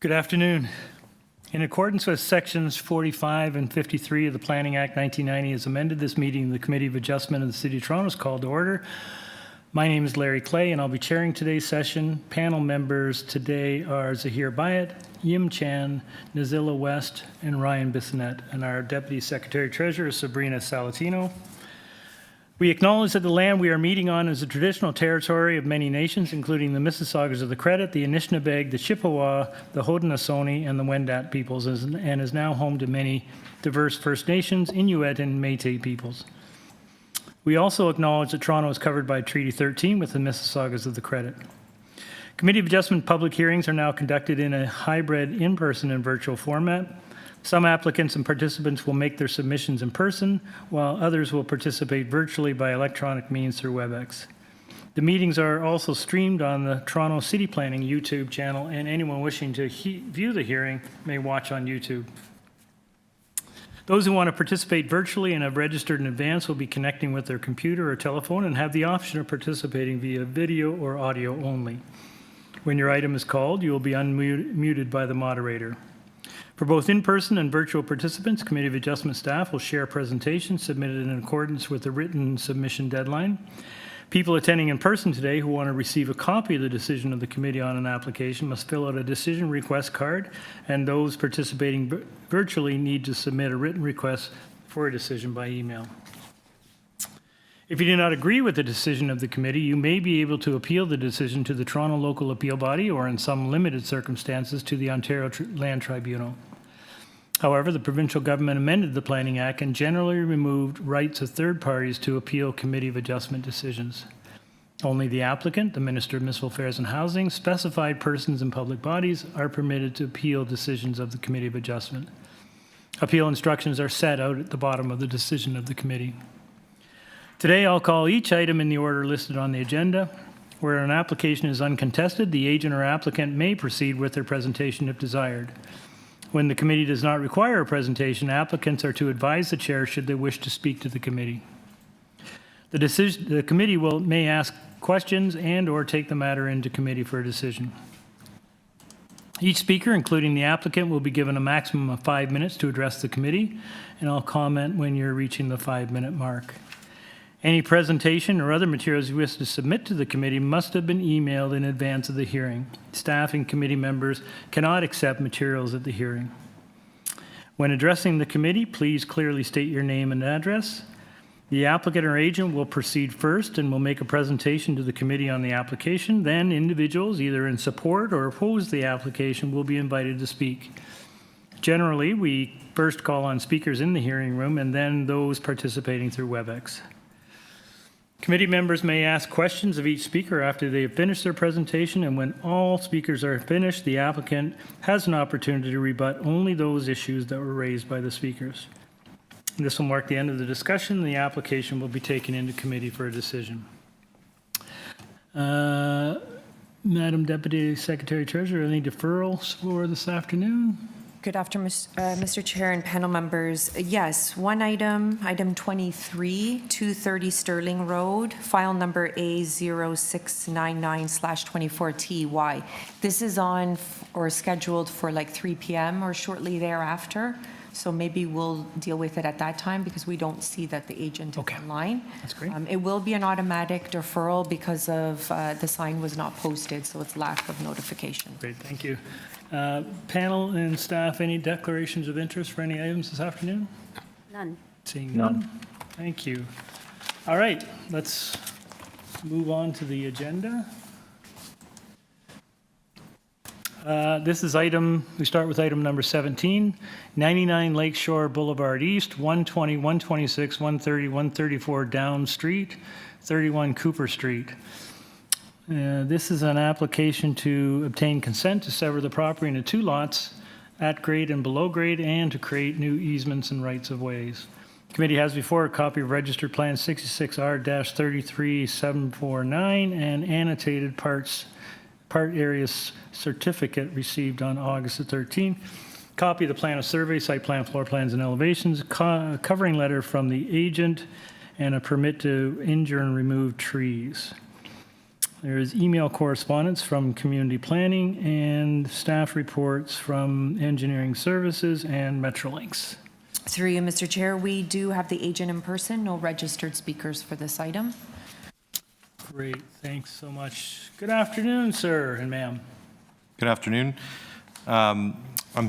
Good afternoon. In accordance with sections 45 and 53 of the Planning Act 1990 as amended, this meeting, the Committee of Adjustment of the City of Toronto is called to order. My name is Larry Clay and I'll be chairing today's session. Panel members today are Zahir Bayat, Yim Chan, Nazila West, and Ryan Bissonnette, and our Deputy Secretary Treasurer is Sabrina Salatino. We acknowledge that the land we are meeting on is a traditional territory of many nations, including the Mississaugas of the Credit, the Anishinaabe, the Chippewa, the Haudenosaunee, and the Wendat peoples, and is now home to many diverse First Nations, Inuit, and Métis peoples. We also acknowledge that Toronto is covered by Treaty 13 with the Mississaugas of the Credit. Committee of Adjustment public hearings are now conducted in a hybrid in-person and virtual format. Some applicants and participants will make their submissions in person, while others will participate virtually by electronic means through WebEx. The meetings are also streamed on the Toronto City Planning YouTube channel, and anyone wishing to view the hearing may watch on YouTube. Those who want to participate virtually and have registered in advance will be connecting with their computer or telephone and have the option of participating via video or audio only. When your item is called, you will be unmuted by the moderator. For both in-person and virtual participants, Committee of Adjustment staff will share presentations submitted in accordance with the written submission deadline. People attending in person today who want to receive a copy of the decision of the committee on an application must fill out a decision request card, and those participating virtually need to submit a written request for a decision by email. If you do not agree with the decision of the committee, you may be able to appeal the decision to the Toronto Local Appeal Body or in some limited circumstances to the Ontario Land Tribunal. However, the provincial government amended the Planning Act and generally removed rights of third parties to appeal Committee of Adjustment decisions. Only the applicant, the Minister of Municipal Affairs and Housing, specified persons and public bodies are permitted to appeal decisions of the Committee of Adjustment. Appeal instructions are set out at the bottom of the decision of the committee. Today, I'll call each item in the order listed on the agenda. Where an application is uncontested, the agent or applicant may proceed with their presentation if desired. When the committee does not require a presentation, applicants are to advise the chair should they wish to speak to the committee. The committee may ask questions and/or take the matter into committee for a decision. Each speaker, including the applicant, will be given a maximum of 5 minutes to address the committee, and I'll comment when you're reaching the 5-minute mark. Any presentation or other materials you wish to submit to the committee must have been emailed in advance of the hearing. Staff and committee members cannot accept materials at the hearing. When addressing the committee, please clearly state your name and address. The applicant or agent will proceed first and will make a presentation to the committee on the application. Then individuals, either in support or oppose the application, will be invited to speak. Generally, we first call on speakers in the hearing room and then those participating through WebEx. Committee members may ask questions of each speaker after they have finished their presentation, and when all speakers are finished, the applicant has an opportunity to rebut only those issues that were raised by the speakers. This will mark the end of the discussion. The application will be taken into committee for a decision. Madam Deputy Secretary Treasurer, any deferrals for this afternoon? Good afternoon, Mr. Chair and panel members. Yes, one item, item 23, 230 Sterling Road, file number A0699/24TY. This is on or scheduled for like 3 p.m. or shortly thereafter. So maybe we'll deal with it at that time because we don't see that the agent is online. That's great. It will be an automatic deferral because of the sign was not posted, so it's lack of notification. Great, thank you. Panel and staff, any declarations of interest for any items this afternoon? None. Seeing none. Thank you. All right, let's move on to the agenda. This is we start with item number 17, 99 Lakeshore Boulevard East, 120, 126, 130, 134 Down Street, 31 Cooper Street. This is an application to obtain consent to sever the property into 2 lots at grade and below grade and to create new easements and rights of ways. The committee has before a copy of Registered Plan 66R-33749 and annotated part areas certificate received on August the 13th. Copy of the plan of survey, site plan, floor plans, and elevations, covering letter from the agent, and a permit to injure and remove trees. There is email correspondence from Community Planning and staff reports from Engineering Services and Metrolinx. Through you, Mr. Chair, we do have the agent in person, no registered speakers for this item. Great, thanks so much. Good afternoon, sir and ma'am. Good afternoon. I'm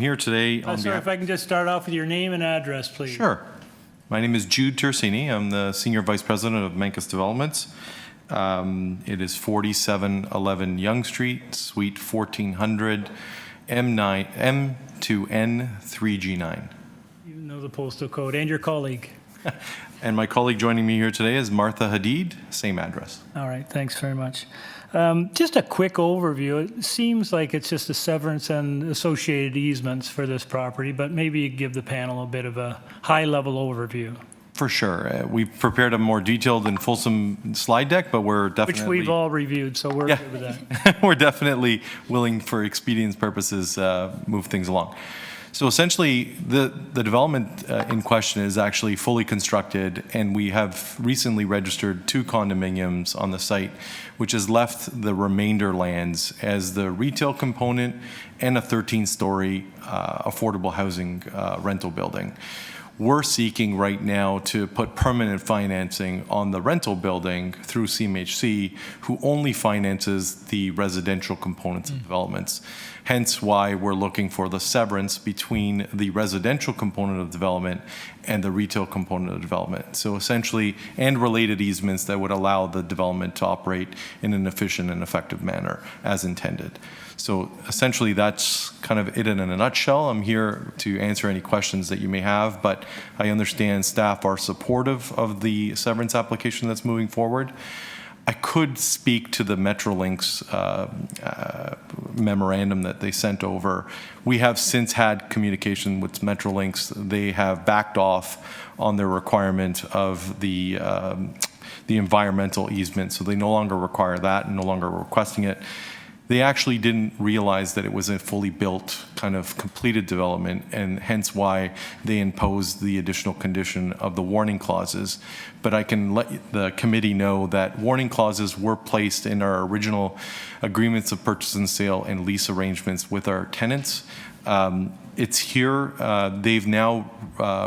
here today on Sorry, behalf... if I can just start off with your name and address, please. Sure. My name is Jude Tersini. I'm the Senior Vice President of Menkes Developments. It is 4711 Yonge Street, Suite 1400, M2N3G9. You know the postal code and your colleague. And my colleague joining me here today is Martha Hadid, same address. All right, thanks very much. Just a quick overview. It seems like it's just a severance and associated easements for this property, but maybe you give the panel a bit of a high-level overview. For sure. We've prepared a more detailed and fulsome slide deck, but we're definitely... Which we've all reviewed, so we're good with that. We're definitely willing, for expedience purposes, move things along. So essentially, the development in question is actually fully constructed, and we have recently registered 2 condominiums on the site, which has left the remainder lands as the retail component and a 13-story affordable housing rental building. We're seeking right now to put permanent financing on the rental building through CMHC, who only finances the residential components of developments. Hence why we're looking for the severance between the residential component of development and the retail component of development. So essentially, and related easements that would allow the development to operate in an efficient and effective manner as intended. So essentially, that's kind of it in a nutshell. I'm here to answer any questions that you may have, but I understand staff are supportive of the severance application that's moving forward. I could speak to the Metrolinx memorandum that they sent over. We have since had communication with Metrolinx. They have backed off on their requirement of the environmental easement, so they no longer require that and no longer requesting it. They actually didn't realize that it was a fully built, kind of completed development, and hence why they imposed the additional condition of the warning clauses. But I can let the committee know that warning clauses were placed in our original agreements of purchase and sale and lease arrangements with our tenants. It's here. They've now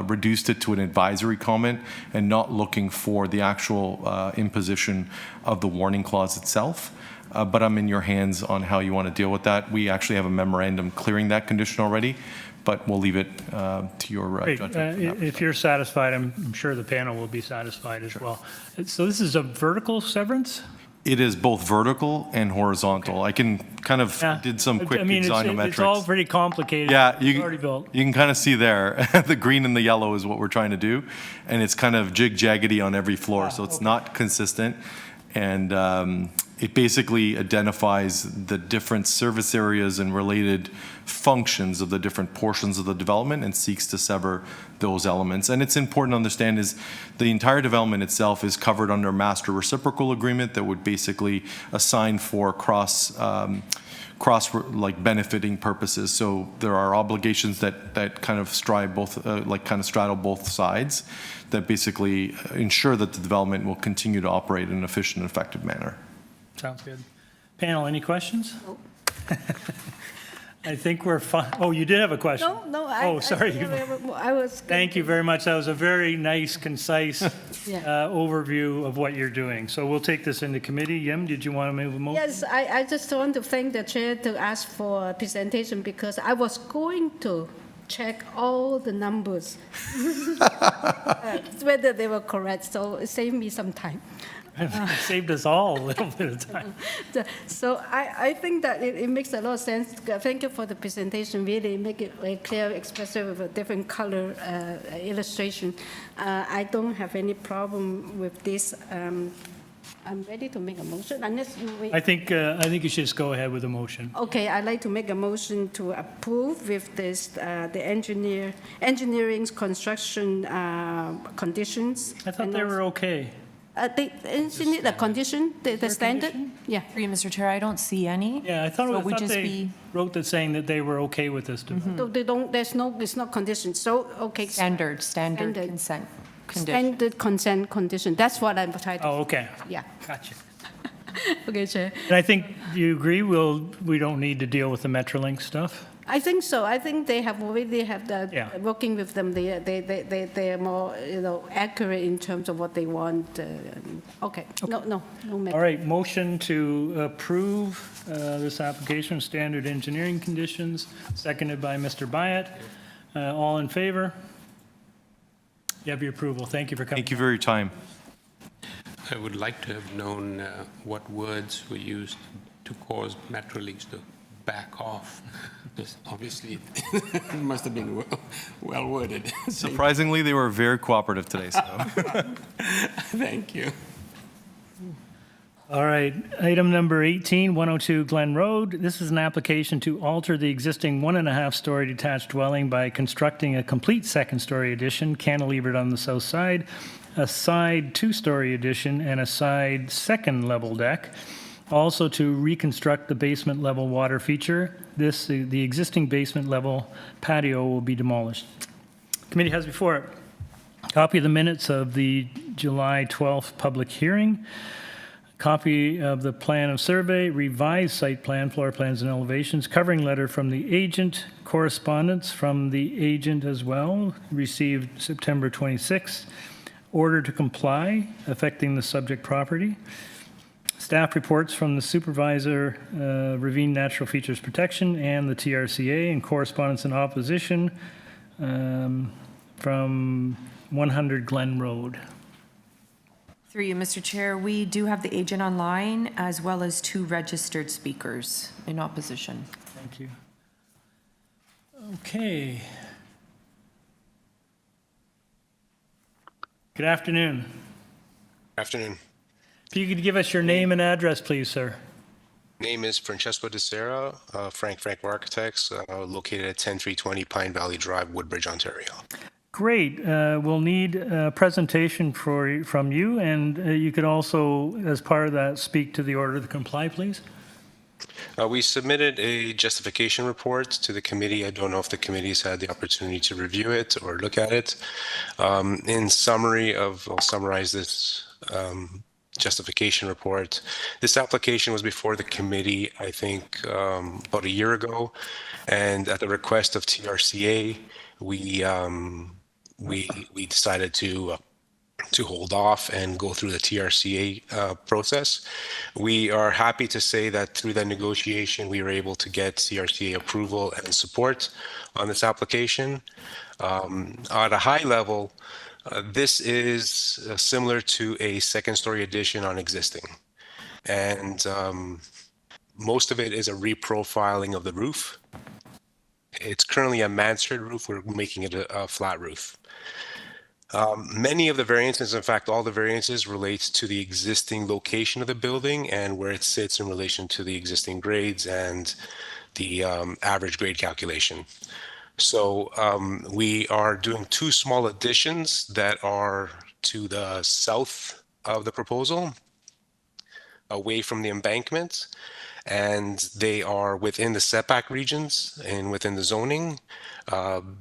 reduced it to an advisory comment and not looking for the actual imposition of the warning clause itself. But I'm in your hands on how you want to deal with that. We actually have a memorandum clearing that condition already, but we'll leave it to your judgment. If you're satisfied, I'm sure the panel will be satisfied as well. So this is a vertical severance? It is both vertical and horizontal. Okay. I can kind of did some quick designometrics. It's all pretty complicated. Yeah, it's already built. You can kind of see there, the green and the yellow is what we're trying to do, and it's kind of jig-jaggedy on every floor, so it's not consistent. And it basically identifies the different service areas and related functions of the different portions of the development and seeks to sever those elements. And it's important to understand is the entire development itself is covered under a master reciprocal agreement that would basically assign for cross like benefiting purposes. So there are obligations that kind of strive both, kind of straddle both sides that basically ensure that the development will continue to operate in an efficient and effective manner. Sounds good. Panel, any questions? I think we're fine. Oh, you did have a question? No. Oh, sorry. I was. Thank you very much. That was a very nice, concise overview of what you're doing. So we'll take this into committee. Yim, did you want to move a motion? Yes, I just want to thank the chair to ask for a presentation because I was going to check all the numbers, whether they were correct. So it saved me some time. It saved us all a little bit of time. So I think that it makes a lot of sense. Thank you for the presentation. Really make it very clear, expressive with a different color illustration. I don't have any problem with this. I'm ready to make a motion unless you wait. I think you should just go ahead with the motion. Okay, I'd like to make a motion to approve with this the engineering's construction conditions. I thought they were okay. The condition, the standard? Yeah. Through you, Mr. Chair, I don't see any. Yeah, I thought, So I we thought just they be- wrote that saying that they were okay with this development. So they don't, it's not conditions. So, okay. Standard Standard. consent condition. Standard consent condition. That's what I'm trying to. Oh, okay. Yeah. Gotcha. Okay, Chair. And I think, do you agree, we don't need to deal with the Metrolink stuff? I think so. I think they have already have the, Yeah. working with them, they are more, accurate in terms of what they want. Okay, no matter. All right, motion to approve this application, standard engineering conditions, seconded by Mr. Byatt. All in favor? You have your approval. Thank you for coming. Thank you for your time. I would like to have known what words were used to cause Metrolinx to back off. Because obviously, it must have been well worded. Surprisingly, they were very cooperative today, so. Thank you. All right, item number 18, 102 Glen Road. This is an application to alter the existing 1.5-story detached dwelling by constructing a complete second-story addition, cantilevered on the south side, a side 2-story addition, and a side second-level deck. Also to reconstruct the basement level water feature. The existing basement level patio will be demolished. Committee has before it a copy of the minutes of the July 12th public hearing, copy of the plan of survey, revised site plan, floor plans and elevations, covering letter from the agent, correspondence from the agent as well, received September 26th, order to comply affecting the subject property, staff reports from the supervisor, Ravine Natural Features Protection, and the TRCA, and correspondence in opposition from 100 Glen Road. Through you, Mr. Chair, we do have the agent online as well as 2 registered speakers in opposition. Thank you. Okay. Good afternoon. Afternoon. If you could give us your name and address, please, sir. Name is Francesco De Serra, Frank Architects, located at 10320 Pine Valley Drive, Woodbridge, Ontario. Great. We'll need a presentation from you, and you could also, as part of that, speak to the order to comply, please. We submitted a justification report to the committee. I don't know if the committee's had the opportunity to review it or look at it. In summary I'll summarize this justification report. This application was before the committee, I think, about a year ago, and at the request of TRCA, we decided to hold off and go through the TRCA process. We are happy to say that through that negotiation, we were able to get TRCA approval and support on this application. At a high level, this is similar to a second-story addition on existing. And most of it is a reprofiling of the roof. It's currently a mansard roof. We're making it a flat roof. Many of the variances, in fact, all the variances relate to the existing location of the building and where it sits in relation to the existing grades and the average grade calculation. So we are doing 2 small additions that are to the south of the proposal, away from the embankment, and they are within the setback regions and within the zoning.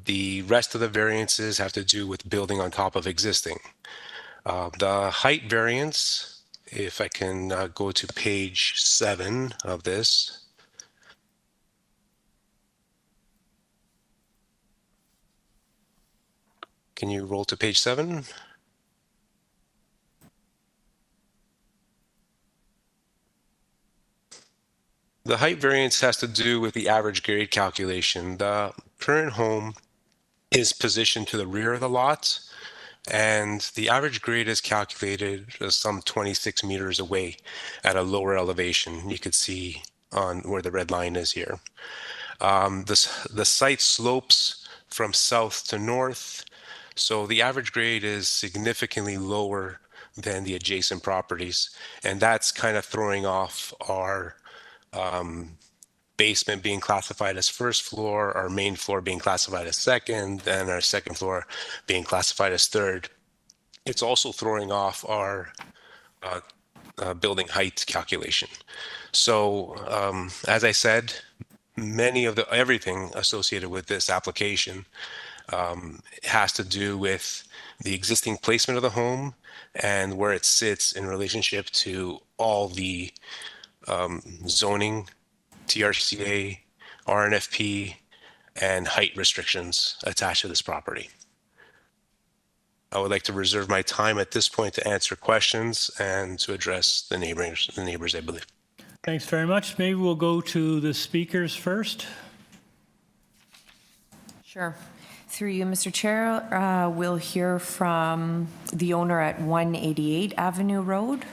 The rest of the variances have to do with building on top of existing. The height variance, if I can go to page 7 of this. Can you roll to page 7? The height variance has to do with the average grade calculation. The current home is positioned to the rear of the lot, and the average grade is calculated as some 26 meters away at a lower elevation. You could see on where the red line is here. The site slopes from south to north, so the average grade is significantly lower than the adjacent properties, and that's kind of throwing off our basement being classified as first floor, our main floor being classified as second, and our second floor being classified as third. It's also throwing off our building height calculation. So as I said, everything associated with this application has to do with the existing placement of the home and where it sits in relationship to all the zoning, TRCA, RNFP, and height restrictions attached to this property. I would like to reserve my time at this point to answer questions and to address the neighbors, I believe. Thanks very much. Maybe we'll go to the speakers first. Sure. Through you, Mr. Chair, we'll hear from the owner at 188 Avenue Road.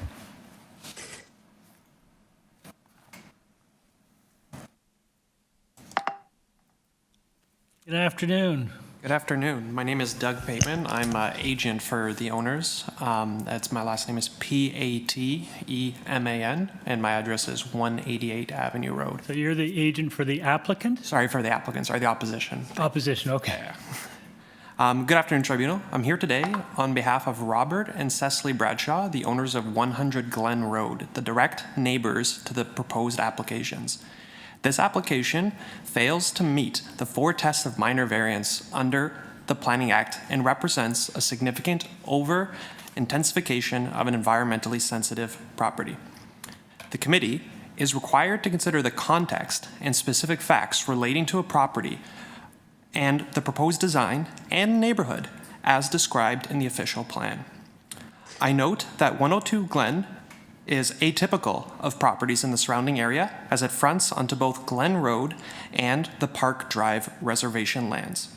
Good afternoon. Good afternoon. My name is Doug Bateman. I'm an agent for the owners. That's my last name is Pateman, and my address is 188 Avenue Road. So you're the agent for the applicant? Sorry for the applicant, sorry, the opposition. Opposition, okay. Good afternoon, Tribunal. I'm here today on behalf of Robert and Cecily Bradshaw, the owners of 100 Glen Road, the direct neighbors to the proposed applications. This application fails to meet the 4 tests of minor variance under the Planning Act and represents a significant over-intensification of an environmentally sensitive property. The committee is required to consider the context and specific facts relating to a property and the proposed design and neighborhood as described in the official plan. I note that 102 Glen is atypical of properties in the surrounding area as it fronts onto both Glen Road and the Park Drive reservation lands.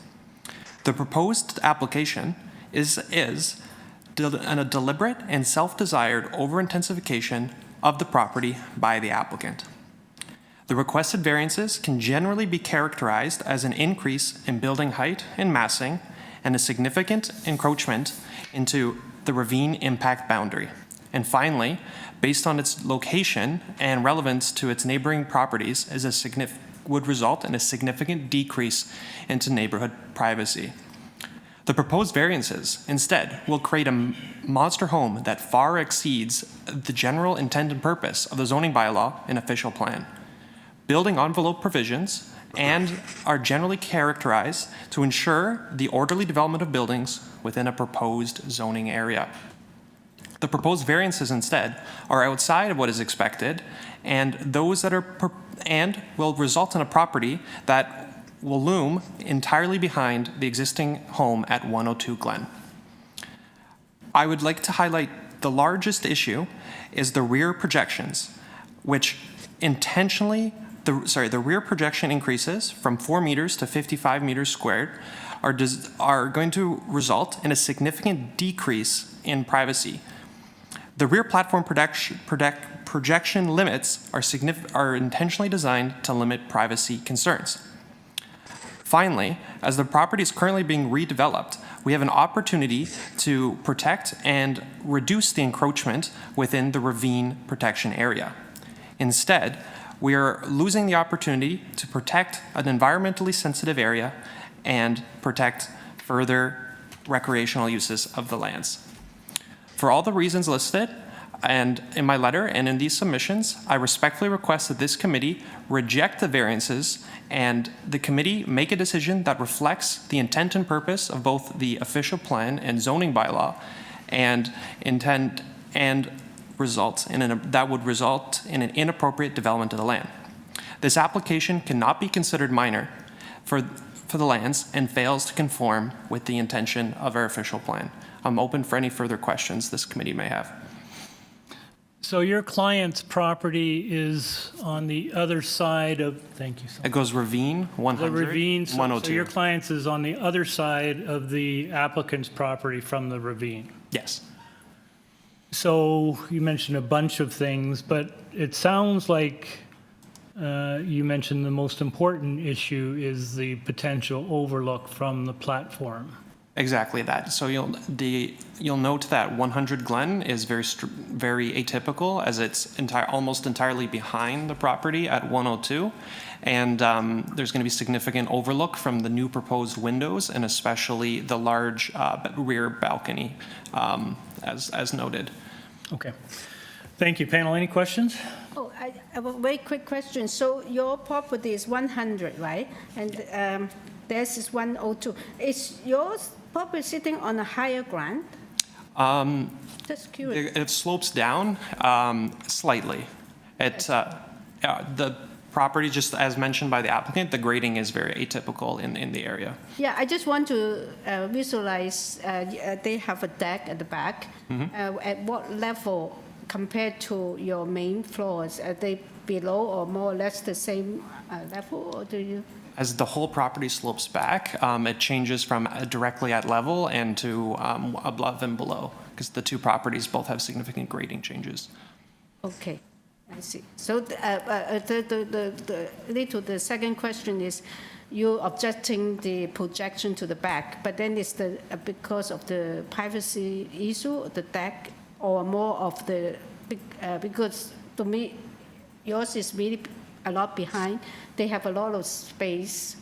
The proposed application is a deliberate and self-desired over-intensification of the property by the applicant. The requested variances can generally be characterized as an increase in building height and massing and a significant encroachment into the ravine impact boundary. And finally, based on its location and relevance to its neighboring properties, would result in a significant decrease into neighborhood privacy. The proposed variances, instead, will create a monster home that far exceeds the general intent and purpose of the zoning bylaw and official plan. Building envelope provisions and are generally characterized to ensure the orderly development of buildings within a proposed zoning area. The proposed variances instead are outside of what is expected and those that are and will result in a property that will loom entirely behind the existing home at 102 Glen. I would like to highlight the largest issue is the rear projections, which intentionally, the rear projection increases from 4 meters to 55 meters squared are going to result in a significant decrease in privacy. The rear platform projection limits are intentionally designed to limit privacy concerns. Finally, as the property is currently being redeveloped, we have an opportunity to protect and reduce the encroachment within the ravine protection area. Instead, we are losing the opportunity to protect an environmentally sensitive area and protect further recreational uses of the lands. For all the reasons listed, and in my letter and in these submissions, I respectfully request that this committee reject the variances and the committee make a decision that reflects the intent and purpose of both the official plan and zoning bylaw and that would result in an inappropriate development of the land. This application cannot be considered minor for the lands and fails to conform with the intention of our official plan. I'm open for any further questions this committee may have. So your client's property is on the other side of, thank you so much. It goes ravine 100, The ravine, so 102. your client's is on the other side of the applicant's property from the ravine. Yes. So you mentioned a bunch of things, but it sounds like you mentioned the most important issue is the potential overlook from the platform. Exactly that. So you'll note that 100 Glen is very atypical as it's almost entirely behind the property at 102, and there's going to be significant overlook from the new proposed windows and especially the large rear balcony, as noted. Okay. Thank you. Panel, any questions? Oh, I have a very quick question. So your property is 100, right? And theirs is 102. Is your property sitting on a higher ground? Just curious. It slopes down slightly. The property, just as mentioned by the applicant, the grading is very atypical in the area. Yeah, I just want to visualize, they have a deck at the back. At what level compared to your main floors? Are they below or more or less the same level, or do you? As the whole property slopes back, it changes from directly at level and to above and below, because the two properties both have significant grading changes. Okay, I see. So the second question is, you objecting the projection to the back, but then it's because of the privacy issue, the deck, or more of the, because to me, yours is really a lot behind. They have a lot of space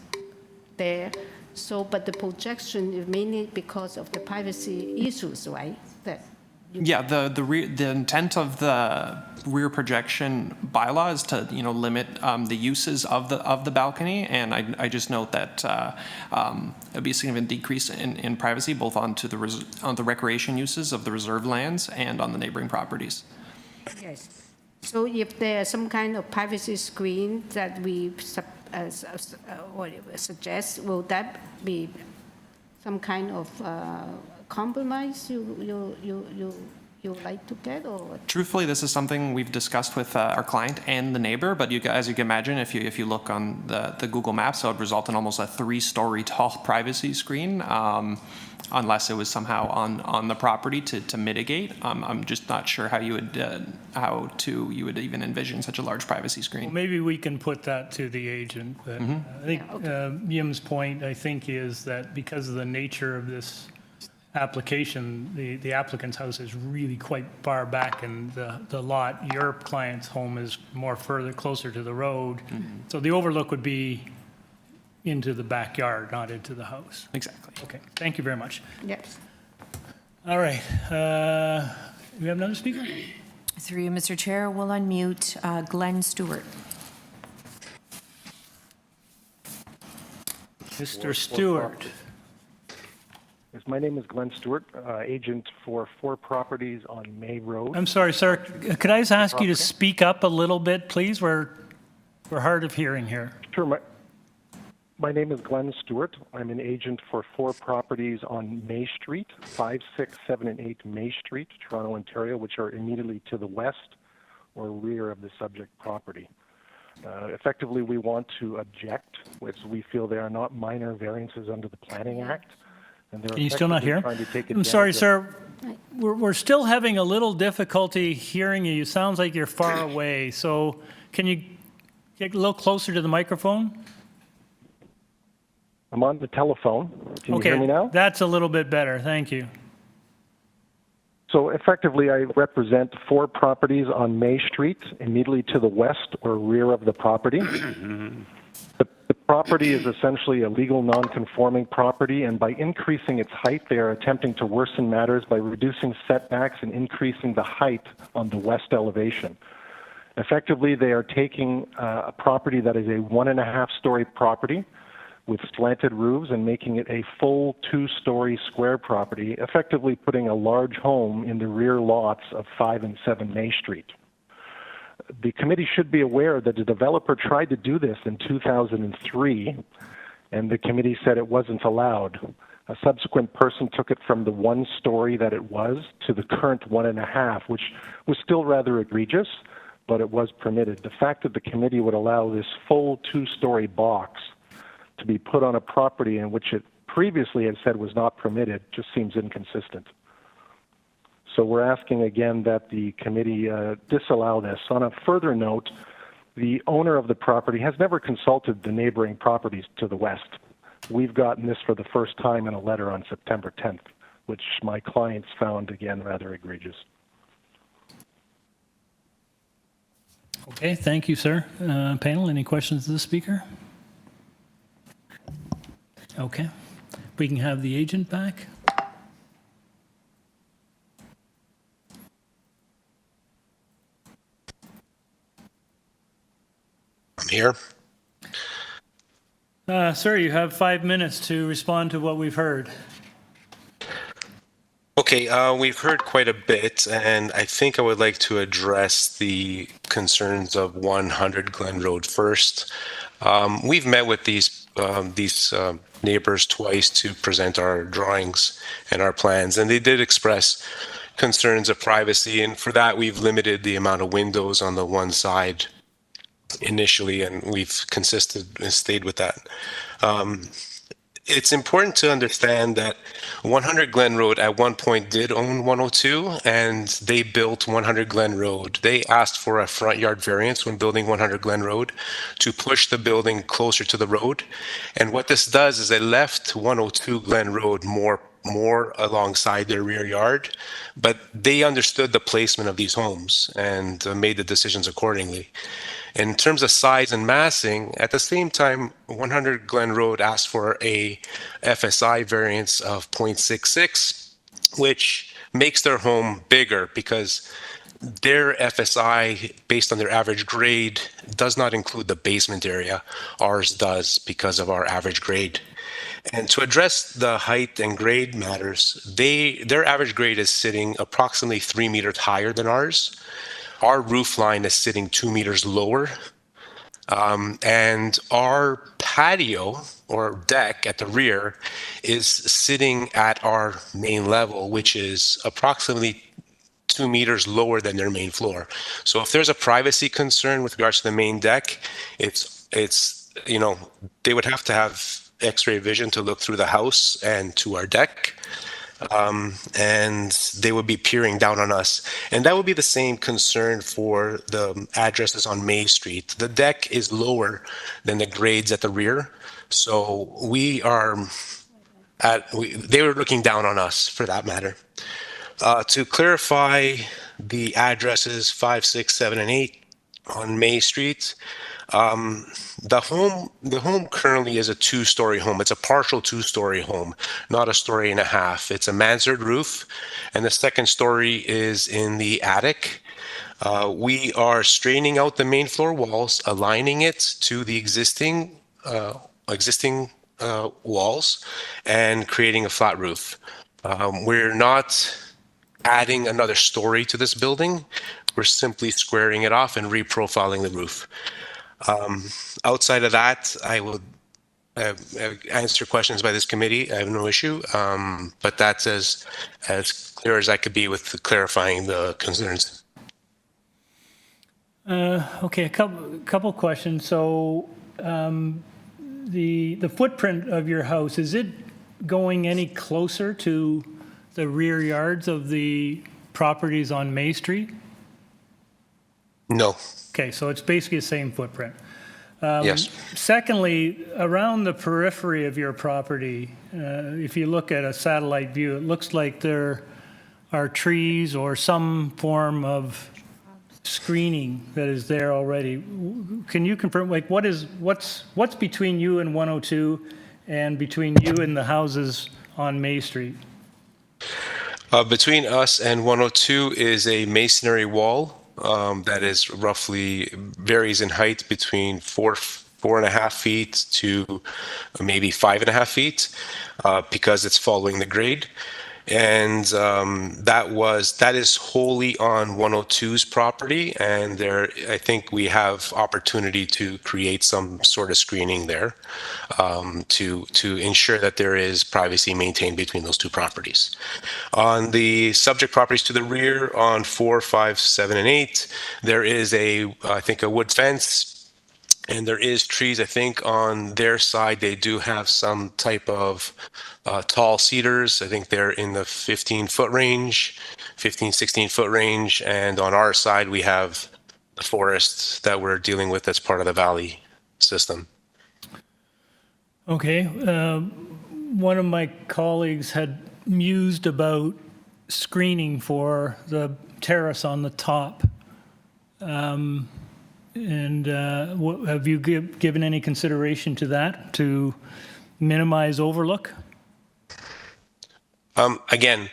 there. So, but the projection is mainly because of the privacy issues, right? Yeah, the intent of the rear projection bylaw is to limit the uses of the balcony, and I just note that there'll be a significant decrease in privacy both on the recreation uses of the reserve lands and on the neighboring properties. Yes. So if there's some kind of privacy screen that we suggest, will that be some kind of compromise you like to get, or? Truthfully, this is something we've discussed with our client and the neighbor, but as you can imagine, if you look on the Google Maps, it would result in almost a 3-story tall privacy screen, unless it was somehow on the property to mitigate. I'm just not sure how you would even envision such a large privacy screen. Well, maybe we can put that to the agent. But I think Yim's point, I think, is that because of the nature of this application, the applicant's house is really quite far back, and the lot, your client's home, is more closer to the road. So the overlook would be into the backyard, not into the house. Exactly. Okay, thank you very much. Yes. All right, we have another speaker? Through you, Mr. Chair, we'll unmute Glenn Stewart. Mr. Stewart. Yes, my name is Glenn Stewart, agent for 4 properties on May Road. I'm sorry, sir. Could I just ask you to speak up a little bit, please? We're hard of hearing here. Sure. My name is Glenn Stewart. I'm an agent for 4 properties on May Street, 5, 6, 7, and 8 May Street, Toronto, Ontario, which are immediately to the west or rear of the subject property. Effectively, we want to object, which we feel they are not minor variances under the Planning Act. And they're Are you still not here? trying to take I'm sorry, advantage sir. We're still having a little difficulty hearing you. It sounds like you're far away. So can you get a little closer to the microphone? I'm on the telephone. Can Okay, you hear me now? that's a little bit better. Thank you. So effectively, I represent 4 properties on May Street, immediately to the west or rear of the property. The property is essentially a legal non-conforming property, and by increasing its height, they are attempting to worsen matters by reducing setbacks and increasing the height on the west elevation. Effectively, they are taking a property that is a 1.5-story property with slanted roofs and making it a full 2-story square property, effectively putting a large home in the rear lots of 5 and 7 May Street. The committee should be aware that the developer tried to do this in 2003, and the committee said it wasn't allowed. A subsequent person took it from the 1 story that it was to the current 1.5, which was still rather egregious, but it was permitted. The fact that the committee would allow this full 2-story box to be put on a property in which it previously had said was not permitted just seems inconsistent. So we're asking again that the committee disallow this. On a further note, the owner of the property has never consulted the neighboring properties to the west. We've gotten this for the first time in a letter on September 10th, which my clients found, again, rather egregious. Okay, thank you, sir. Panel, any questions of the speaker? Okay, we can have the agent back. I'm here. Sir, you have 5 minutes to respond to what we've heard. Okay. Okay, we've heard quite a bit, and I think I would like to address the concerns of 100 Glen Road first. We've met with these neighbors twice to present our drawings and our plans, and they did express concerns of privacy, and for that we've limited the amount of windows on the one side initially, and we've consisted and stayed with that. It's important to understand that 100 Glen Road at one point did own 102, and they built 100 Glen Road. They asked for a front yard variance when building 100 Glen Road to push the building closer to the road. And what this does is it left 102 Glen Road more alongside their rear yard, but they understood the placement of these homes and made the decisions accordingly. In terms of size and massing, at the same time, 100 Glen Road asked for a FSI variance of 0.66, which makes their home bigger because their FSI, based on their average grade, does not include the basement area. Ours does because of our average grade. And to address the height and grade matters, their average grade is sitting approximately 3 meters higher than ours. Our roof line is sitting 2 meters lower, and our patio or deck at the rear is sitting at our main level, which is approximately 2 meters lower than their main floor. So if there's a privacy concern with regards to the main deck, it's they would have to have X-ray vision to look through the house and to our deck. And they would be peering down on us. And that would be the same concern for the addresses on May Street. The deck is lower than the grades at the rear. So they were looking down on us for that matter. To clarify the addresses 5, 6, 7, and 8 on May Street, the home currently is a 2-story home. It's a partial 2-story home, not a story and a half. It's a mansard roof, and the second story is in the attic. We are straightening out the main floor walls, aligning it to the existing walls, and creating a flat roof. We're not adding another story to this building. We're simply squaring it off and reprofiling the roof. Outside of that, I will answer questions by this committee. I have no issue, but that's as clear as I could be with clarifying the concerns. Okay, a couple questions. So the footprint of your house, is it going any closer to the rear yards of the properties on May Street? No. Okay, so it's basically the same footprint. Yes. Secondly, around the periphery of your property, if you look at a satellite view, it looks like there are trees or some form of screening that is there already. Can you confirm, like, what's between you and 102 and between you and the houses on May Street? Between us and 102 is a masonry wall that is roughly varies in height between 4.5 feet to maybe 5.5 feet because it's following the grade. And that is wholly on 102's property, and I think we have opportunity to create some sort of screening there to ensure that there is privacy maintained between those two properties. On the subject properties to the rear, on 4, 5, 7, and 8, there is I think a wood fence. And there is trees. I think on their side, they do have some type of tall cedars. I think they're in the 15-foot range, 15, 16-foot range. And on our side, we have the forests that we're dealing with as part of the valley system. Okay. One of my colleagues had mused about screening for the terrace on the top. And have you given any consideration to that, to minimize overlook? Again,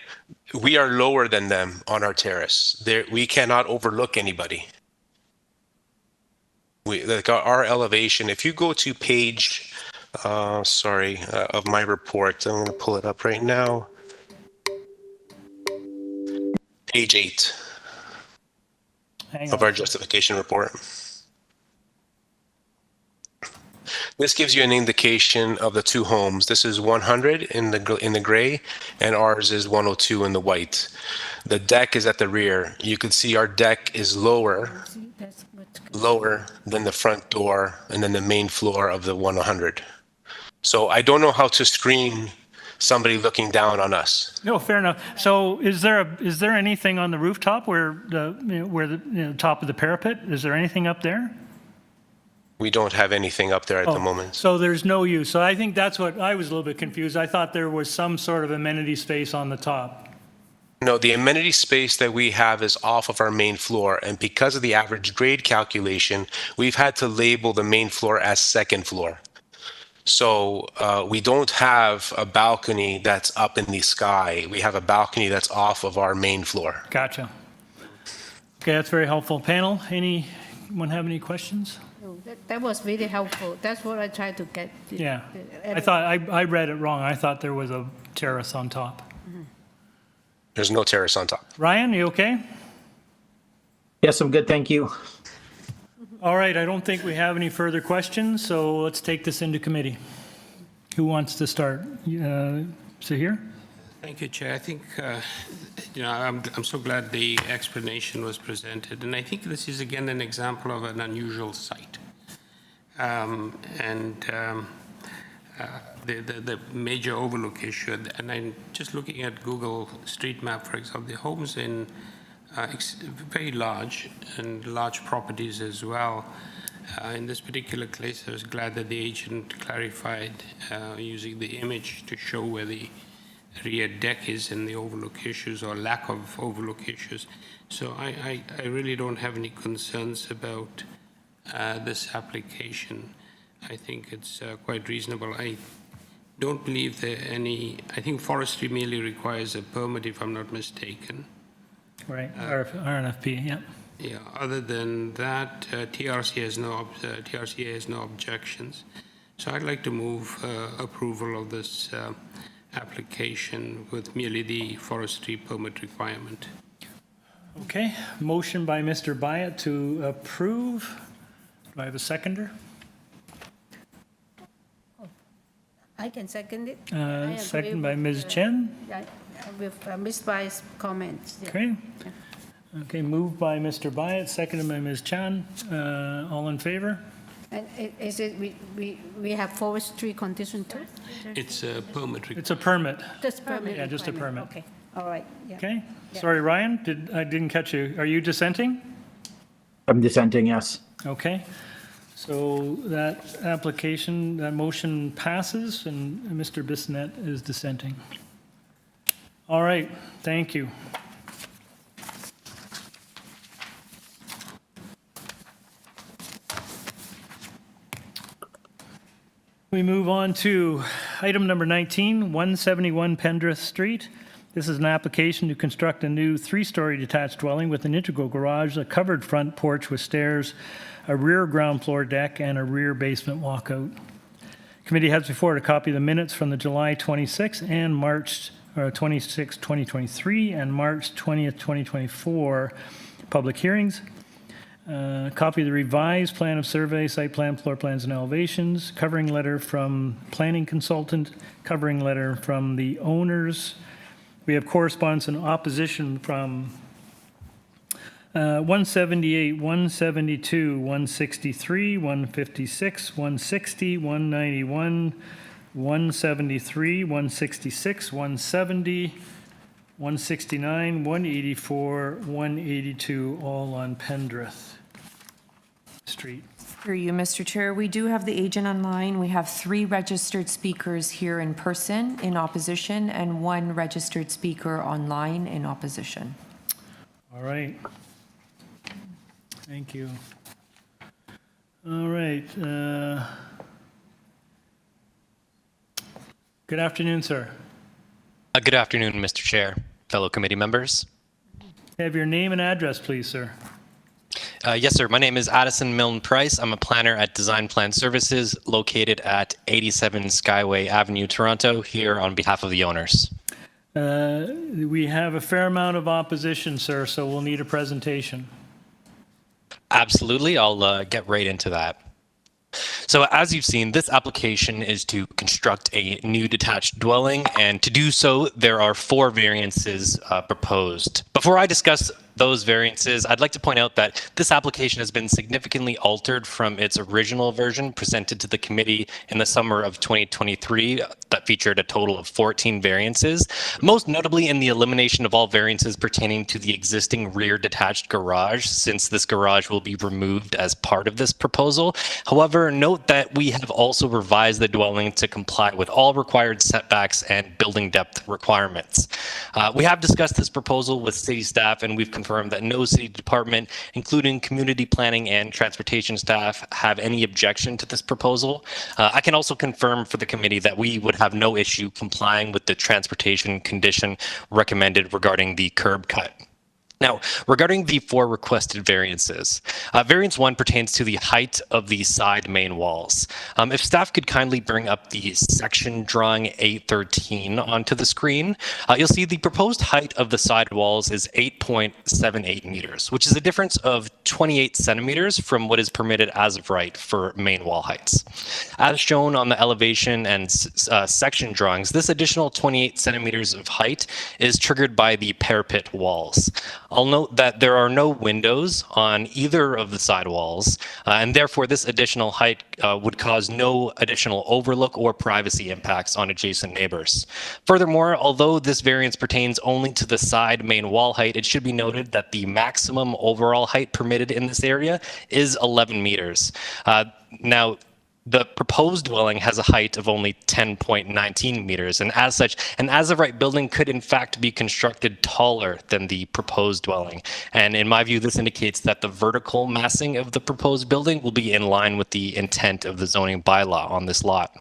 we are lower than them on our terrace. We cannot overlook anybody. Our elevation, if you go to page, of my report, I'm going to pull it up right now. page 8 Hang of on. our justification report. This gives you an indication of the two homes. This is 100 in the gray, and ours is 102 in the white. The deck is at the rear. You can see our deck is lower than the front door and then the main floor of the 100. So I don't know how to screen somebody looking down on us. No, fair enough. So is there anything on the rooftop where the top of the parapet? Is there anything up there? We don't have anything up there at the moment. So there's no use. So I think that's what I was a little bit confused. I thought there was some sort of amenity space on the top. No, the amenity space that we have is off of our main floor, and because of the average grade calculation, we've had to label the main floor as second floor. So we don't have a balcony that's up in the sky. We have a balcony that's off of our main floor. Gotcha. Okay, that's very helpful. Panel, anyone have any questions? No, that was really helpful. That's what I tried to get. Yeah. I thought I read it wrong. I thought there was a terrace on top. There's no terrace on top. Ryan, you okay? Yes, I'm good, thank you. All right, I don't think we have any further questions, so let's take this into committee. Who wants to start? Sahir? Thank you, Chair. I think, I'm so glad the explanation was presented, and I think this is again an example of an unusual site. The major overlook issue, and I'm just looking at Google Street Map, for example, the homes in very large and large properties as well. In this particular case, I was glad that the agent clarified using the image to show where the rear deck is and the overlook issues or lack of overlook issues. So I really don't have any concerns about this application. I think it's quite reasonable. I don't believe there are any, I think forestry merely requires a permit if I'm not mistaken. Right, RNFP, yeah. Yeah, other than that, TRC has no objections. So I'd like to move approval of this application with merely the forestry permit requirement. Okay, motion by Mr. Byatt to approve. Do I have a seconder? I can second it. I agree Second by with, Ms. Chen. With Ms. Bai's comments. Yeah. Okay. Okay, moved by Mr. Byatt, seconded by Ms. Chan. All in favor? And is it, we have forestry condition too? It's a permit requirement. It's a permit. Just permit. Yeah, just a requirement. permit. Okay, all right, yeah. Okay. Yeah. Sorry, Ryan, I didn't catch you. Are you dissenting? I'm dissenting, yes. Okay. So that application, that motion passes, and Mr. Bissonnette is dissenting. All right, thank you. We move on to item number 19, 171 Pendrith Street. This is an application to construct a new 3-story detached dwelling with an integral garage, a covered front porch with stairs, a rear ground floor deck, and a rear basement walkout. Committee has before it a copy of the minutes from the July 26th and March 26, 2023, and March 20th, 2024 public hearings. Copy of the revised plan of survey, site plan, floor plans, and elevations, covering letter from planning consultant, covering letter from the owners. We have correspondence and opposition from 178, 172, 163, 156, 160, 191, 173, 166, 170, 169, 184, 182, all on Pendrith Street. Through you, Mr. Chair, we do have the agent online. We have 3 registered speakers here in person in opposition and 1 registered speaker online in opposition. All right. Thank you. All right. Good afternoon, sir. Good afternoon, Mr. Chair, fellow committee members. Have your name and address, please, sir. Yes, sir. My name is Addison Milne Price. I'm a planner at Design Plan Services located at 87 Skyway Avenue, Toronto, here on behalf of the owners. We have a fair amount of opposition, sir, so we'll need a presentation. Absolutely. I'll get right into that. So as you've seen, this application is to construct a new detached dwelling, and to do so, there are 4 variances proposed. Before I discuss those variances, I'd like to point out that this application has been significantly altered from its original version presented to the committee in the summer of 2023 that featured a total of 14 variances, most notably in the elimination of all variances pertaining to the existing rear detached garage, since this garage will be removed as part of this proposal. However, note that we have also revised the dwelling to comply with all required setbacks and building depth requirements. We have discussed this proposal with city staff, and we've confirmed that no city department, including community planning and transportation staff, have any objection to this proposal. I can also confirm for the committee that we would have no issue complying with the transportation condition recommended regarding the curb cut. Now, regarding the 4 requested variances, variance 1 pertains to the height of the side main walls. If staff could kindly bring up the section drawing 813 onto the screen, you'll see the proposed height of the side walls is 8.78 meters, which is a difference of 28 centimeters from what is permitted as of right for main wall heights. As shown on the elevation and section drawings, this additional 28 centimeters of height is triggered by the parapet walls. I'll note that there are no windows on either of the side walls, and therefore this additional height would cause no additional overlook or privacy impacts on adjacent neighbors. Furthermore, although this variance pertains only to the side main wall height, it should be noted that the maximum overall height permitted in this area is 11 meters. Now, the proposed dwelling has a height of only 10.19 meters, and as such, an as-of-right building could in fact be constructed taller than the proposed dwelling. And in my view, this indicates that the vertical massing of the proposed building will be in line with the intent of the zoning bylaw on this lot.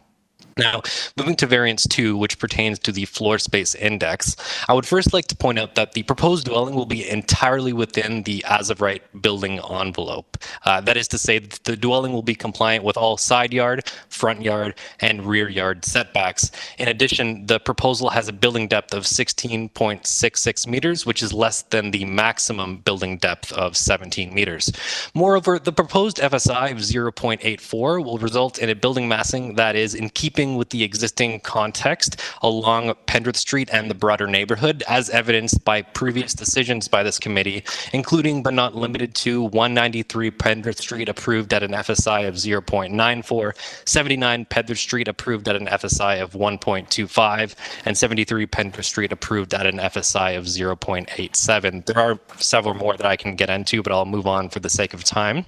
Now, moving to variance 2, which pertains to the floor space index, I would first like to point out that the proposed dwelling will be entirely within the as-of-right building envelope. That is to say, that the dwelling will be compliant with all side yard, front yard, and rear yard setbacks. In addition, the proposal has a building depth of 16.66 meters, which is less than the maximum building depth of 17 meters. Moreover, the proposed FSI of 0.84 will result in a building massing that is in keeping with the existing context along Pendrith Street and the broader neighborhood, as evidenced by previous decisions by this committee, including but not limited to 193 Pendrith Street approved at an FSI of 0.94, 79 Pendrith Street approved at an FSI of 1.25, and 73 Pendrith Street approved at an FSI of 0.87. There are several more that I can get into, but I'll move on for the sake of time.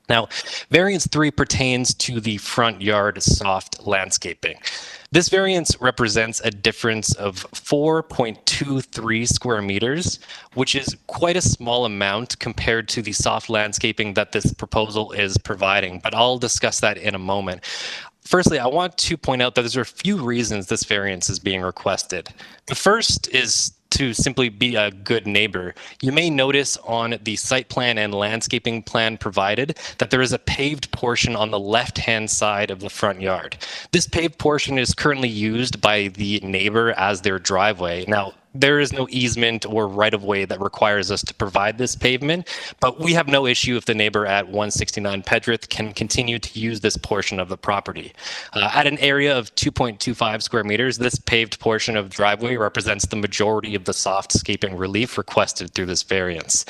Now, variance 3 pertains to the front yard soft landscaping. This variance represents a difference of 4.23 square meters, which is quite a small amount compared to the soft landscaping that this proposal is providing, but I'll discuss that in a moment. Firstly, I want to point out that there's a few reasons this variance is being requested. The first is to simply be a good neighbor. You may notice on the site plan and landscaping plan provided that there is a paved portion on the left-hand side of the front yard. This paved portion is currently used by the neighbor as their driveway. Now, there is no easement or right-of-way that requires us to provide this pavement, but we have no issue if the neighbor at 169 Pendrith can continue to use this portion of the property. At an area of 2.25 square meters, this paved portion of driveway represents the majority of the softscaping relief requested through this variance.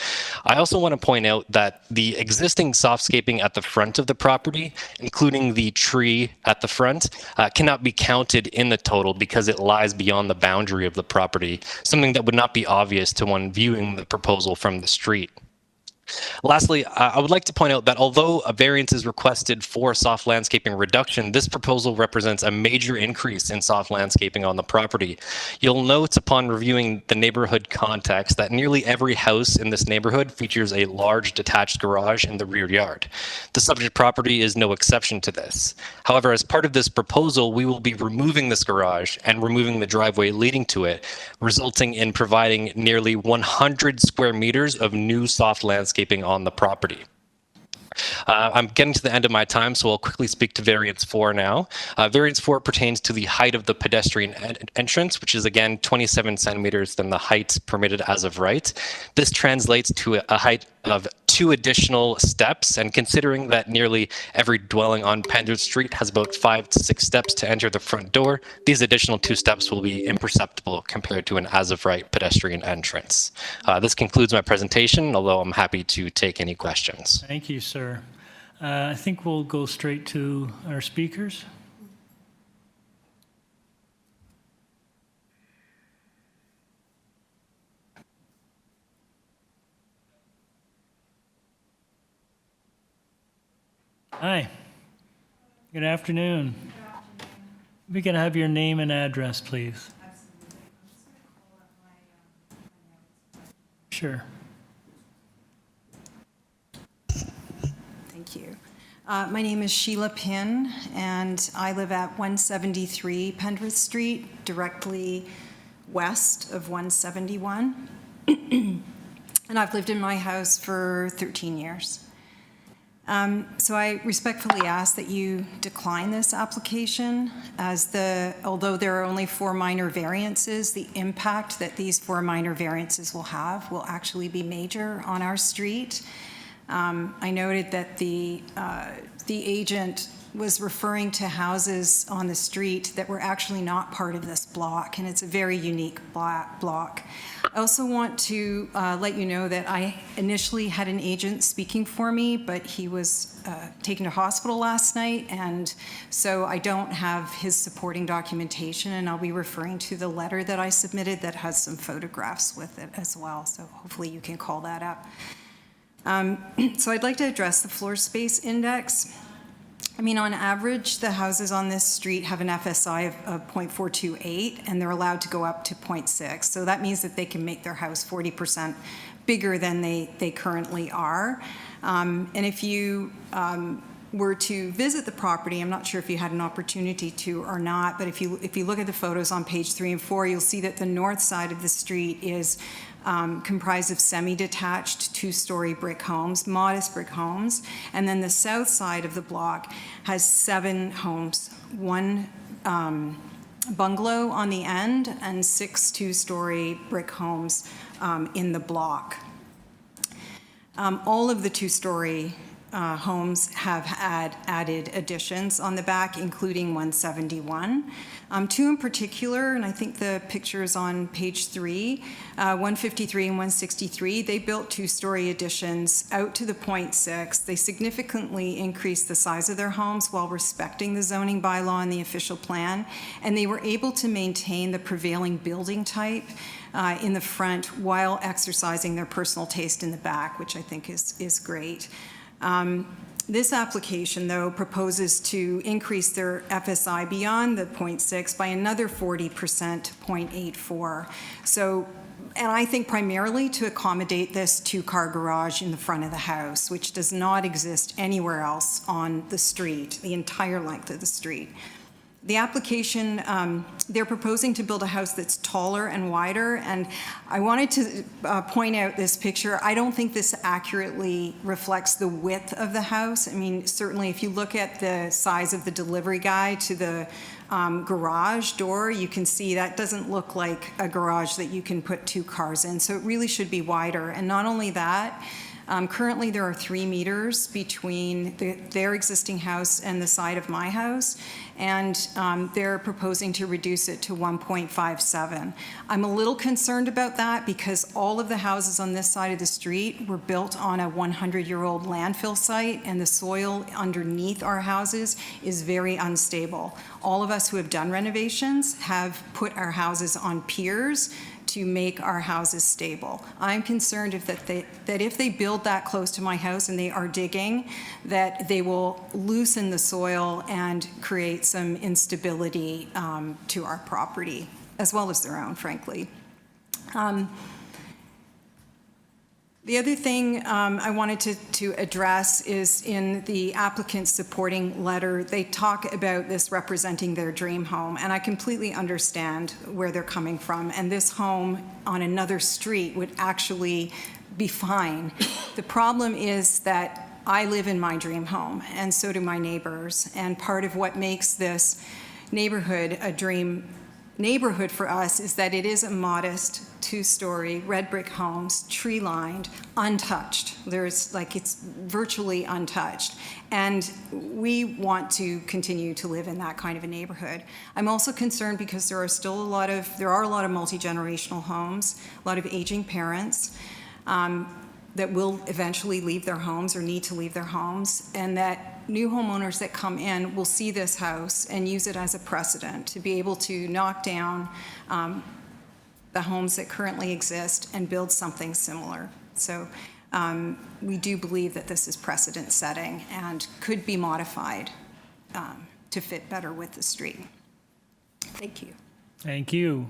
I also want to point out that the existing softscaping at the front of the property, including the tree at the front, cannot be counted in the total because it lies beyond the boundary of the property, something that would not be obvious to one viewing the proposal from the street. Lastly, I would like to point out that although a variance is requested for soft landscaping reduction, this proposal represents a major increase in soft landscaping on the property. You'll note upon reviewing the neighborhood context that nearly every house in this neighborhood features a large detached garage in the rear yard. The subject property is no exception to this. However, as part of this proposal, we will be removing this garage and removing the driveway leading to it, resulting in providing nearly 100 square meters of new soft landscaping on the property. I'm getting to the end of my time, so I'll quickly speak to variance 4 now. Variance 4 pertains to the height of the pedestrian entrance, which is again 27 centimeters than the height permitted as of right. This translates to a height of 2 additional steps, and considering that nearly every dwelling on Pendrath Street has about 5 to 6 steps to enter the front door, these additional 2 steps will be imperceptible compared to an as-of-right pedestrian entrance. This concludes my presentation, although I'm happy to take any questions. Thank you, sir. I think we'll go straight to our speakers. Hi. Good afternoon. We can have your name and address, please. Sure. Thank you. My name is Sheila Pinn, and I live at 173 Pendrith Street, directly west of 171. And I've lived in my house for 13 years. So I respectfully ask that you decline this application, as although there are only 4 minor variances, the impact that these 4 minor variances will have will actually be major on our street. I noted that the agent was referring to houses on the street that were actually not part of this block, and it's a very unique block. I also want to let you know that I initially had an agent speaking for me, but he was taken to hospital last night, and so I don't have his supporting documentation, and I'll be referring to the letter that I submitted that has some photographs with it as well, so hopefully you can call that up. So I'd like to address the floor space index. I mean, on average, the houses on this street have an FSI of 0.428, and they're allowed to go up to 0.6. So that means that they can make their house 40% bigger than they currently are. And if you were to visit the property, I'm not sure if you had an opportunity to or not, but if you look at the photos on page 3 and 4, you'll see that the north side of the street is comprised of semi-detached 2-story brick homes, modest brick homes, and then the south side of the block has 7 homes, 1 bungalow on the end and 6 2-story brick homes in the block. All of the 2-story homes have added additions on the back, including 171. 2 in particular, and I think the picture is on page 3, 153 and 163, they built 2-story additions out to the 0.6. They significantly increased the size of their homes while respecting the zoning bylaw and the official plan, and they were able to maintain the prevailing building type in the front while exercising their personal taste in the back, which I think is great. This application, though, proposes to increase their FSI beyond the 0.6 by another 40% to 0.84. So, and I think primarily to accommodate this 2-car garage in the front of the house, which does not exist anywhere else on the street, the entire length of the street. The application, they're proposing to build a house that's taller and wider, and I wanted to point out this picture. I don't think this accurately reflects the width of the house. I mean, certainly if you look at the size of the delivery guy to the garage door, you can see that doesn't look like a garage that you can put 2 cars in, so it really should be wider. And not only that, currently there are 3 meters between their existing house and the side of my house, and they're proposing to reduce it to 1.57. I'm a little concerned about that because all of the houses on this side of the street were built on a 100-year-old landfill site, and the soil underneath our houses is very unstable. All of us who have done renovations have put our houses on piers to make our houses stable. I'm concerned that if they build that close to my house and they are digging, that they will loosen the soil and create some instability to our property, as well as their own, frankly. The other thing I wanted to address is in the applicant's supporting letter, they talk about this representing their dream home, and I completely understand where they're coming from, and this home on another street would actually be fine. The problem is that I live in my dream home, and so do my neighbors. And part of what makes this neighborhood a dream neighborhood for us is that it is a modest two-story red brick homes, tree-lined, untouched. It's virtually untouched. And we want to continue to live in that kind of a neighborhood. I'm also concerned because there are a lot of multi-generational homes, a lot of aging parents that will eventually leave their homes or need to leave their homes, and that new homeowners that come in will see this house and use it as a precedent to be able to knock down the homes that currently exist and build something similar. So we do believe that this is precedent setting and could be modified to fit better with the street. Thank you. Thank you.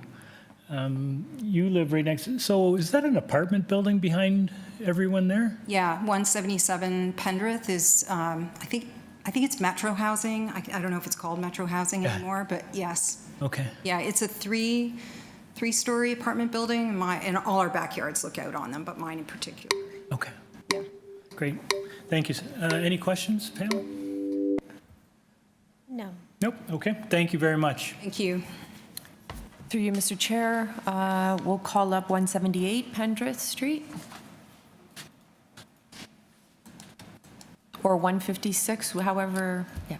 You live right next, so is that an apartment building behind everyone there? Yeah, 177 Pendrith is, I think it's Metro Housing. I don't know if it's called Metro Housing anymore, but yes. Okay. Yeah, it's a three-story apartment building, and all our backyards look out on them, but mine in particular. Okay. Yeah. Great. Thank you. Any questions, panel? No. Nope. Okay. Thank you very much. Thank you. Through you, Mr. Chair, we'll call up 178 Pendrith Street. Or 156, however, yeah.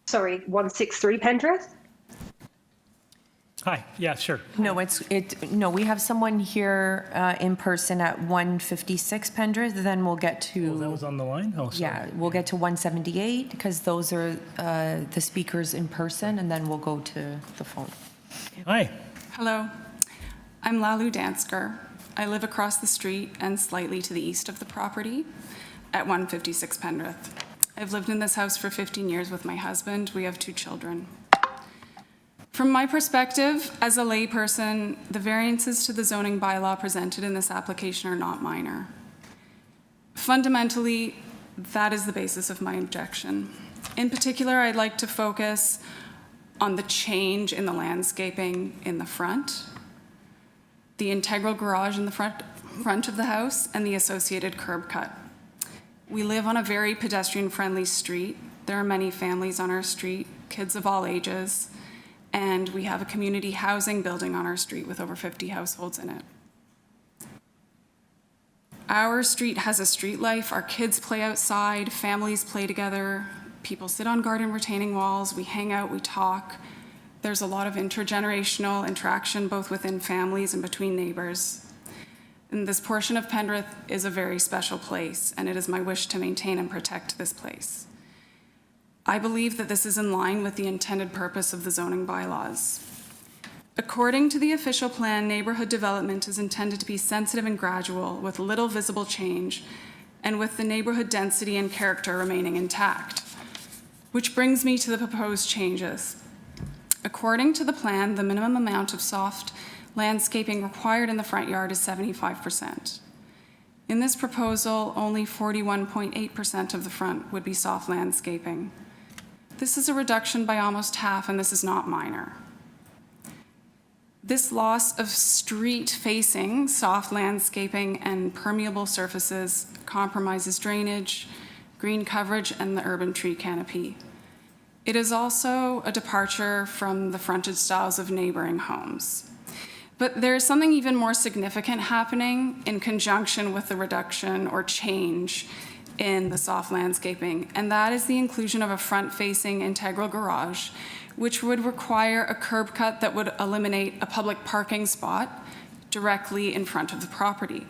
Sorry, 163 Pendrith? Hi. Yeah, sure. No, no, we have someone here in person at 156 Pendrith, then we'll get to. Oh, that was on the line? Oh, sorry. Yeah, we'll get to 178 because those are the speakers in person, and then we'll go to the phone. Hi. Hello, I'm Lalu Dansker. I live across the street and slightly to the east of the property at 156 Pendrith. I've lived in this house for 15 years with my husband. We have 2 children. From my perspective, as a layperson, the variances to the zoning bylaw presented in this application are not minor. Fundamentally, that is the basis of my objection. In particular, I'd like to focus on the change in the landscaping in the front, the integral garage in the front of the house, and the associated curb cut. We live on a very pedestrian-friendly street. There are many families on our street, kids of all ages, and we have a community housing building on our street with over 50 households in it. Our street has a street life. Our kids play outside, families play together, people sit on garden retaining walls, we hang out, we talk. There's a lot of intergenerational interaction both within families and between neighbors. And this portion of Pendrith is a very special place, and it is my wish to maintain and protect this place. I believe that this is in line with the intended purpose of the zoning bylaws. According to the official plan, neighborhood development is intended to be sensitive and gradual, with little visible change, and with the neighborhood density and character remaining intact. Which brings me to the proposed changes. According to the plan, the minimum amount of soft landscaping required in the front yard is 75%. In this proposal, only 41.8% of the front would be soft landscaping. This is a reduction by almost half, and this is not minor. This loss of street-facing soft landscaping and permeable surfaces compromises drainage, green coverage, and the urban tree canopy. It is also a departure from the frontage styles of neighboring homes. But there is something even more significant happening in conjunction with the reduction or change in the soft landscaping, and that is the inclusion of a front-facing integral garage, which would require a curb cut that would eliminate a public parking spot directly in front of the property.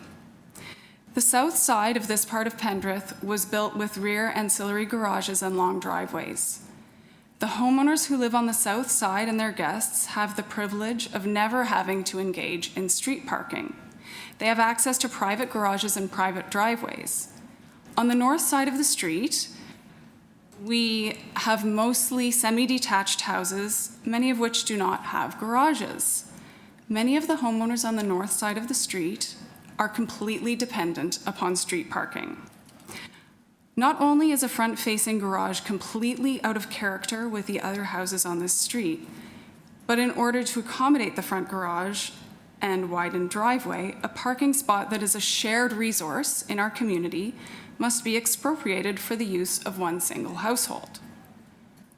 The south side of this part of Pendrith was built with rear ancillary garages and long driveways. The homeowners who live on the south side and their guests have the privilege of never having to engage in street parking. They have access to private garages and private driveways. On the north side of the street, we have mostly semi-detached houses, many of which do not have garages. Many of the homeowners on the north side of the street are completely dependent upon street parking. Not only is a front-facing garage completely out of character with the other houses on this street, but in order to accommodate the front garage, and widened driveway, a parking spot that is a shared resource in our community must be expropriated for the use of one single household.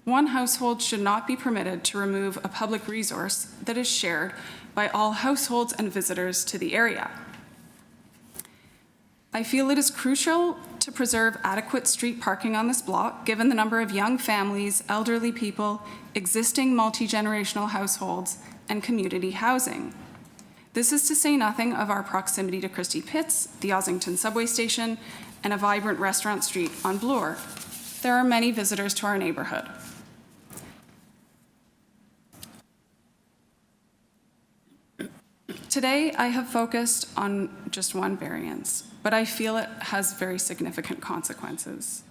One household should not be permitted to remove a public resource that is shared by all households and visitors to the area. I feel it is crucial to preserve adequate street parking on this block, given the number of young families, elderly people, existing multi-generational households, and community housing. This is to say nothing of our proximity to Christie Pitts, the Ossington subway station, and a vibrant restaurant street on Bloor. There are many visitors to our neighborhood. Today, I have focused on just one variance, but I feel it has very significant consequences.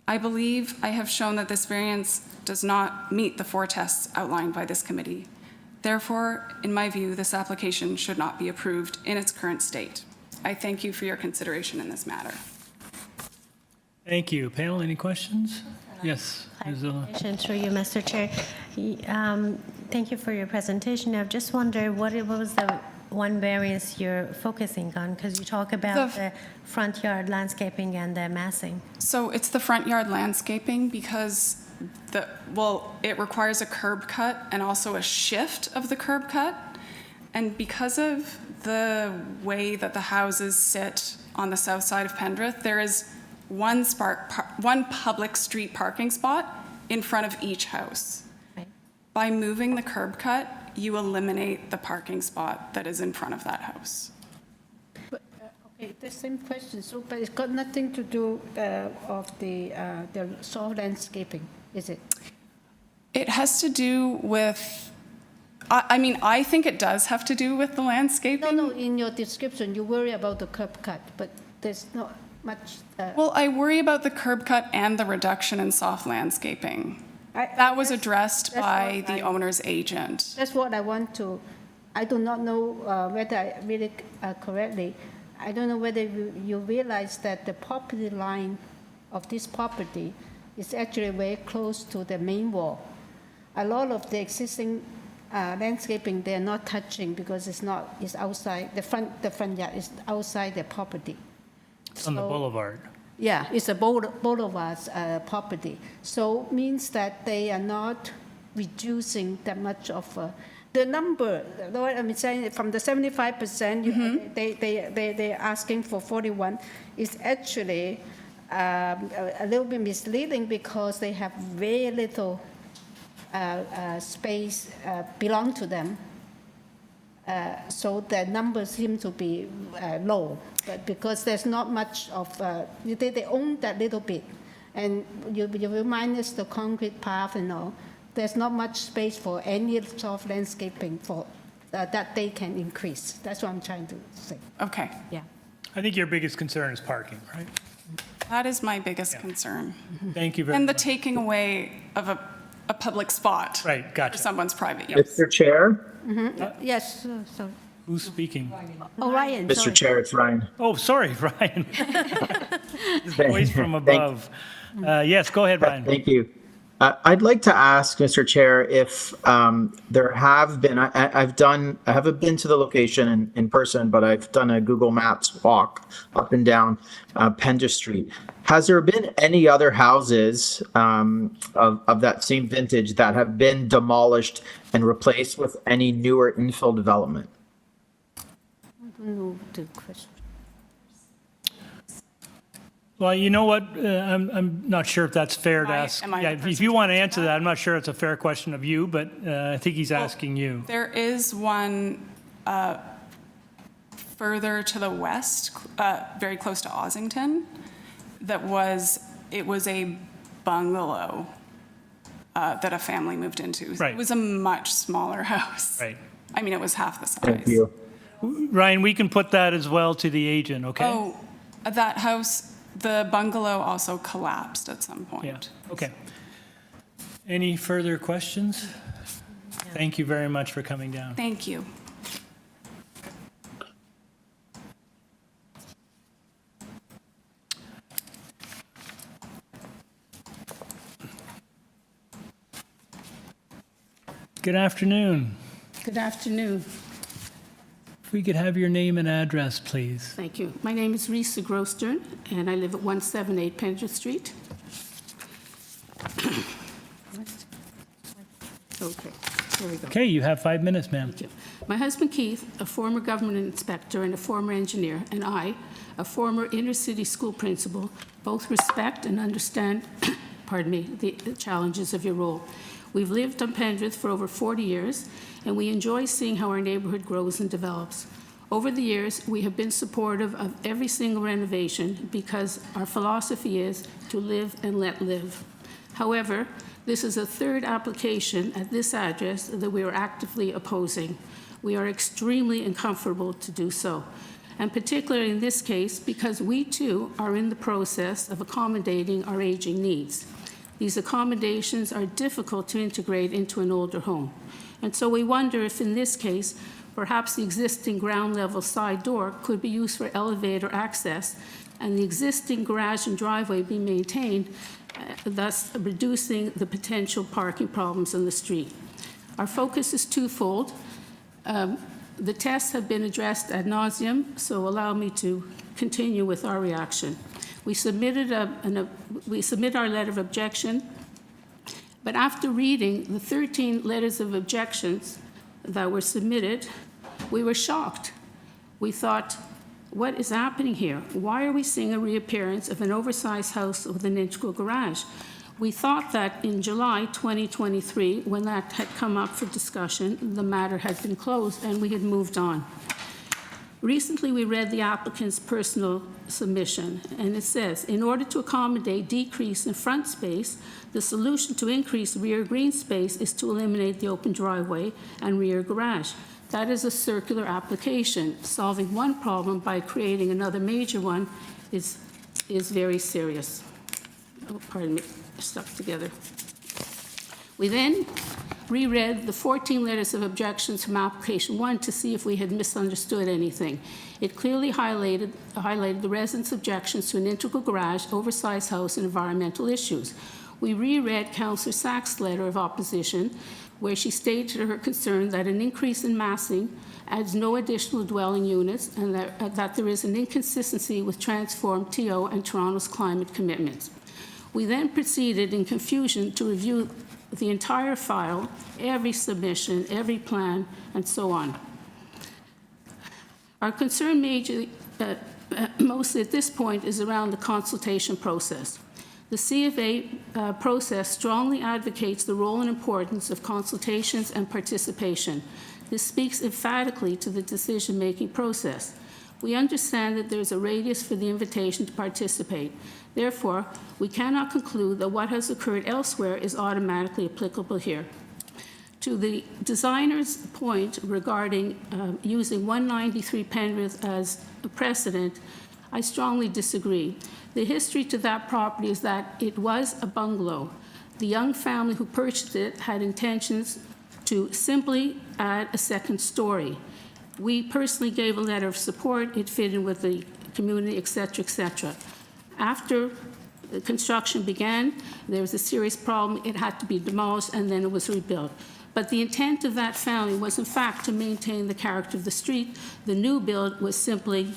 I believe I have shown that this variance does not meet the 4 tests outlined by this committee. Therefore, in my view, this application should not be approved in its current state. I thank you for your consideration in this matter. Thank you. Panel, any questions? Yes. Through you, Mr. Chair. Thank you for your presentation. I just wonder what was the one variance you're focusing on, because you talk about the front yard landscaping and the massing. So it's the front yard landscaping because it requires a curb cut and also a shift of the curb cut. And because of the way that the houses sit on the south side of Pendrith, there is one public street parking spot in front of each house. Right. By moving the curb cut, you eliminate the parking spot that is in front of that house. But, okay, the same question, but it's got nothing to do of the soft landscaping, is it? It has to do with, I think it does have to do with the landscaping. No, in your description, you worry about the curb cut, but there's not much. Well, I worry about the curb cut and the reduction in soft landscaping. That was addressed by the owner's agent. That's what I want to, I do not know whether I read it correctly. I don't know whether you realize that the property line of this property is actually very close to the main wall. A lot of the existing landscaping, they're not touching because it's outside, the front yard is outside the property. It's on the boulevard. Yeah, it's a boulevard's property. So means that they are not reducing that much of the number. What I'm saying, from the 75%, they're asking for 41, is actually a little bit misleading because they have very little space belong to them. So the numbers seem to be low, but because there's not much of, they own that little bit. And you minus the concrete path and all, there's not much space for any soft landscaping for that they can increase. That's what I'm trying to say. Okay. Yeah. I think your biggest concern is parking, right? That is my biggest concern. Thank you very And the much. taking away of a public spot Right, gotcha. for someone's private use. Mr. Chair? Yes, sorry. Who's speaking? Oh, Ryan, Mr. sorry. Chair, it's Ryan. Oh, sorry, Ryan. His voice from above. Yes, go ahead, Ryan. Thank you. I'd like to ask, Mr. Chair, if there have been, I haven't been to the location in person, but I've done a Google Maps walk up and down Pendrith Street. Has there been any other houses of that same vintage that have been demolished and replaced with any newer infill development? I don't know the question. Well, you know what? I'm not sure if that's fair to ask. Am I Yeah, the if you want to answer that, I'm not sure it's a fair question of you, but I think he's asking you. There is one further to the west, very close to Ossington, it was a bungalow that a family moved into. Right. It was a much smaller house. Right. I mean, it was half the size. Thank you. Ryan, we can put that as well to the agent, okay? Oh, that house, the bungalow also collapsed at some point. Yeah, okay. Any further questions? Thank you very much for coming down. Thank you. Good afternoon. Good afternoon. we could have your name and address, please. Thank you. My name is Risa Grostern, and I live at 178 Pendrith Street. Okay, there we go. Okay, you have 5 minutes, ma'am. Thank you. My husband Keith, a former government inspector and a former engineer, and I, a former inner-city school principal, both respect and understand pardon me, the challenges of your role. We've lived on Pendrith for over 40 years, and we enjoy seeing how our neighborhood grows and develops. Over the years, we have been supportive of every single renovation because our philosophy is to live and let live. However, this is a third application at this address that we are actively opposing. We are extremely uncomfortable to do so, and particularly in this case because we too are in the process of accommodating our aging needs. These accommodations are difficult to integrate into an older home, and so we wonder if in this case perhaps the existing ground level side door could be used for elevator access and the existing garage and driveway be maintained, thus reducing the potential parking problems on the street. Our focus is twofold. The tests have been addressed ad nauseum, so allow me to continue with our reaction. We submitted our letter of objection, but after reading the 13 letters of objections that were submitted, we were shocked. We thought, what is happening here? Why are we seeing a reappearance of an oversized house with an integral garage? We thought that in July 2023, when that had come up for discussion, the matter had been closed and we had moved on. Recently, we read the applicant's personal submission, and it says, in order to accommodate decrease in front space, the solution to increase rear green space is to eliminate the open driveway and rear garage. That is a circular application. Solving one problem by creating another major one is very serious. Oh, pardon me, stuck together. We then reread the 14 letters of objections from application 1 to see if we had misunderstood anything. It clearly highlighted the residents' objections to an integral garage, oversized house, and environmental issues. We reread Councillor Sack's letter of opposition, where she stated her concern that an increase in massing adds no additional dwelling units and that there is an inconsistency with transformed TO and Toronto's climate commitments. We then proceeded in confusion to review the entire file, every submission, every plan, and so on. Our concern mostly at this point is around the consultation process. The C of A process strongly advocates the role and importance of consultations and participation. This speaks emphatically to the decision-making process. We understand that there is a radius for the invitation to participate. Therefore, we cannot conclude that what has occurred elsewhere is automatically applicable here. To the designer's point regarding using 193 Penrith as a precedent, I strongly disagree. The history to that property is that it was a bungalow. The young family who purchased it had intentions to simply add a second story. We personally gave a letter of support. It fit in with the community, et cetera, et cetera. After the construction began, there was a serious problem. It had to be demolished, and then it was rebuilt. But the intent of that family was, in fact, to maintain the character of the street. The new build was simply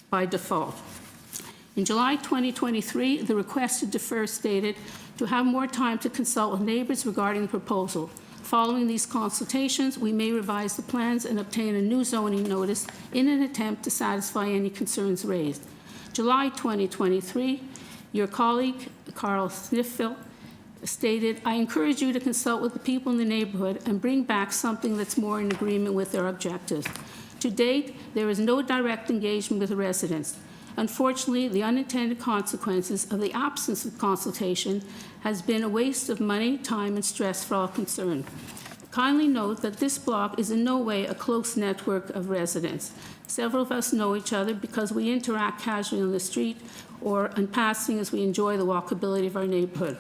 by default. In July 2023, the request to defer stated to have more time to consult with neighbors regarding the proposal. Following these consultations, we may revise the plans and obtain a new zoning notice in an attempt to satisfy any concerns raised. July 2023, your colleague, Carl Sniffel, stated, I encourage you to consult with the people in the neighborhood and bring back something that's more in agreement with their objectives. To date, there is no direct engagement with the residents. Unfortunately, the unintended consequences of the absence of consultation has been a waste of money, time, and stress for all concerned. Kindly note that this block is in no way a close network of residents. Several of us know each other because we interact casually on the street or in passing as we enjoy the walkability of our neighborhood.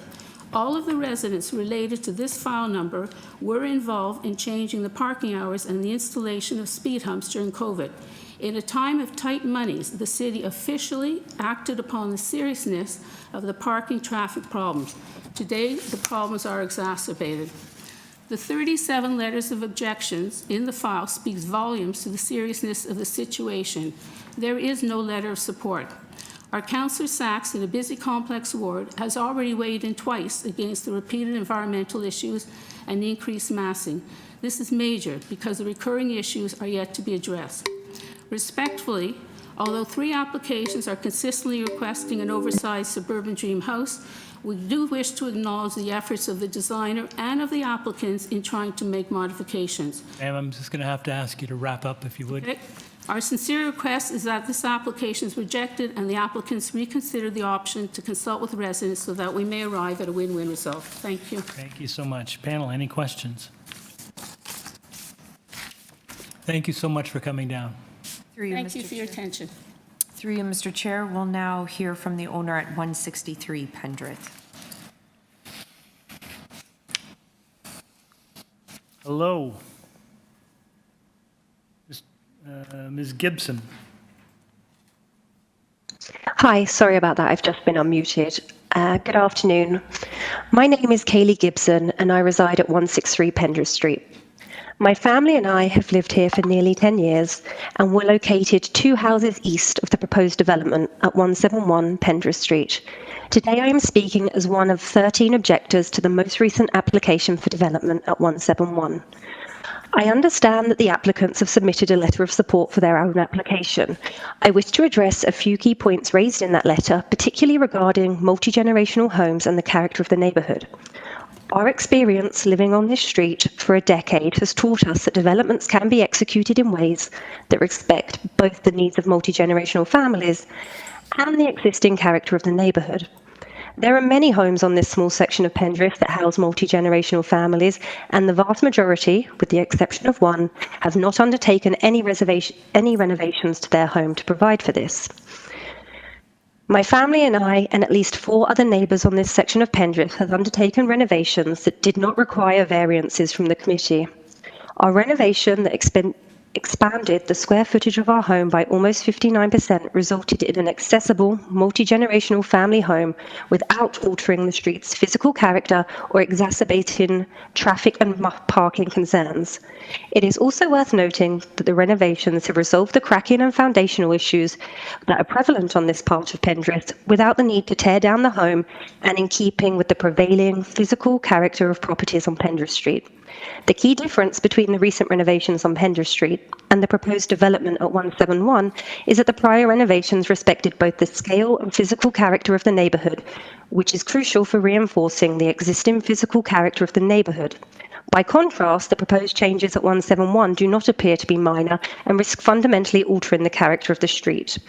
All of the residents related to this file number were involved in changing the parking hours and the installation of speed humps during COVID. In a time of tight monies, the city officially acted upon the seriousness of the parking traffic problems. Today, the problems are exacerbated. The 37 letters of objections in the file speaks volumes to the seriousness of the situation. There is no letter of support. Our Councillor Sachs, in a busy complex ward, has already weighed in twice against the repeated environmental issues and increased massing. This is major because the recurring issues are yet to be addressed. Respectfully, although 3 applications are consistently requesting an oversized suburban dream house, we do wish to acknowledge the efforts of the designer and of the applicants in trying to make modifications. Ma'am, I'm just going to have to ask you to wrap up if you would. Okay. Our sincere request is that this application is rejected and the applicants reconsider the option to consult with residents so that we may arrive at a win-win result. Thank you. Thank you so much. Panel, any questions? Thank you so much for coming down. Thank you for your attention. Through you, Mr. Chair, we'll now hear from the owner at 163 Pendrith. Hello. Ms. Gibson. Hi, sorry about that. I've just been unmuted. Good afternoon. My name is Kaylee Gibson and I reside at 163 Pendrith Street. My family and I have lived here for nearly 10 years and we're located 2 houses east of the proposed development at 171 Pendrith Street. Today I am speaking as one of 13 objectors to the most recent application for development at 171. I understand that the applicants have submitted a letter of support for their own application. I wish to address a few key points raised in that letter, particularly regarding multi-generational homes and the character of the neighbourhood. Our experience living on this street for a decade has taught us that developments can be executed in ways that respect both the needs of multi-generational families and the existing character of the neighbourhood. There are many homes on this small section of Pendrith that house multi-generational families, and the vast majority, with the exception of one, have not undertaken any renovations to their home to provide for this. My family and I, and at least 4 other neighbours on this section of Pendrith, have undertaken renovations that did not require variances from the committee. Our renovation that expanded the square footage of our home by almost 59% resulted in an accessible, multi-generational family home without altering the street's physical character or exacerbating traffic and parking concerns. It is also worth noting that the renovations have resolved the cracking and foundational issues that are prevalent on this part of Pendrith without the need to tear down the home and in keeping with the prevailing physical character of properties on Pendrith Street. The key difference between the recent renovations on Pendrith Street and the proposed development at 171 is that the prior renovations respected both the scale and physical character of the neighbourhood, which is crucial for reinforcing the existing physical character of the neighbourhood. By contrast, the proposed changes at 171 do not appear to be minor and risk fundamentally altering the character of the street.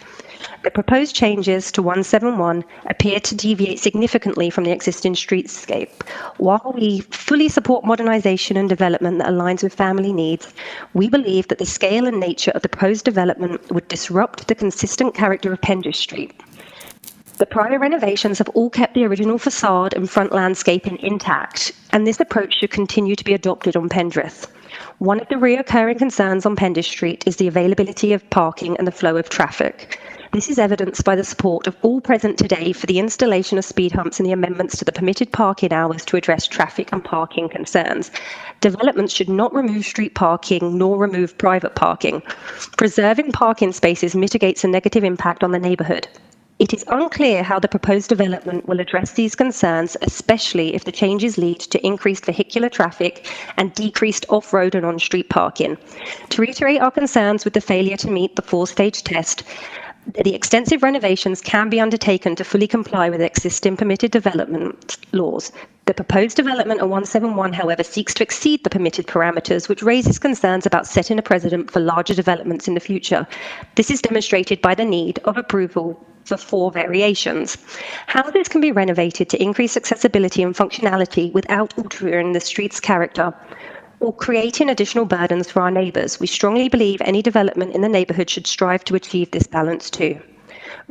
The proposed changes to 171 appear to deviate significantly from the existing streetscape. While we fully support modernisation and development that aligns with family needs, we believe that the scale and nature of the proposed development would disrupt the consistent character of Pendrith Street. The prior renovations have all kept the original facade and front landscaping intact, and this approach should continue to be adopted on Pendrith. One of the recurring concerns on Pendrith Street is the availability of parking and the flow of traffic. This is evidenced by the support of all present today for the installation of speed humps and the amendments to the permitted parking hours to address traffic and parking concerns. Developments should not remove street parking nor remove private parking. Preserving parking spaces mitigates a negative impact on the neighbourhood. It is unclear how the proposed development will address these concerns, especially if the changes lead to increased vehicular traffic and decreased off-road and on-street parking. To reiterate our concerns with the failure to meet the 4-stage test, the extensive renovations can be undertaken to fully comply with existing permitted development laws. The proposed development at 171, however, seeks to exceed the permitted parameters, which raises concerns about setting a precedent for larger developments in the future. This is demonstrated by the need of approval for 4 variations. Houses can be renovated to increase accessibility and functionality without altering the street's character or creating additional burdens for our neighbours. We strongly believe any development in the neighbourhood should strive to achieve this balance too.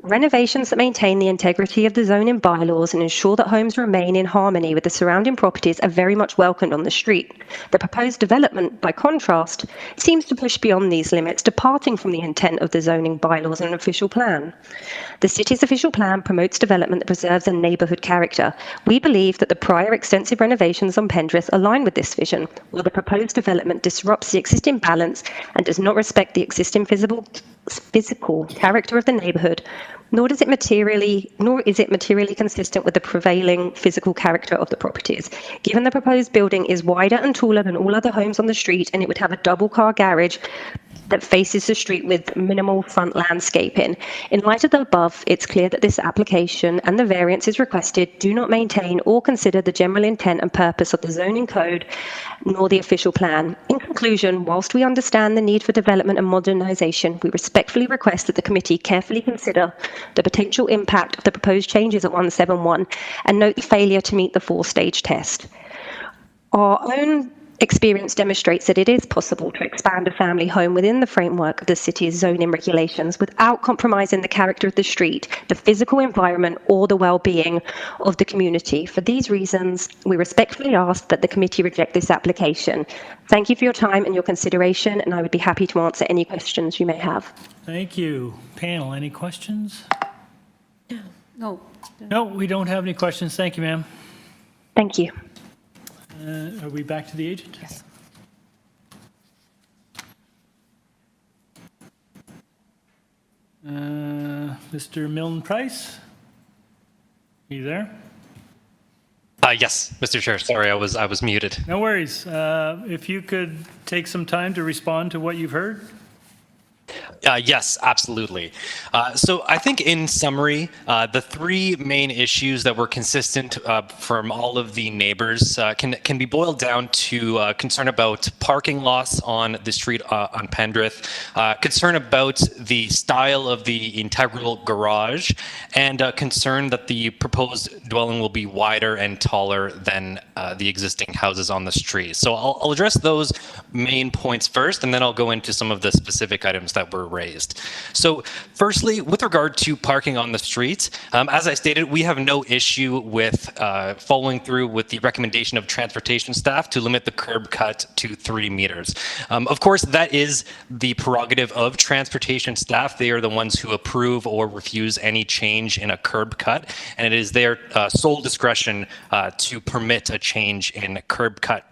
Renovations that maintain the integrity of the zoning bylaws and ensure that homes remain in harmony with the surrounding properties are very much welcomed on the street. The proposed development, by contrast, seems to push beyond these limits, departing from the intent of the zoning bylaws and official plan. The city's official plan promotes development that preserves a neighbourhood character. We believe that the prior extensive renovations on Pendrith align with this vision, while the proposed development disrupts the existing balance and does not respect the existing physical character of the neighbourhood, nor is it materially consistent with the prevailing physical character of the properties. Given the proposed building is wider and taller than all other homes on the street, and it would have a double car garage that faces the street with minimal front landscaping. In light of the above, it's clear that this application and the variances requested do not maintain or consider the general intent and purpose of the zoning code nor the official plan. In conclusion, whilst we understand the need for development and modernisation, we respectfully request that the committee carefully consider the potential impact of the proposed changes at 171 and note the failure to meet the 4-stage test. Our own experience demonstrates that it is possible to expand a family home within the framework of the city's zoning regulations without compromising the character of the street, the physical environment, or the well-being of the community. For these reasons, we respectfully ask that the committee reject this application. Thank you for your time and your consideration, and I would be happy to answer any questions you may have. Thank you. Panel, any questions? No. No, we don't have any questions. Thank you, ma'am. Thank you. Are we back to the agent? Yes. Mr. Milton Price? Are you there? Yes, Mr. Chair. Sorry, I was muted. No worries. If you could take some time to respond to what you've heard. Yes, absolutely. So I think in summary, the three main issues that were consistent from all of the neighbors can be boiled down to concern about parking lots on the street on Pendrith, concern about the style of the integral garage, and concern that the proposed dwelling will be wider and taller than the existing houses on the street. So I'll address those main points first, and then I'll go into some of the specific items that were raised. So firstly, with regard to parking on the streets, as I stated, we have no issue with following through with the recommendation of transportation staff to limit the curb cut to 3 meters. Of course, that is the prerogative of transportation staff. They are the ones who approve or refuse any change in a curb cut, and it is their sole discretion to permit a change in curb cut.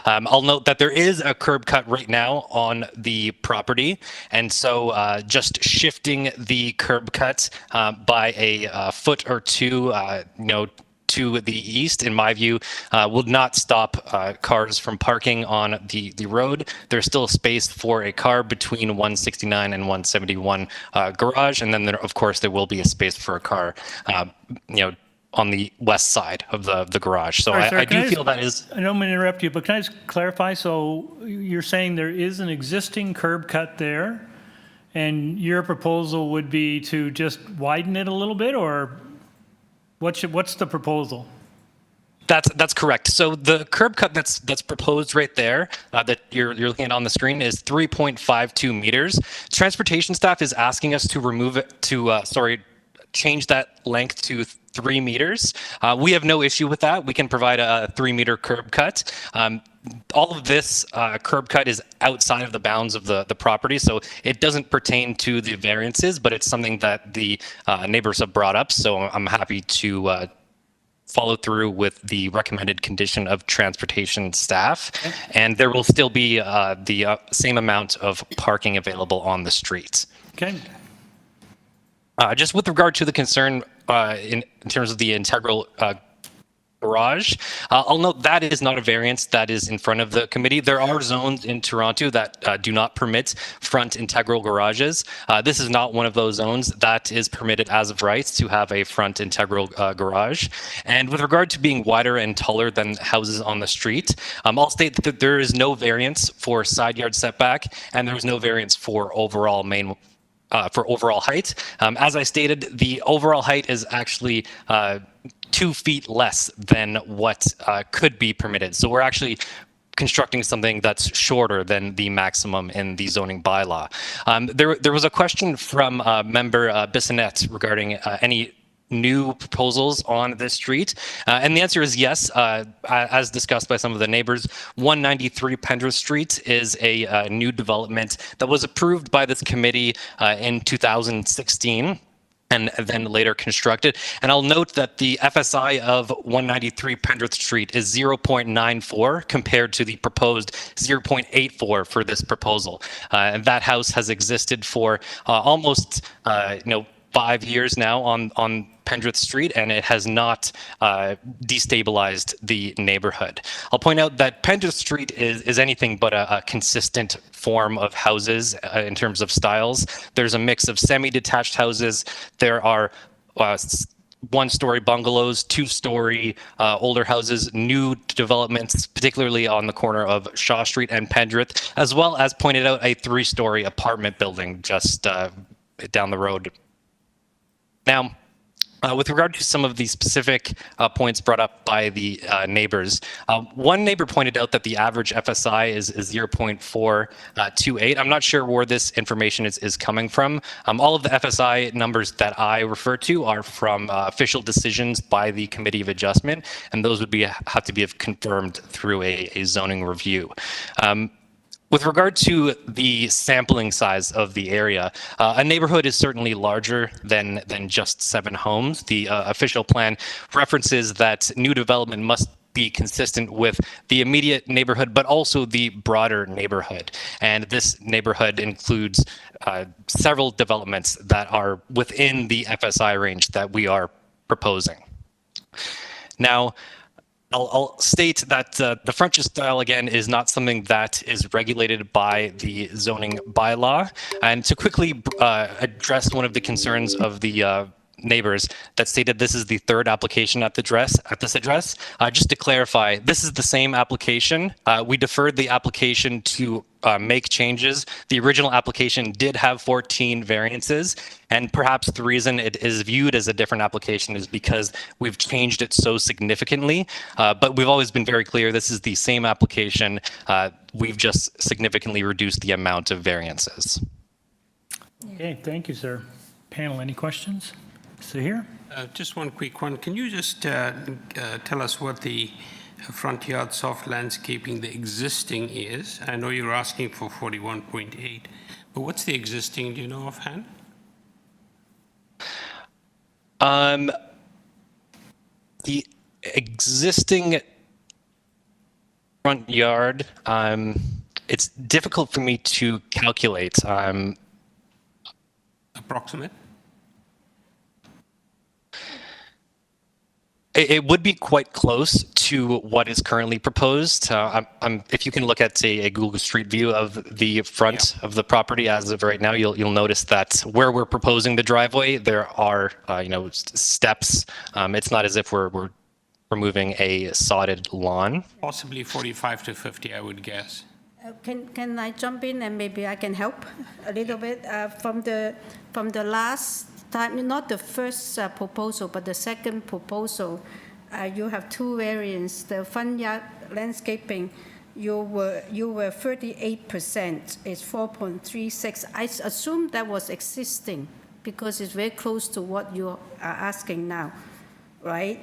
I'll note that there is a curb cut right now on the property, and so just shifting the curb cut by a foot or two, to the east, in my view, will not stop cars from parking on the road. There's still space for a car between 169 and 171 garage, and then of course there will be a space for a car, on the west side of the garage. So Sorry, sir, I do feel that is... I don't mean to interrupt you, but can I just clarify? So you're saying there is an existing curb cut there, and your proposal would be to just widen it a little bit, or what's the proposal? That's correct. So the curb cut that's proposed right there that you're looking at on the screen is 3.52 meters. Transportation staff is asking us to remove it to change that length to 3 meters. We have no issue with that. We can provide a 3-meter curb cut. All of this curb cut is outside of the bounds of the property, so it doesn't pertain to the variances, but it's something that the neighbors have brought up, so I'm happy to follow through with the recommended condition of transportation staff, and there will still be the same amount of parking available on the streets. Okay. Just with regard to the concern in terms of the integral garage, I'll note that is not a variance that is in front of the committee. There are zones in Toronto that do not permit front integral garages. This is not one of those zones that is permitted as of right to have a front integral garage. And with regard to being wider and taller than houses on the street, I'll state that there is no variance for side yard setback, and there is no variance for overall overall height. As I stated, the overall height is actually 2 feet less than what could be permitted. So we're actually constructing something that's shorter than the maximum in the zoning bylaw. There was a question from member Bissonnette regarding any new proposals on this street? And the answer is yes. As discussed by some of the neighbors, 193 Pendrith Street is a new development that was approved by this committee in 2016 and then later constructed. And I'll note that the FSI of 193 Pendrith Street is 0.94 compared to the proposed 0.84 for this proposal. And that house has existed for almost 5 years now on Pendrith Street, and it has not destabilized the neighborhood. I'll point out that Pendrith Street is anything but a consistent form of houses in terms of styles. There's a mix of semi-detached houses. There are one-story bungalows, two-story older houses, new developments, particularly on the corner of Shaw Street and Pendrith, as well as pointed out a three-story apartment building just down the road. Now, with regard to some of the specific points brought up by the neighbors, one neighbor pointed out that the average FSI is 0.428. I'm not sure where this information is coming from. All of the FSI numbers that I refer to are from official decisions by the Committee of Adjustment, and those would have to be confirmed through a zoning review. With regard to the sampling size of the area, a neighborhood is certainly larger than just 7 homes. The official plan references that new development must be consistent with the immediate neighborhood, but also the broader neighborhood. And this neighborhood includes several developments that are within the FSI range that we are proposing. Now, I'll state that the frontage style, again, is not something that is regulated by the zoning bylaw. And to quickly address one of the concerns of the neighbors that stated this is the third application at this address, just to clarify, this is the same application. We deferred the application to make changes. The original application did have 14 variances, and perhaps the reason it is viewed as a different application is because we've changed it so significantly. But we've always been very clear this is the same application. We've just significantly reduced the amount of variances. Okay, thank you, sir. Panel, any questions? So here. Just one quick one. Can you just tell us what the front yard soft landscaping, the existing is? I know you're asking for 41.8, but what's the existing, do you know offhand? The existing front yard, it's difficult for me to calculate. Approximate? It would be quite close to what is currently proposed. If you can look at a Google Street View of the front of the property as of right now, you'll notice that where we're proposing the driveway, there are steps. It's not as if we're removing a sodded lawn. Possibly 45 to 50, I would guess. Can I jump in and maybe I can help a little bit from the last time, not the first proposal, but the second proposal, you have 2 variants. The front yard landscaping, you were 38%. It's 4.36. I assume that was existing because it's very close to what you are asking now, right?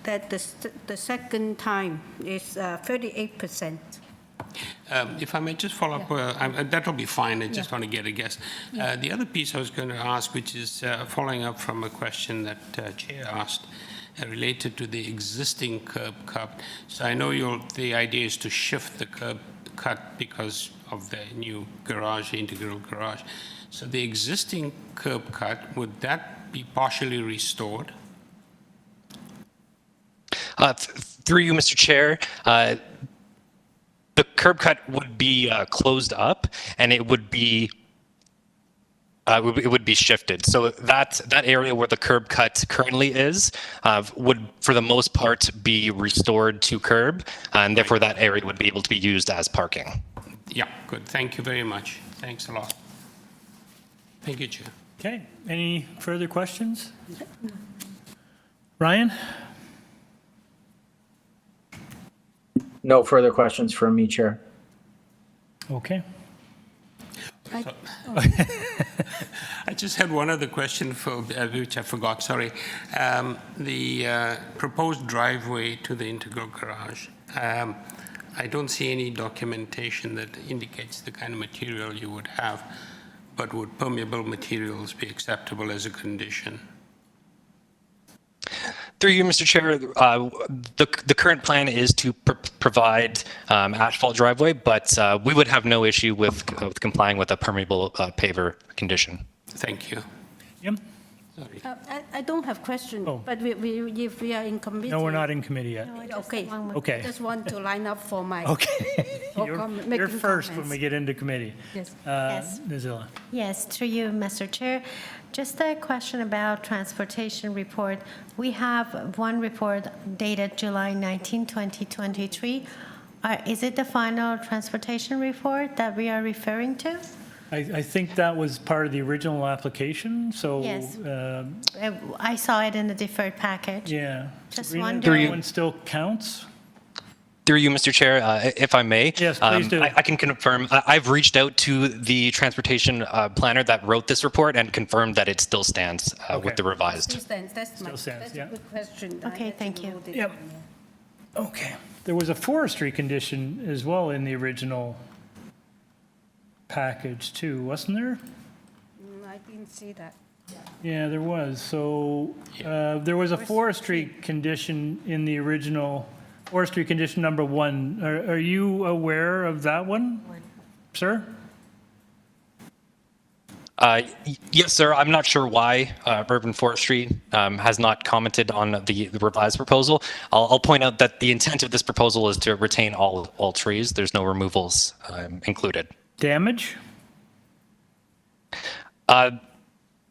That the second time is 38%. If I may just follow up, that'll be fine. I just want to get a guess. The other piece I was going to ask, which is following up from a question that Chair asked, related to the existing curb cut. So I know the idea is to shift the curb cut because of the new garage, integral garage. So the existing curb cut, would that be partially restored? Through you, Mr. Chair, the curb cut would be closed up, and it would be shifted. So that area where the curb cut currently is would, for the most part, be restored to curb, and therefore that area would be able to be used as parking. Yeah, good. Thank you very much. Thanks a lot. Thank you, Chair. Okay, any further questions? Ryan? No further questions from me, Chair. Okay. I just had one other question for which I forgot, sorry. The proposed driveway to the integral garage, I don't see any documentation that indicates the kind of material you would have, but would permeable materials be acceptable as a condition? Through you, Mr. Chair, the current plan is to provide asphalt driveway, but we would have no issue with complying with a permeable paver condition. Thank you. Yep. Sorry. I don't have question, but if we are in committee. No, we're not in committee yet. Okay. Okay. Just want to line up for my. Okay. You're making first when comments. we get into committee. Yes. Yes. Nizila. Yes, through you, Mr. Chair. Just a question about transportation report. We have one report dated July 19, 2023. Is it the final transportation report that we are referring to? I think that was part of the original application, so. Yes. I saw it in the deferred package. Yeah. Just Sabrina, wondering- that one still counts? Through you, Mr. Chair, if I may. Yes, please do. I can confirm. I've reached out to the transportation planner that wrote this report and confirmed that it still stands with the revised. Still stands. That's stands, yeah. a good question. Okay, thank you. Yep. Okay. There was a forestry condition as well in the original package too, wasn't there? I didn't see that. Yeah, there was. So there was a forestry condition in the original, forestry condition number 1. Are you aware of that one, sir? Yes, sir. I'm not sure why Urban Forestry has not commented on the revised proposal. I'll point out that the intent of this proposal is to retain all trees. There's no removals included. Damage?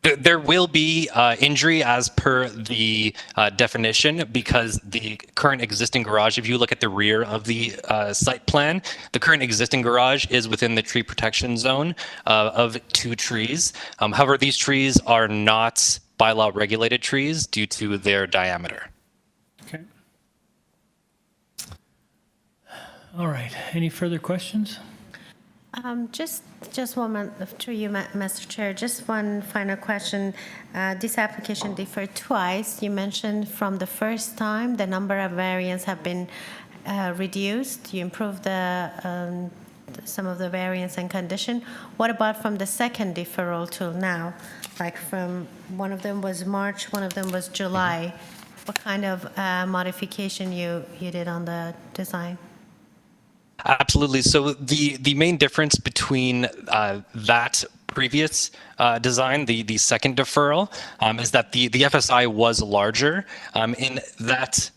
There will be injury as per the definition because the current existing garage, if you look at the rear of the site plan, the current existing garage is within the tree protection zone of 2 trees. However, these trees are not bylaw regulated trees due to their diameter. Okay. All right. Any further questions? Just one minute to you, Mr. Chair. Just one final question. This application deferred twice. You mentioned from the first time the number of variants have been reduced. You improved some of the variants and condition. What about from the second deferral till now? Like from one of them was March, one of them was July. What kind of modification you did on the design? Absolutely. So the main difference between that previous design, the second deferral, is that the FSI was larger. In that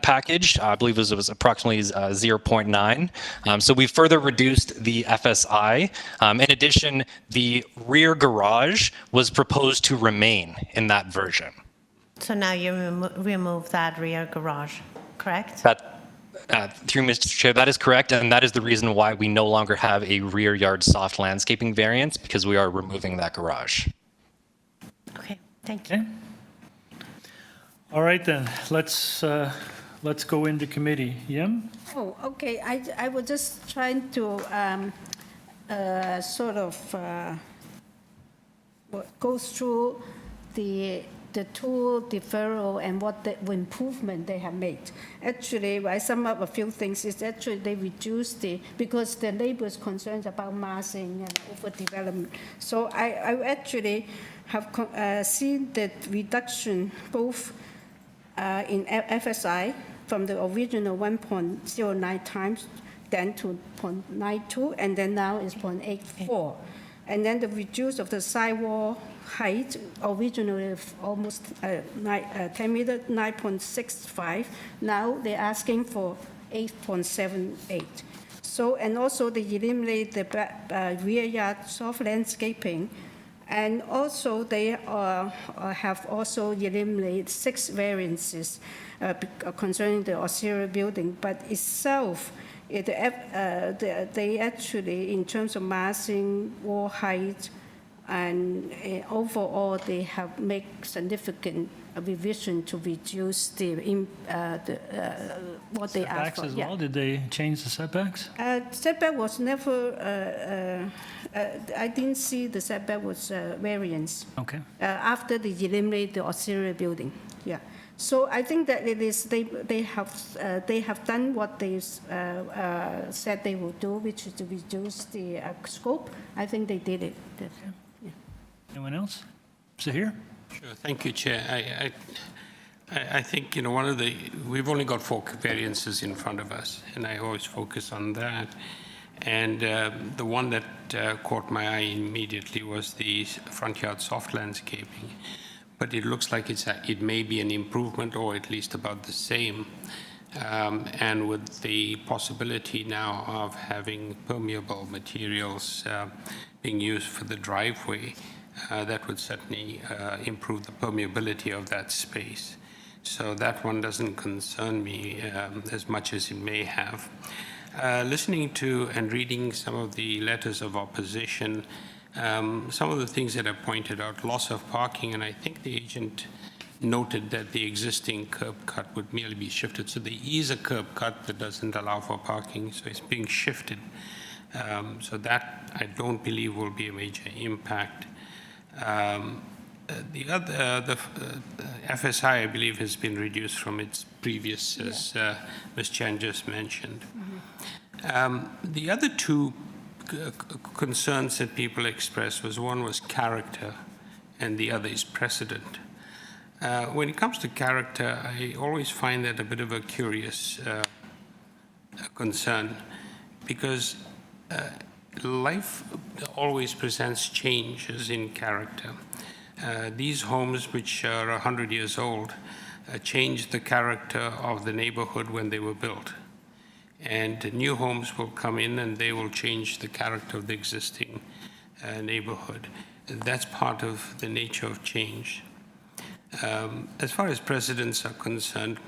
package, I believe it was approximately 0.9. So we further reduced the FSI. In addition, the rear garage was proposed to remain in that version. So now you remove that rear garage, correct? Through Mr. Chair, that is correct, and that is the reason why we no longer have a rear yard soft landscaping variance, because we are removing that garage. Okay, thank you. Okay. All right then, let's go into committee. Yim? Oh, okay. I was just trying to sort of go through the 2 deferral and what the improvement they have made. Actually, I sum up a few things. It's actually they reduced because the neighbors' concerns about massing and overdevelopment. So I actually have seen the reduction both in FSI from the original 1.09 times, then to 0.92, and then now is 0.84. And then the reduce of the sidewall height, originally almost 10 meters, 9.65. Now they're asking for 8.78. So, and also they eliminate the rear yard soft landscaping. And also they have also eliminated 6 variances concerning the auxiliary building, but itself, they actually, in terms of massing, wall height, and overall, they have made significant a revision to reduce what they asked Setbacks for. as Yeah. well? Did they change the setbacks? Setback was never, I didn't see the setback was variance. Okay. After they eliminate the auxiliary building, yeah. So I think that it is, they have done what they said they would do, which is to reduce the scope. I think they did it. Yeah. Anyone else? Zahir? Sure. Thank you, Chair. I think, we've only got 4 variances in front of us, and I always focus on that. And the one that caught my eye immediately was the front yard soft landscaping. But it looks like it may be an improvement, or at least about the same. And with the possibility now of having permeable materials being used for the driveway, that would certainly improve the permeability of that space. So that one doesn't concern me as much as it may have. Listening to and reading some of the letters of opposition, some of the things that are pointed out, loss of parking, and I think the agent noted that the existing curb cut would merely be shifted. So there is a curb cut that doesn't allow for parking, so it's being shifted. So that I don't believe will be a major impact. The FSI, I believe, has been reduced from its previous, as Ms. Chan just mentioned. The other 2 concerns that people expressed one was character, and the other is precedent. When it comes to character, I always find that a bit of a curious concern, because life always presents changes in character. These homes, which are 100 years old, changed the character of the neighborhood when they were built. And new homes will come in and they will change the character of the existing neighborhood. That's part of the nature of change. As far as precedents are concerned,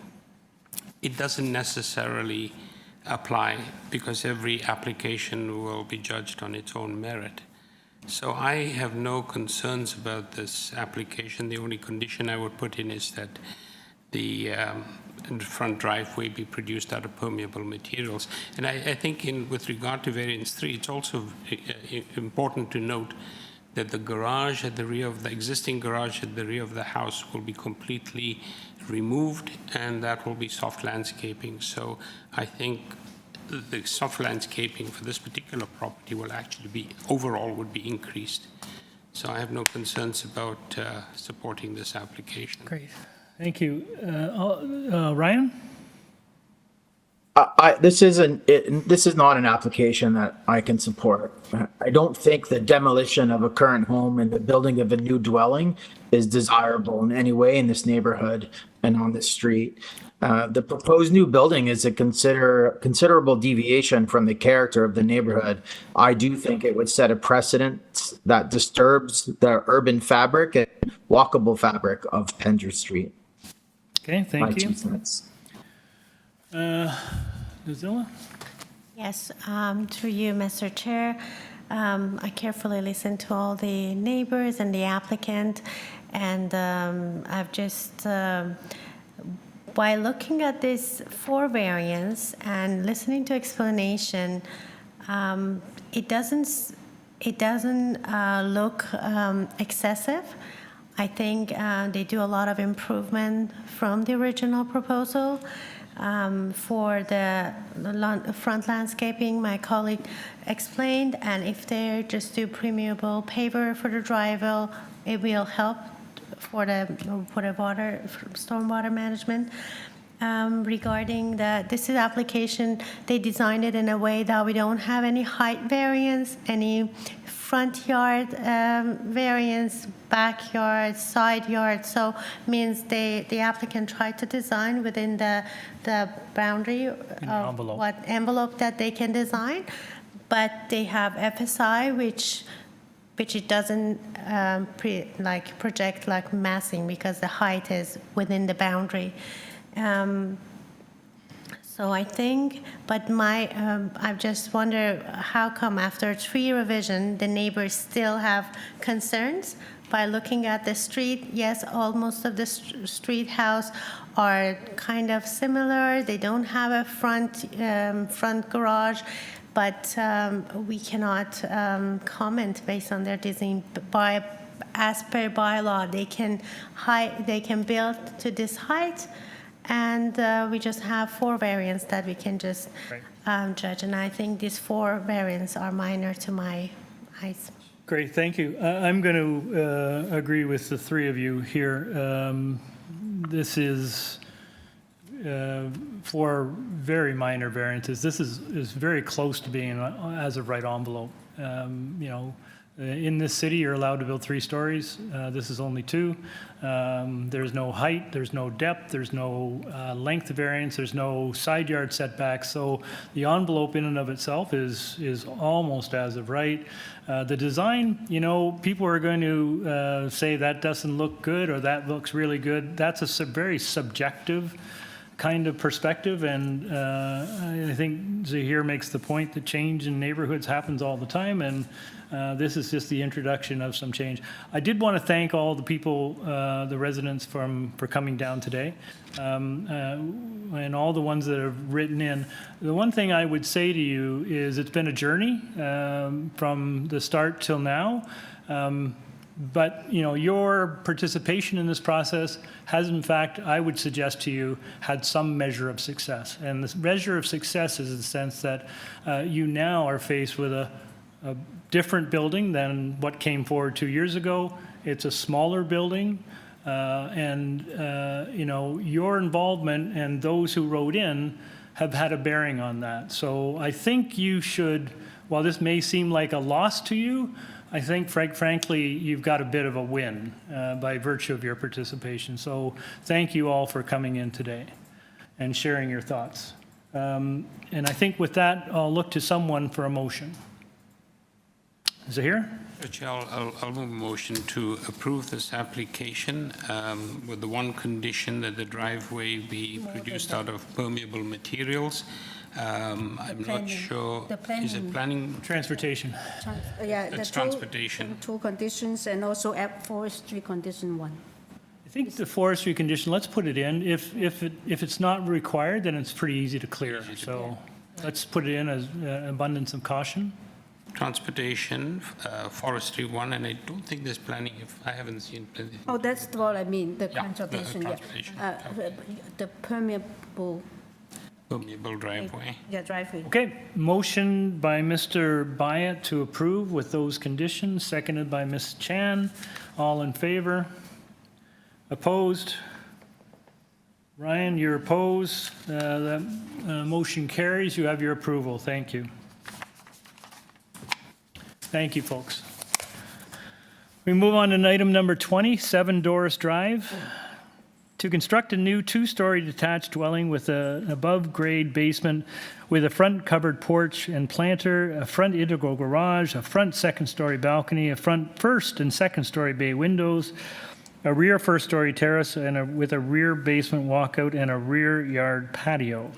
it doesn't necessarily apply, because every application will be judged on its own merit. So I have no concerns about this application. The only condition I would put in is that the front driveway be produced out of permeable materials. And I think with regard to variance 3, it's also important to note that the garage at the rear of the existing garage at the rear of the house will be completely removed, and that will be soft landscaping. So I think the soft landscaping for this particular property will actually be, overall, would be increased. So I have no concerns about supporting this application. Great. Thank you. Ryan? This is not an application that I can support. I don't think the demolition of a current home and the building of a new dwelling is desirable in any way in this neighborhood and on this street. The proposed new building is a considerable deviation from the character of the neighborhood. I do think it would set a precedent that disturbs the urban fabric and walkable fabric of Pendrith Street. Okay, thank you. 2 cents. Luzilla? Yes, through you, Mr. Chair. I carefully listened to all the neighbors and the applicant, and I've just, while looking at this 4 variants and listening to explanation, it doesn't look excessive. I think they do a lot of improvement from the original proposal. For the front landscaping, my colleague explained, and if they just do permeable paver for the driveway, it will help for the stormwater management. Regarding this application, they designed it in a way that we don't have any height variance, any front yard variance, backyard, side yard. So means the applicant tried to design within the boundary of what envelope that they can design, but they have FSI, which it doesn't project like massing because the height is within the boundary. So I think, but I just wonder how come after 3 revision, the neighbors still have concerns by looking at the street, yes, most of the street house are kind of similar. They don't have a front garage, but we cannot comment based on their design. As per bylaw, they can build to this height, and we just have 4 variants that we can just judge. And I think these 4 variants are minor to my eyes. Great, thank you. I'm going to agree with the 3 of you here. This is 4 very minor variances. This is very close to being as of right envelope. You know, in this city, you're allowed to build 3 stories. This is only 2. There's no height, there's no depth, there's no length variance, there's no side yard setbacks. So the envelope in and of itself is almost as of right. The design, you know, people are going to say that doesn't look good or that looks really good. That's a very subjective kind of perspective, and I think Zahir makes the point that change in neighborhoods happens all the time, and this is just the introduction of some change. I did want to thank all the people, the residents for coming down today, and all the ones that have written in. The one thing I would say to you is it's been a journey from the start till now. But, you know, your participation in this process has, in fact, I would suggest to you, had some measure of success. And the measure of success is in the sense that you now are faced with a different building than what came forward 2 years ago. It's a smaller building. And, you know, your involvement and those who wrote in have had a bearing on that. So I think you should, while this may seem like a loss to you, I think, frankly, you've got a bit of a win by virtue of your participation. So thank you all for coming in today and sharing your thoughts. And I think with that, I'll look to someone for a motion. Zahir? Chair, I'll move a motion to approve this application with the one condition that the driveway be produced out of permeable materials. I'm not sure. Is it planning? Transportation. Yeah, It's transportation. 2 conditions, and also forestry condition 1. I think the forestry condition, let's put it in. If it's not required, then it's pretty easy to clear. So let's put it in as abundance of caution. Transportation, forestry 1, and I don't think there's planning. If I haven't seen planning. Oh, that's what I mean, the Yeah, conservation, transportation. the permeable Driveway. Yeah, driveway. Okay, motion by Mr. Byatt to approve with those conditions, seconded by Ms. Chan. All in favor? Opposed? Ryan, you're opposed. That motion carries. You have your approval. Thank you. Thank you, folks. We move on to item number 20, 7 Doris Drive. To construct a new 2-story detached dwelling with an above-grade basement with a front covered porch and planter, a front integral garage, a front second-story balcony, a front first and second-story bay windows, a rear first-story terrace, and with a rear basement walkout and a rear yard patio.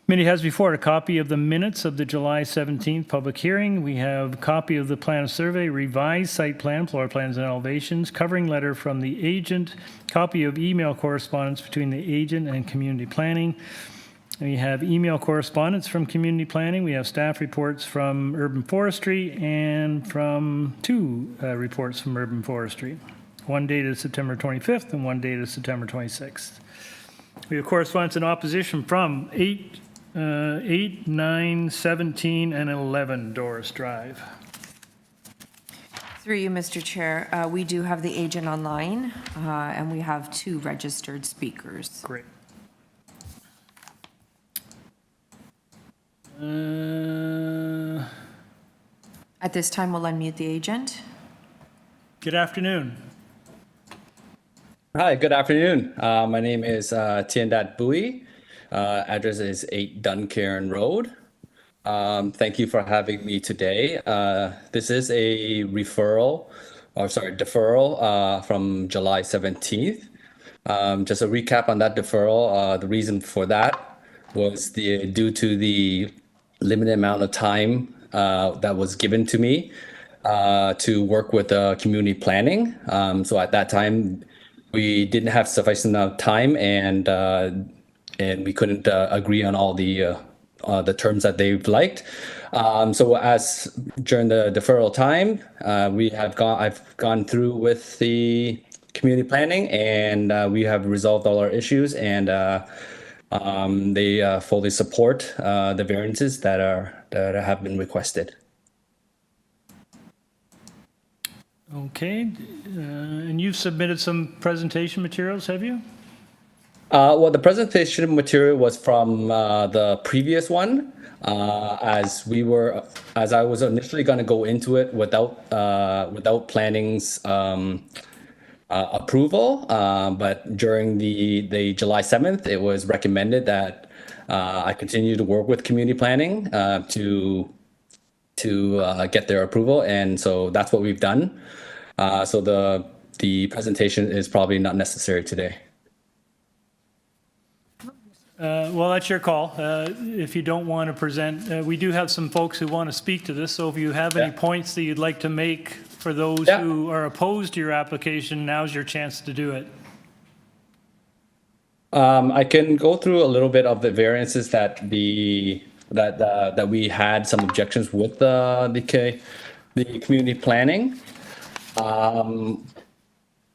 Committee has before it a copy of the minutes of the July 17th public hearing. We have a copy of the plan of survey, revised site plan, floor plans and elevations, covering letter from the agent, copy of email correspondence between the agent and community planning. We have email correspondence from community planning. We have staff reports from urban forestry and from 2 reports from urban forestry. One dated September 25th and one dated September 26th. We have correspondence in opposition from 8, 9, 17, and 11 Doris Drive. Through you, Mr. Chair, we do have the agent online, and we have 2 registered speakers. Great. At this time, we'll unmute the agent. Good afternoon. Hi, good afternoon. My name is Tiandat Bui. Address is 8 Duncairn Road. Thank you for having me today. This is a deferral from July 17th. Just a recap on that deferral. The reason for that was due to the limited amount of time that was given to me. to work with community planning. So at that time, we didn't have sufficient enough time, and we couldn't agree on all the terms that they've liked. So as during the deferral time, I've gone through with the community planning, and we have resolved all our issues, and they fully support the variances that have been requested. Okay, and you've submitted some presentation materials, have you? Well, the presentation material was from the previous one, as I was initially going to go into it without planning's approval, but during the July 7th, it was recommended that I continue to work with community planning to get their approval, and so that's what we've done. So the presentation is probably not necessary today. Well, that's your call. If you don't want to present, we do have some folks who want to speak to this, so if you have any points that you'd like to make for those who are opposed to your application, now's your chance to do it. I can go through a little bit of the variances that we had some objections with the community planning.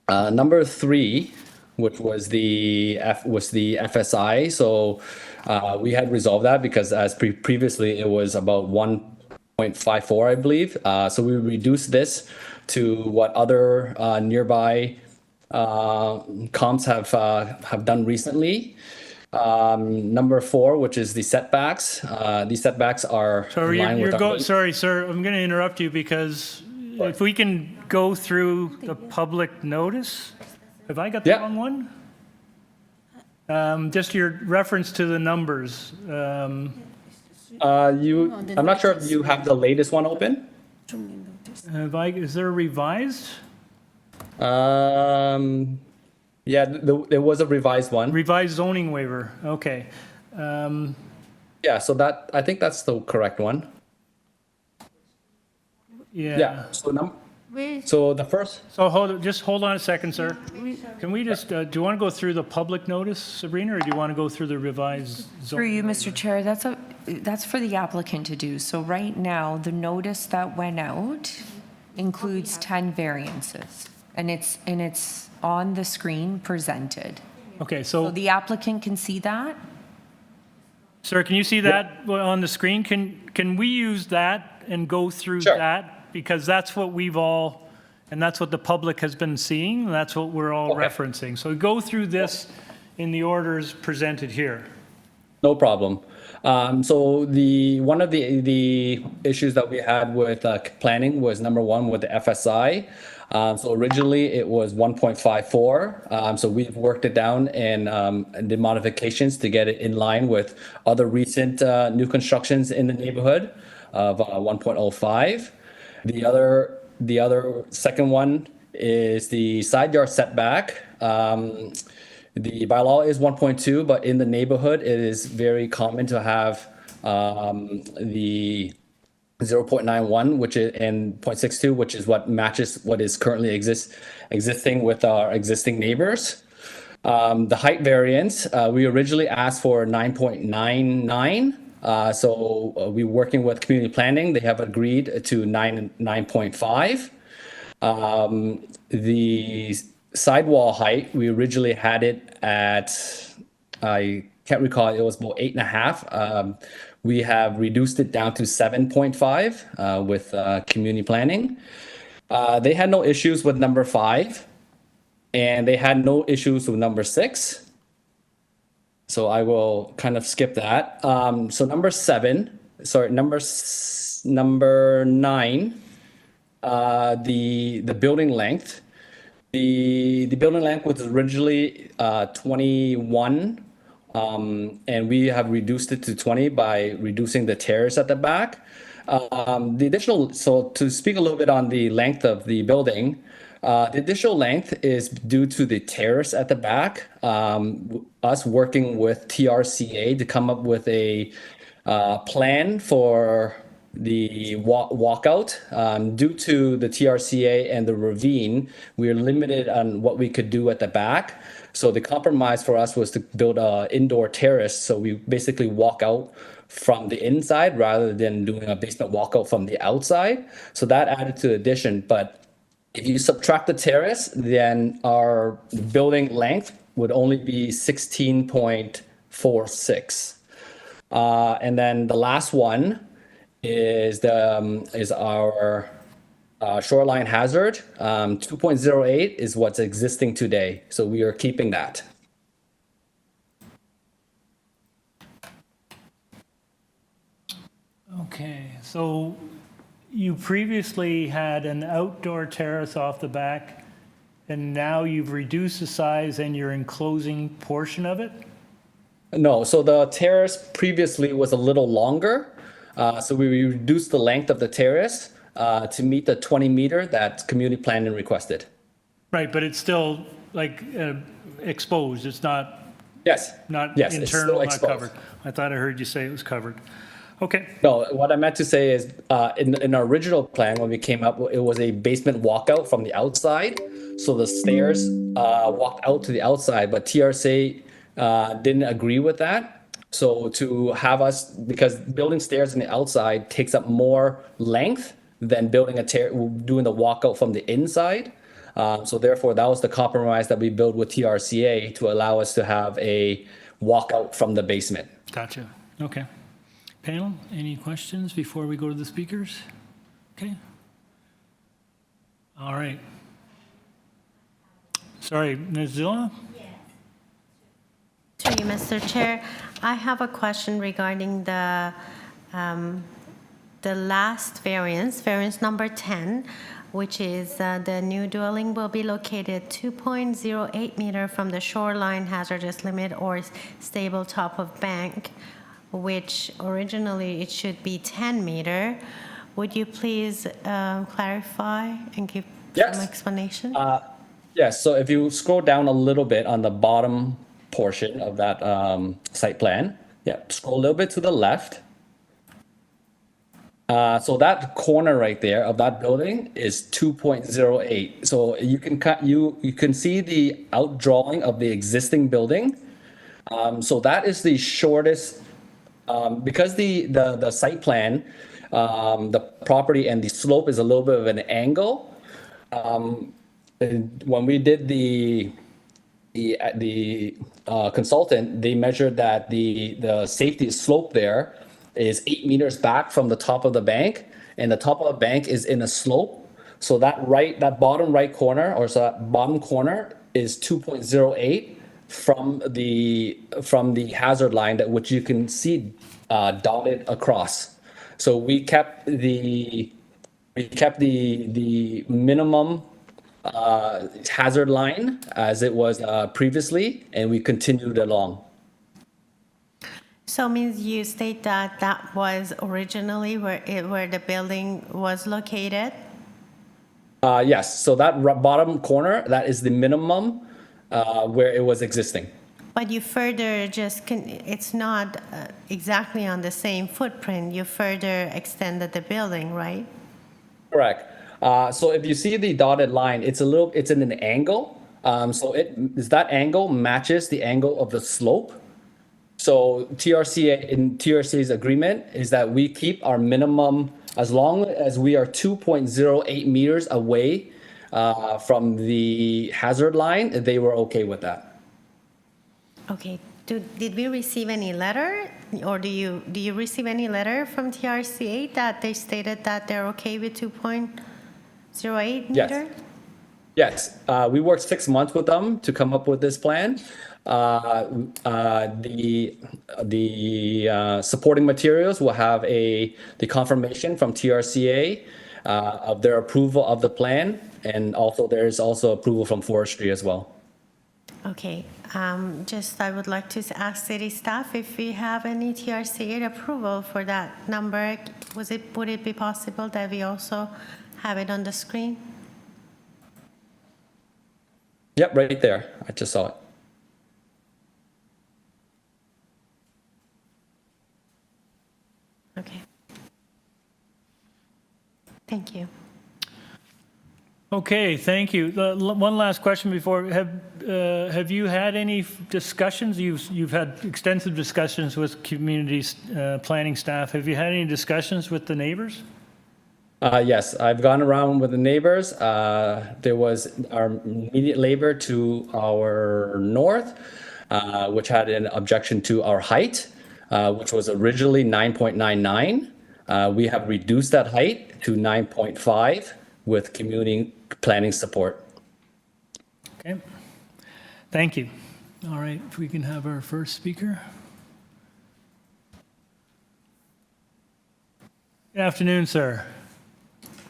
Number 3, which was the FSI. So we had resolved that because as previously it was about 1.54, I believe. So we reduced this to what other nearby comps have done recently. Number 4, which is the setbacks. These setbacks are in line with our... Sorry, sir, I'm going to interrupt you because if we can go through the public notice. Have I got the wrong one? Just your reference to the numbers. I'm not sure if you have the latest one open. Is there a revised? Yeah, there was a revised one. Revised zoning waiver, okay. Yeah, so I think that's the correct one. Yeah. So the first... So hold on a second, sir. Can we just, do you want to go through the public notice, Sabrina, or do you want to go through the revised zone? For you, Mr. Chair, that's for the applicant to do. So right now, the notice that went out includes 10 variances, and it's on the screen presented. Okay, So the applicant can see that? Sir, can you see that on the screen? Can we use that and go through that? Because that's what and that's what the public has been seeing, and that's what we're all referencing. So go through this in the orders presented here. No problem. So one of the issues that we had with planning was number 1 with the FSI. So originally it was 1.54. So we've worked it down and did modifications to get it in line with other recent new constructions in the neighborhood of 1.05. The other second one is the side yard setback. The bylaw is 1.2, but in the neighborhood, it is very common to have the 0.91, which is and 0.62, which is what matches what is currently existing with our existing neighbors. The height variance, we originally asked for 9.99. So we're working with community planning. They have agreed to 9.5. The sidewall height, we originally had it at, I can't recall, it was about 8.5. We have reduced it down to 7.5 with community planning. They had no issues with number 5, and they had no issues with number 6. So I will kind of skip that. So number 9, the building length. The building length was originally 21, and we have reduced it to 20 by reducing the terrace at the back. So to speak a little bit on the length of the building, the additional length is due to the terrace at the back. Us working with TRCA to come up with a plan for walkout. Due to the TRCA and the ravine, we are limited on what we could do at the back. So the compromise for us was to build an indoor terrace. So we basically walk out from the inside rather than doing a basement walkout from the outside. So that added to the addition. But if you subtract the terrace, then our building length would only be 16.46. And then the last one is our shoreline hazard. 2.08 is what's existing today. So we are keeping that. Okay, so you previously had an outdoor terrace off the back, and now you've reduced the size and you're enclosing portion of it? No, so the terrace previously was a little longer. So we reduced the length of the terrace to meet the 20 meter that community planning requested. Right, but it's still like exposed, it's not, Yes. not Yes, it's still internal, not exposed. covered. I thought I heard you say it was covered. Okay, No, what I meant to say is in our original plan, when we came up, it was a basement walkout from the outside. So the stairs walked out to the outside, but TRC didn't agree with that. So to have us, because building stairs on the outside takes up more length than doing the walkout from the inside. So therefore, that was the compromise that we built with TRCA to allow us to have a walkout from the basement. gotcha, okay. Panel, any questions before we go to the speakers? Okay. All right. Sorry, Ms. Zilla? To you, Mr. Chair, I have a question regarding the last variance number 10, which is the new dwelling will be located 2.08 meter from the shoreline hazardous limit or stable top of bank, which originally it should be 10 meter. Would you please clarify and give some explanation? Yes, so if you scroll down a little bit on the bottom portion of that site plan, scroll a little bit to the left. So that corner right there of that building is 2.08. So you can see the outdrawing of the existing building. So that is the shortest, because the site plan, the property and the slope is a little bit of an angle. When we did the consultant, they measured that the safety slope there is 8 meters back from the top of the bank, and the top of the bank is in a slope. So that bottom right corner, or so that bottom corner is 2.08 from the hazard line, that which you can see dotted across. So we kept the minimum hazard line as it was previously, and we continued along. So means you state that that was originally where the building was located? Yes, so that bottom corner, that is the minimum where it was existing. But you further it's not exactly on the same footprint. You further extended the building, right? Correct. So if you see the dotted line, it's in an angle. So that angle matches the angle of the slope. So TRCA's agreement is that we keep our minimum as long as we are 2.08 meters away from the hazard line. They were okay with that. Okay. Did we receive any letter, or do you receive any letter from TRCA that they stated that they're okay with 2.08 meter? Yes. We worked 6 months with them to come up with this plan. The supporting materials will have the confirmation from TRCA of their approval of the plan, and also there's also approval from forestry as well. Okay. I would like to ask city staff if we have any TRCA approval for that number. Would it be possible that we also have it on the screen? Yep, right there. I just saw it. Okay. Thank you. Okay, thank you. One last question before, have you had any discussions? You've had extensive discussions with community planning staff. Have you had any discussions with the neighbors? Yes, I've gone around with the neighbors. There was our immediate neighbor to our north, which had an objection to our height, which was originally 9.99. We have reduced that height to 9.5 with community planning support. Okay, thank you. All right, if we can have our first speaker. Good afternoon, sir.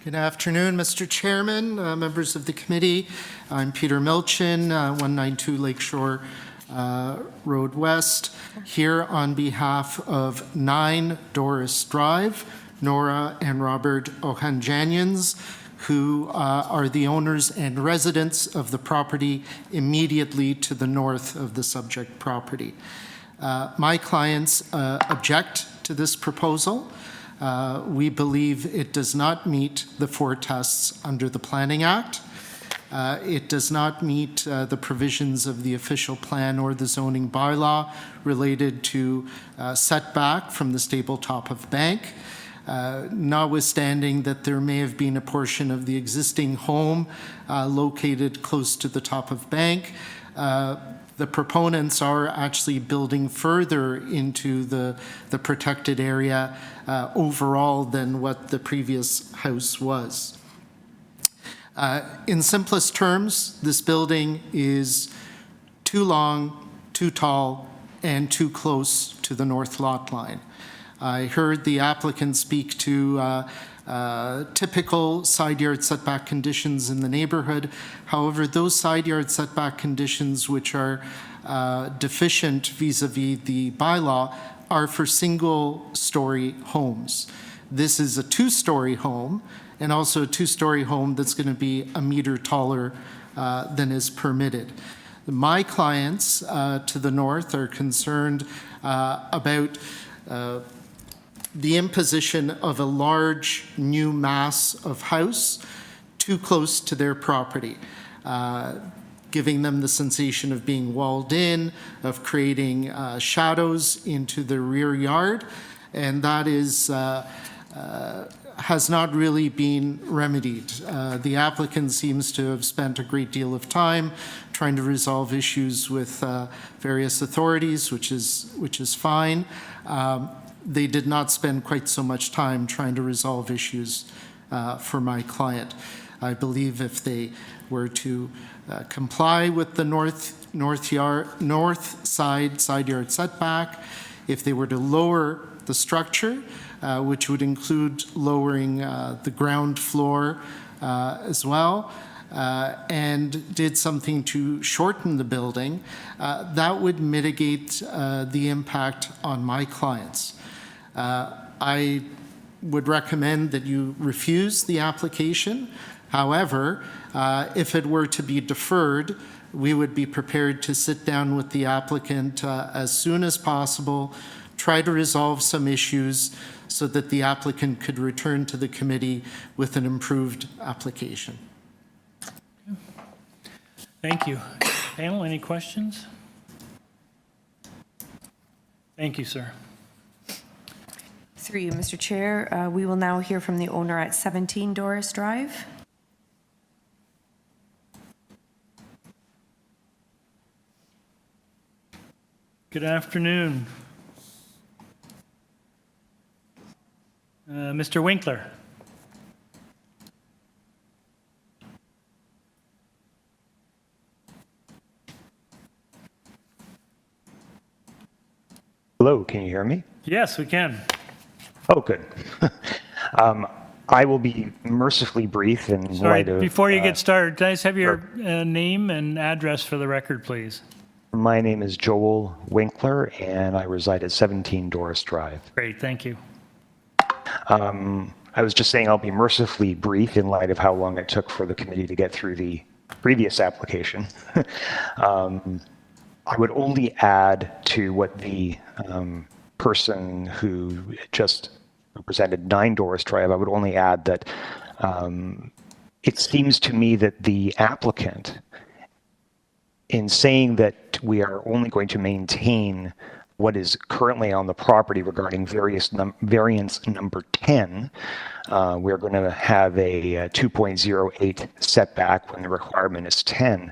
Good afternoon, Mr. Chairman, members of the committee. I'm Peter Milchin, 192 Lakeshore Road West, here on behalf of 9 Doris Drive, Nora and Robert Ohanjanians, who are the owners and residents of the property immediately to the north of the subject property. My clients object to this proposal. We believe it does not meet the 4 tests under the Planning Act. It does not meet the provisions of the official plan or the zoning bylaw related to setback from the stable top of bank. Notwithstanding that there may have been a portion of the existing home located close to the top of bank, the proponents are actually building further into the protected area overall than what the previous house was. In simplest terms, this building is too long, too tall, and too close to the north lot line. I heard the applicant speak to typical side yard setback conditions in the neighborhood. However, those side yard setback conditions which are deficient vis-a-vis the bylaw are for single-story homes. This is a 2-story home, and also a 2-story home that's going to be a meter taller than is permitted. My clients to the north are concerned about the imposition of a large new mass of house too close to their property, giving them the sensation of being walled in, of creating shadows into the rear yard, and that is has not really been remedied. The applicant seems to have spent a great deal of time trying to resolve issues with various authorities, which is fine. They did not spend quite so much time trying to resolve issues for my client. I believe if they were to comply with the north side yard setback, if they were to lower the structure, which would include lowering the ground floor as well, and did something to shorten the building, that would mitigate the impact on my clients. I would recommend that you refuse the application. However, if it were to be deferred, we would be prepared to sit down with the applicant as soon as possible, try to resolve some issues so that the applicant could return to the committee with an improved application. Thank you. Panel, any questions? Thank you, sir. Through you, Mr. Chair, we will now hear from the owner at 17 Doris Drive. Good afternoon. Mr. Winkler. Hello, can you hear me? Yes, we can. Oh, good. I will be mercifully brief in Sorry, light of... before you get started, can I just have your name and address for the record, please? My name is Joel Winkler, and I reside at 17 Doris Drive. Great, thank you. I was just saying I'll be mercifully brief in light of how long it took for the committee to get through the previous application. I would only add to what the person who just represented 9 Doris Drive, I would only add that It seems to me that the applicant, in saying that we are only going to maintain what is currently on the property regarding variance number 10, we're going to have a 2.08 setback when the requirement is 10.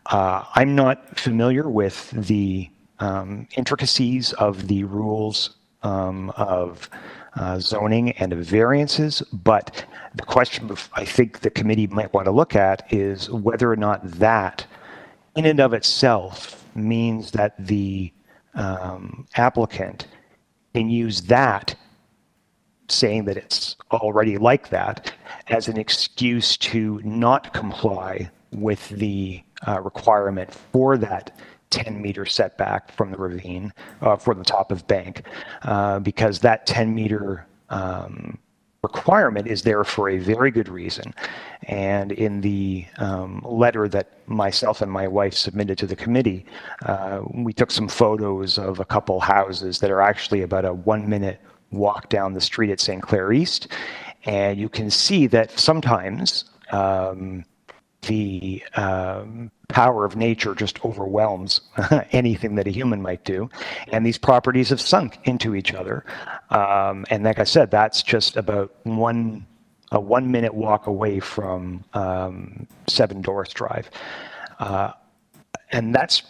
I'm not familiar with the intricacies of the rules of zoning and of variances, but the question I think the committee might want to look at is whether or not that in and of itself means that the applicant can use that, saying that it's already like that, as an excuse to not comply with the requirement for that 10-meter setback from the ravine, for the top of bank, because that 10-meter requirement is there for a very good reason. And in the letter that myself and my wife submitted to the committee, we took some photos of a couple houses that are actually about a 1-minute walk down the street at St. Clair East. And you can see that sometimes the power of nature just overwhelms anything that a human might do. And these properties have sunk into each other. And like I said, that's just about a 1-minute walk away from 7 Doris Drive. And that's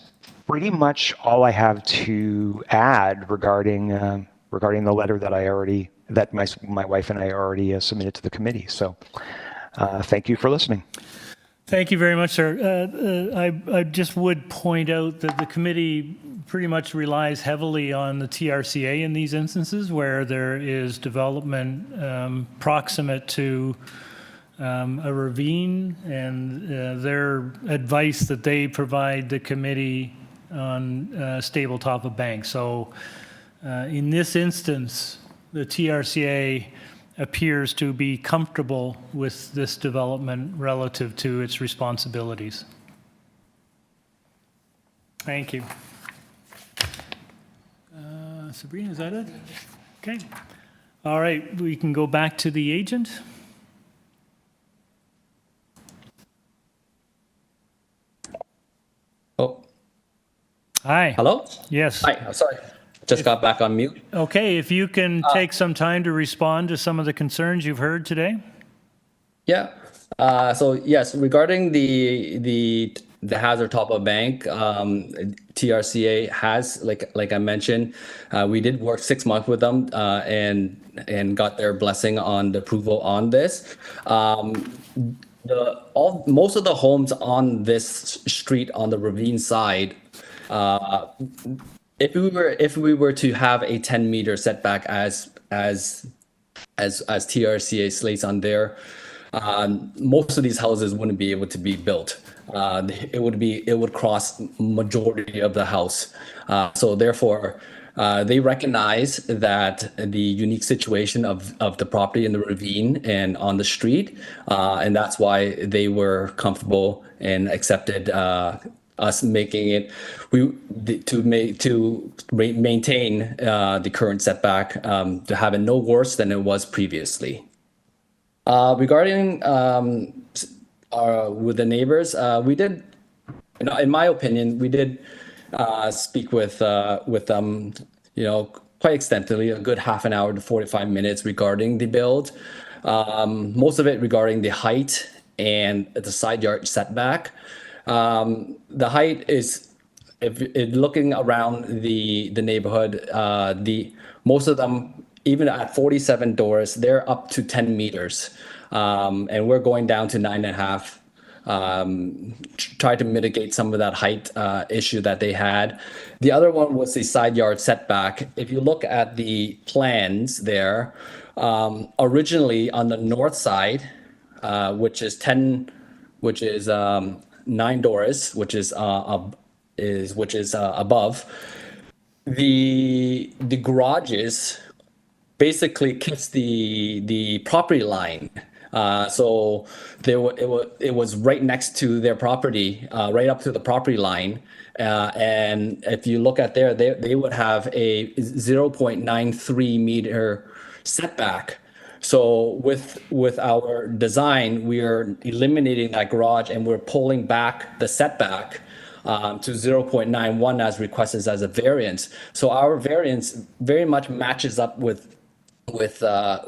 pretty much all I have to add regarding the letter that my wife and I already submitted to the committee. So thank you for listening. Thank you very much, sir. I just would point out that the committee pretty much relies heavily on the TRCA in these instances where there is development proximate to a ravine, and their advice that they provide the committee on stable top of bank. So in this instance, the TRCA appears to be comfortable with this development relative to its responsibilities. Thank you. Sabrina, is that it? Okay. All right, we can go back to the agent. Oh. Hi. Hello? Yes. Hi, I'm sorry. Just got back on mute. Okay, if you can take some time to respond to some of the concerns you've heard today. Yeah. So yes, regarding the hazard top of bank, TRCA has, like I mentioned, we did work 6 months with them and got their blessing on the approval on this. Most of the homes on this street on the ravine side, if we were to have a 10-meter setback as TRCA slates on there, most of these houses wouldn't be able to be built. It would cross majority of the house. So therefore, they recognize that the unique situation of the property in the ravine and on the street, and that's why they were comfortable and accepted us making it to maintain the current setback, to have it no worse than it was previously. Regarding with the neighbors, we did, in my opinion, we did speak with them, quite extensively, a good half an hour to 45 minutes regarding the build. Most of it regarding the height and the side yard setback. The height is, if looking around the neighborhood, most of them, even at 47 Doris, they're up to 10 meters. And we're going down to 9.5, try to mitigate some of that height issue that they had. The other one was the side yard setback. If you look at the plans there, originally on the north side, which is 9 Doris, which is above. The garages basically kiss the property line. So it was right next to their property, right up to the property line. And if you look at there, they would have a 0.93 meter setback. So with our design, we are eliminating that garage and we're pulling back the setback to 0.91 as requested as a variance. So our variance very much matches up with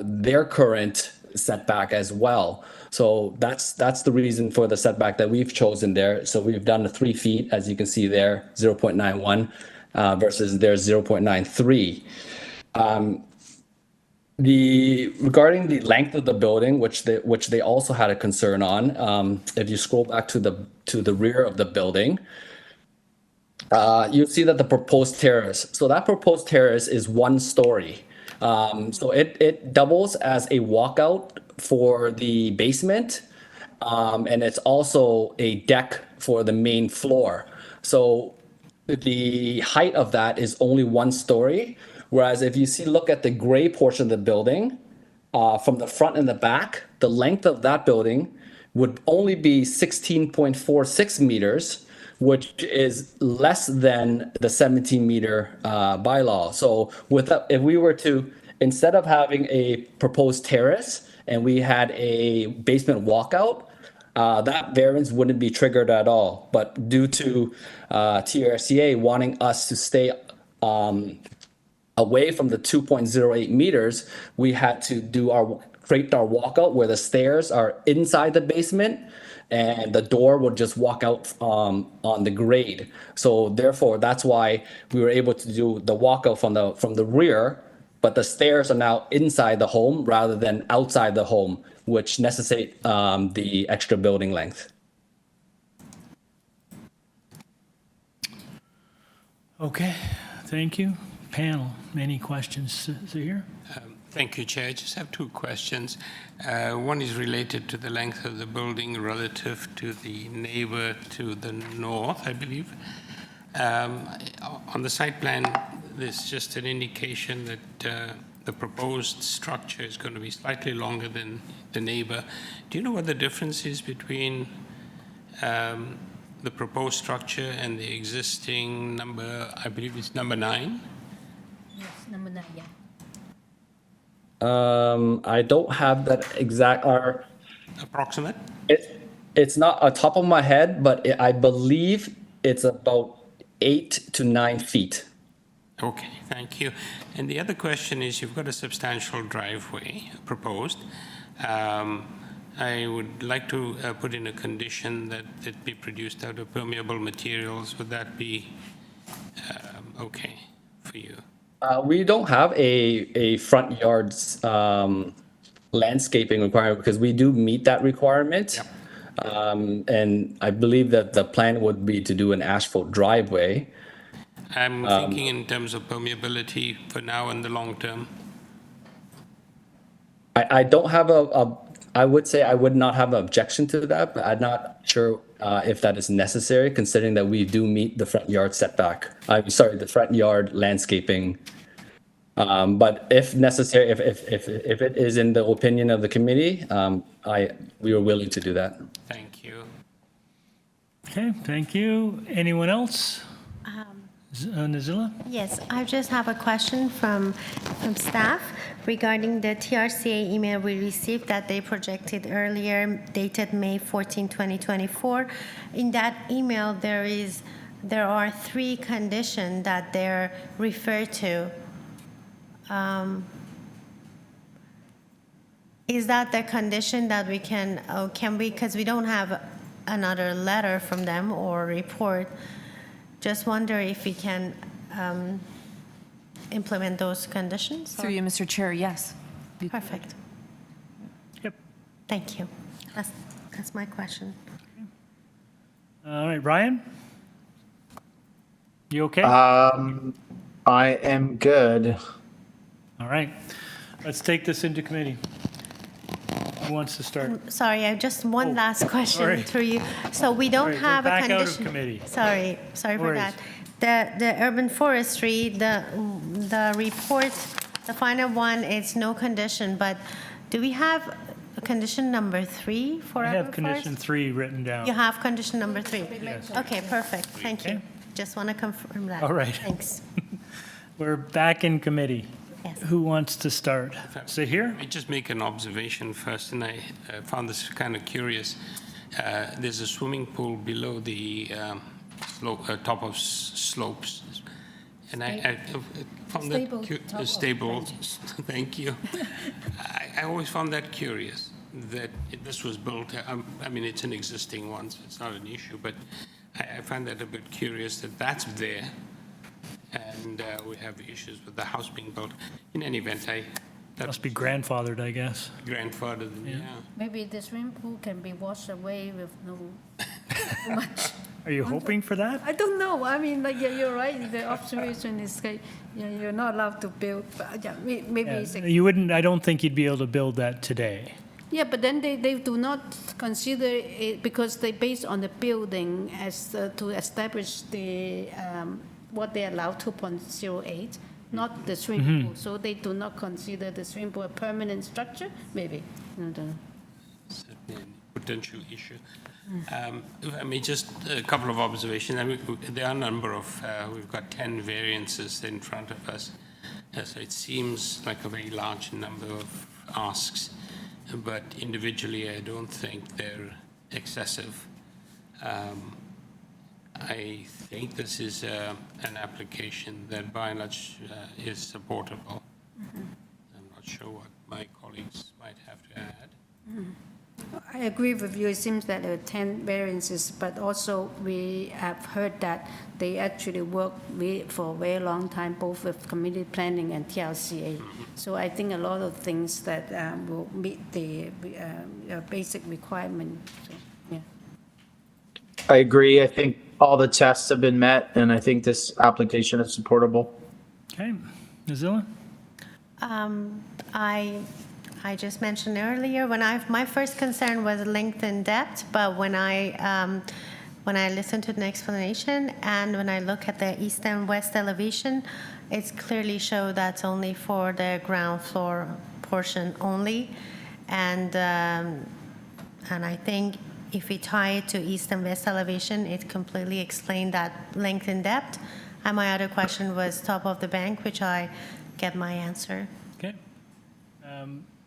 their current setback as well. So that's the reason for the setback that we've chosen there. So we've done the 3 feet, as you can see there, 0.91 versus their 0.93. Regarding the length of the building, which they also had a concern on, if you scroll back to the rear of the building, you'll see that the proposed terrace. So that proposed terrace is 1 story. So it doubles as a walkout for the basement, and it's also a deck for the main floor. So the height of that is only 1 story. Whereas if you look at the gray portion of the building, from the front and the back, the length of that building would only be 16.46 meters, which is less than the 17-meter bylaw. So if we were to, instead of having a proposed terrace and we had a basement walkout, that variance wouldn't be triggered at all. But due to TRCA wanting us to stay away from the 2.08 meters, we had to create our walkout where the stairs are inside the basement and the door would just walk out on the grade. So therefore, that's why we were able to do the walkout from the rear, but the stairs are now inside the home rather than outside the home, which necessitate the extra building length. Okay, thank you. Panel, any questions here? Thank you, Chair. I just have 2 questions. One is related to the length of the building relative to the neighbor to the north, I believe. On the site plan, there's just an indication that the proposed structure is going to be slightly longer than the neighbor. Do you know what the difference is between the proposed structure and the existing number, I believe it's number 9? Yes, number 9, yeah. I don't have that exact. Approximate? It's not on top of my head, but I believe it's about 8 to 9 feet. Okay, thank you. And the other question is, you've got a substantial driveway proposed. I would like to put in a condition that it be produced out of permeable materials. Would that be okay for you? We don't have a front yard landscaping requirement because we do meet that requirement. Yep. And I believe that the plan would be to do an asphalt driveway. I'm thinking in terms of permeability for now and the long term. I don't have I would say I would not have an objection to that, but I'm not sure if that is necessary, considering that we do meet the front yard setback. I'm sorry, the front yard landscaping. But if necessary, if it is in the opinion of the committee, we are willing to do that. Thank you. Okay, thank you. Anyone else? Nazila? Yes, I just have a question from staff regarding the TRCA email we received that they projected earlier, dated May 14, 2024. In that email, there are 3 conditions that they're referred to. Is that the condition that we can we, because we don't have another letter from them or report, just wonder if we can implement those conditions? Through you, Mr. Chair, yes. Perfect. Yep. Thank you. That's my question. All right, Ryan? You okay? I am good. All right, let's take this into committee. Who wants to start? Sorry, I have just one last question sorry. through you. So we don't Sorry, have we're a back condition. out of committee. Sorry for worries. that. The urban forestry, the report, the final one, it's no condition, but do we have a condition number 3 for I urban have condition forest? 3 written down. You have condition number 3? Yes. Okay, perfect. Thank you. Just want to confirm that. All right. Thanks. We're back in committee. Yes. Who wants to start? Sit here? I just make an observation first, and I found this kind of curious. There's a swimming pool below the top of slopes, and I found that stable. Thank you. I always found that curious that this was built. I mean, it's an existing one, so it's not an issue. But I find that a bit curious that that's there. And we have issues with the house being built. In any event, that Must be grandfathered, I guess. grandfathered, yeah. Maybe the swimming pool can be washed away with no too much. Are you hoping for that? I don't know. I mean, like, yeah, you're right. The observation is like, you're not allowed to build. But yeah, maybe it's You wouldn't, I don't think you'd be able to build that today. yeah, but then they do not consider it because they based on the building as to establish the what they allow 2.08, not the swimming pool. So they do not consider the swimming pool a permanent structure. Maybe. I don't know. Certainly a potential issue. If I may, just a couple of observations. I mean, there are a number of, we've got 10 variances in front of us. So it seems like a very large number of asks, but individually, I don't think they're excessive. I think this is an application that by and large is supportable. I'm not sure what my colleagues might have to add. I agree with you. It seems that there are 10 variances, but also we have heard that they actually work for a very long time, both with community planning and TLCA. So I think a lot of things that will meet the basic requirement. So, yeah. I agree. I think all the tests have been met, and I think this application is supportable. Okay. Nazilla? I just mentioned earlier, my first concern was length and depth, but when I listened to the explanation and when I look at the east and west elevation, it's clearly show that's only for the ground floor portion only, and I think if we tie it to east and west elevation, it completely explained that length and depth. And my other question was top of the bank, which I get my answer. Okay.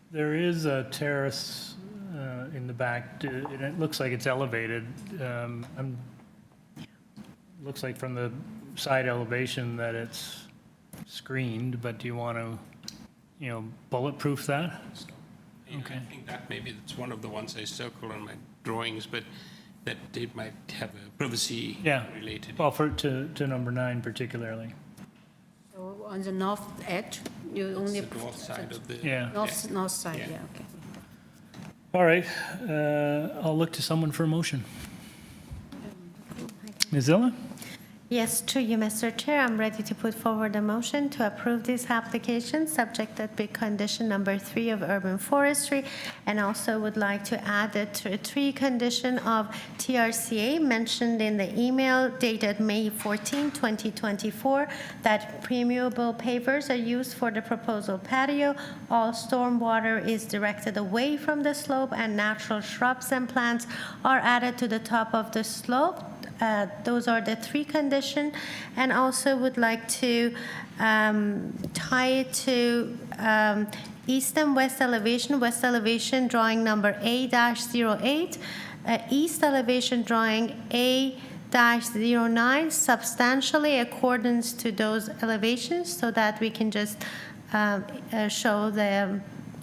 There is a terrace in the back. It looks like it's elevated. Looks like from the side elevation that it's screened, but do you want to, bulletproof that? Okay. I think that maybe it's one of the ones I circled on my drawings, but that it might have a privacy related. Well, to number 9 particularly. So on the north edge, you only The north side of the... north side, yeah, okay. All right. I'll look to someone for a motion. Nazilla? Yes, to you, Mr. Chair. I'm ready to put forward a motion to approve this application, subjected to condition number 3 of urban forestry, and also would like to add the 3 condition of TRCA mentioned in the email dated May 14, 2024, that permeable pavers are used for the proposal patio. All stormwater is directed away from the slope, and natural shrubs and plants are added to the top of the slope. Those are the 3 conditions, and also would like to tie it to east and west elevation drawing number A-08, east elevation drawing A-09, substantially accordance to those elevations, so that we can just show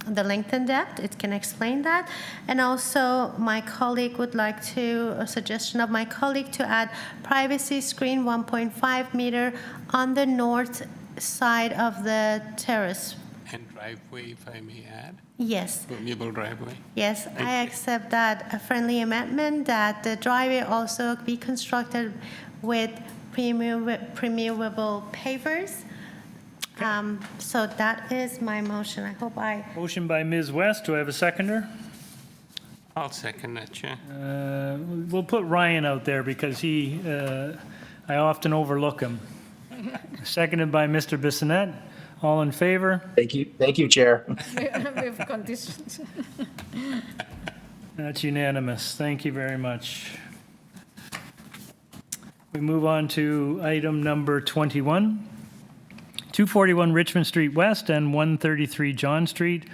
the length and depth. It can explain that. And also my colleague would like to, a suggestion of my colleague, to add privacy screen 1.5 meter on the north side of the terrace. And driveway, if I may add? Yes. Permeable driveway? Yes, I accept that, a friendly amendment, that the driveway also be constructed with permeable pavers. So that is my motion. I hope Motion by Ms. West. Do I have a seconder? I'll second that, Chair. We'll put Ryan out there because I often overlook him. Seconded by Mr. Bissonnette. All in favor? Thank you, Chair. With conditions. That's unanimous. Thank you very much. We move on to item number 21. 241 Richmond Street West and 133 John Street.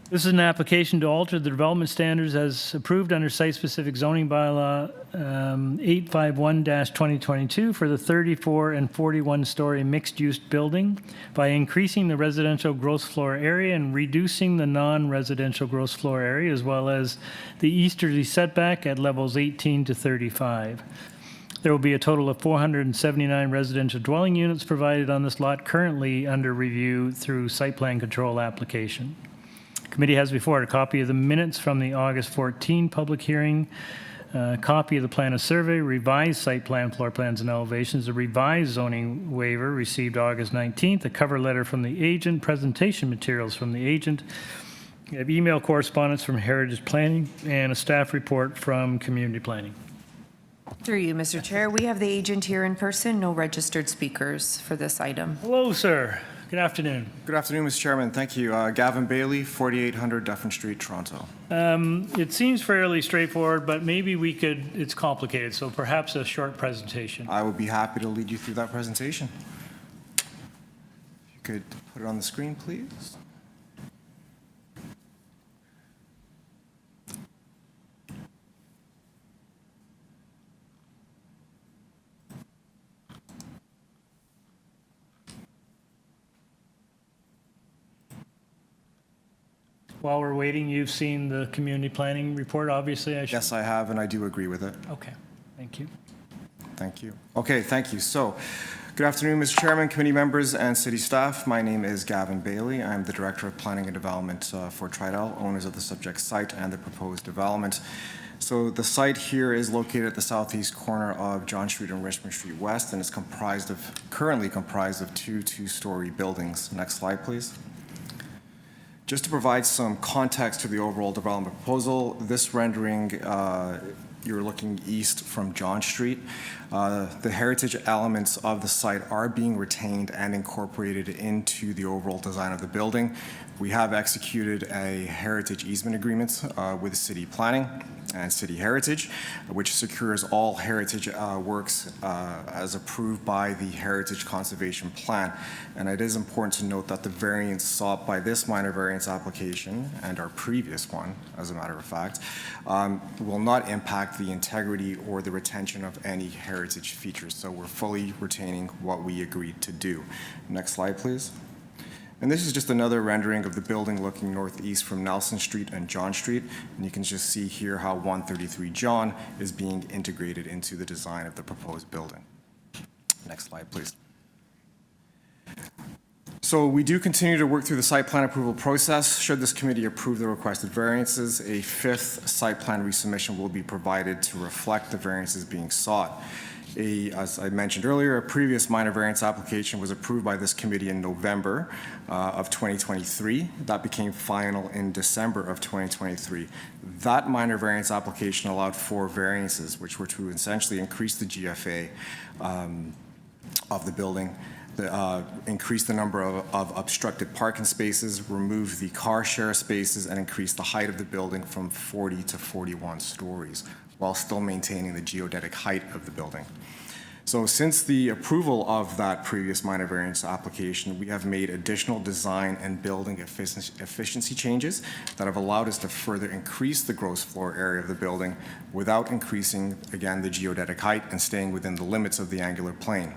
This is an application to alter the development standards as approved under site-specific zoning bylaw 851-2022 for the 34 and 41-story mixed-use building by increasing the residential gross floor area and reducing the non-residential gross floor area, as well as the easterly setback at levels 18 to 35. There will be a total of 479 residential dwelling units provided on this lot, currently under review through site plan control application. Committee has before it a copy of the minutes from the August 14 public hearing, a copy of the plan of survey, revised site plan, floor plans and elevations, a revised zoning waiver received August 19th, a cover letter from the agent, presentation materials from the agent. We have email correspondence from Heritage Planning and a staff report from Community Planning. Through you, Mr. Chair, we have the agent here in person, no registered speakers for this item. Hello, sir. Good afternoon. Good afternoon, Mr. Chairman. Thank you. Gavin Bailey, 4800 Dufferin Street, Toronto. It seems fairly straightforward, but maybe we could, it's complicated, so perhaps a short presentation. I would be happy to lead you through that presentation. If you could put it on the screen, please. While we're waiting, you've seen the community planning report, obviously. Yes, I have, and I do agree with it. Okay, thank you. Thank you. Okay, thank you. So, good afternoon, Mr. Chairman, committee members, and city staff. My name is Gavin Bailey. I'm the Director of Planning and Development for Tridel, owners of the subject site and the proposed development. So the site here is located at the southeast corner of John Street and Richmond Street West, and is currently comprised of two two-story buildings. Next slide, please. Just to provide some context to the overall development proposal, this rendering, you're looking east from John Street. The heritage elements of the site are being retained and incorporated into the overall design of the building. We have executed a heritage easement agreement with city planning and city heritage, which secures all heritage works as approved by the Heritage Conservation Plan. And it is important to note that the variance sought by this minor variance application and our previous one, as a matter of fact, will not impact the integrity or the retention of any heritage features. So we're fully retaining what we agreed to do. Next slide, please. And this is just another rendering of the building looking northeast from Nelson Street and John Street. And you can just see here how 133 John is being integrated into the design of the proposed building. Next slide, please. So we do continue to work through the site plan approval process. Should this committee approve the requested variances, a fifth site plan resubmission will be provided to reflect the variances being sought. As I mentioned earlier, a previous minor variance application was approved by this committee in November of 2023. That became final in December of 2023. That minor variance application allowed 4 variances, which were to essentially increase the GFA of the building, increase the number of obstructed parking spaces, remove the car share spaces, and increase the height of the building from 40 to 41 stories, while still maintaining the geodetic height of the building. So since the approval of that previous minor variance application, we have made additional design and building efficiency changes that have allowed us to further increase the gross floor area of the building without increasing, again, the geodetic height and staying within the limits of the angular plane.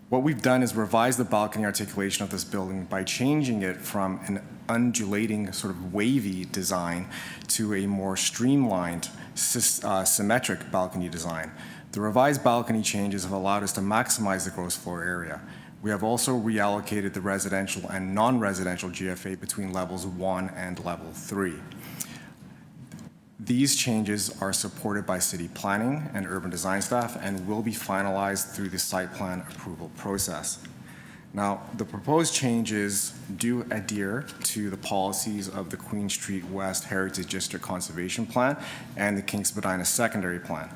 What we've done is revise the balcony articulation of this building by changing it from an undulating, sort of wavy design to a more streamlined, symmetric balcony design. The revised balcony changes have allowed us to maximize the gross floor area. We have also reallocated the residential and non-residential GFA between levels 1 and level 3. These changes are supported by city planning and urban design staff and will be finalized through the site plan approval process. Now, the proposed changes do adhere to the policies of the Queen Street West Heritage District Conservation Plan and the Kings Spadina Secondary Plan.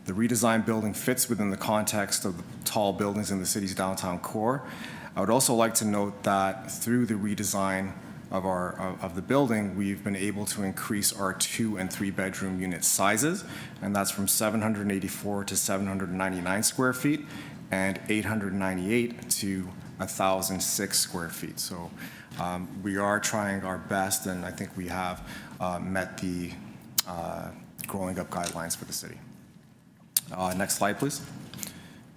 The redesigned building fits within the context of the tall buildings in the city's downtown core. I would also like to note that through the redesign of the building, we've been able to increase our 2 and 3 bedroom unit sizes, and that's from 784 to 799 square feet and 898 to 1,006 square feet. So we are trying our best, and I think we have met the growing up guidelines for the city. Next slide, please.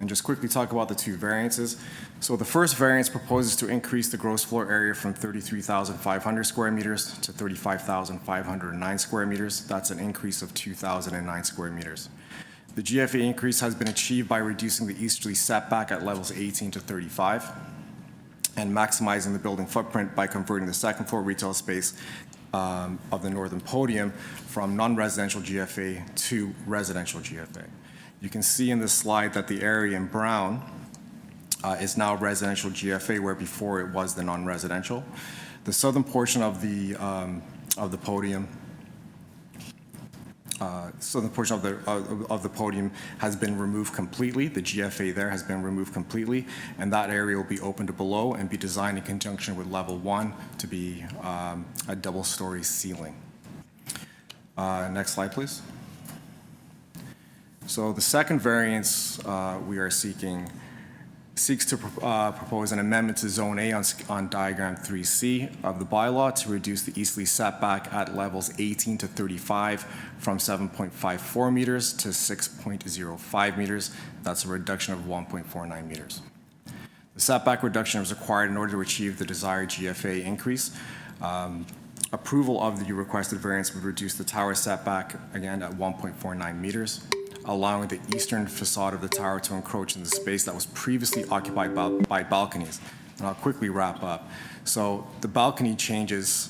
And just quickly talk about the two variances. So the first variance proposes to increase the gross floor area from 33,500 square meters to 35,509 square meters. That's an increase of 2,009 square meters. The GFA increase has been achieved by reducing the easterly setback at levels 18 to 35 and maximizing the building footprint by converting the second floor retail space of the northern podium from non-residential GFA to residential GFA. You can see in this slide that the area in brown is now residential GFA, where before it was the non-residential. The southern portion of the podium, of the podium has been removed completely. The GFA there has been removed completely, and that area will be opened to below and be designed in conjunction with level 1 to be a double-story ceiling. Next slide, please. So the second variance we are seeking seeks to propose an amendment to Zone A on diagram 3C of the bylaw to reduce the easterly setback at levels 18 to 35 from 7.54 meters to 6.05 meters. That's a reduction of 1.49 meters. The setback reduction is required in order to achieve the desired GFA increase. Approval of the requested variance would reduce the tower setback, again, at 1.49 meters, allowing the eastern facade of the tower to encroach in the space that was previously occupied by balconies. And I'll quickly wrap up. So the balcony changes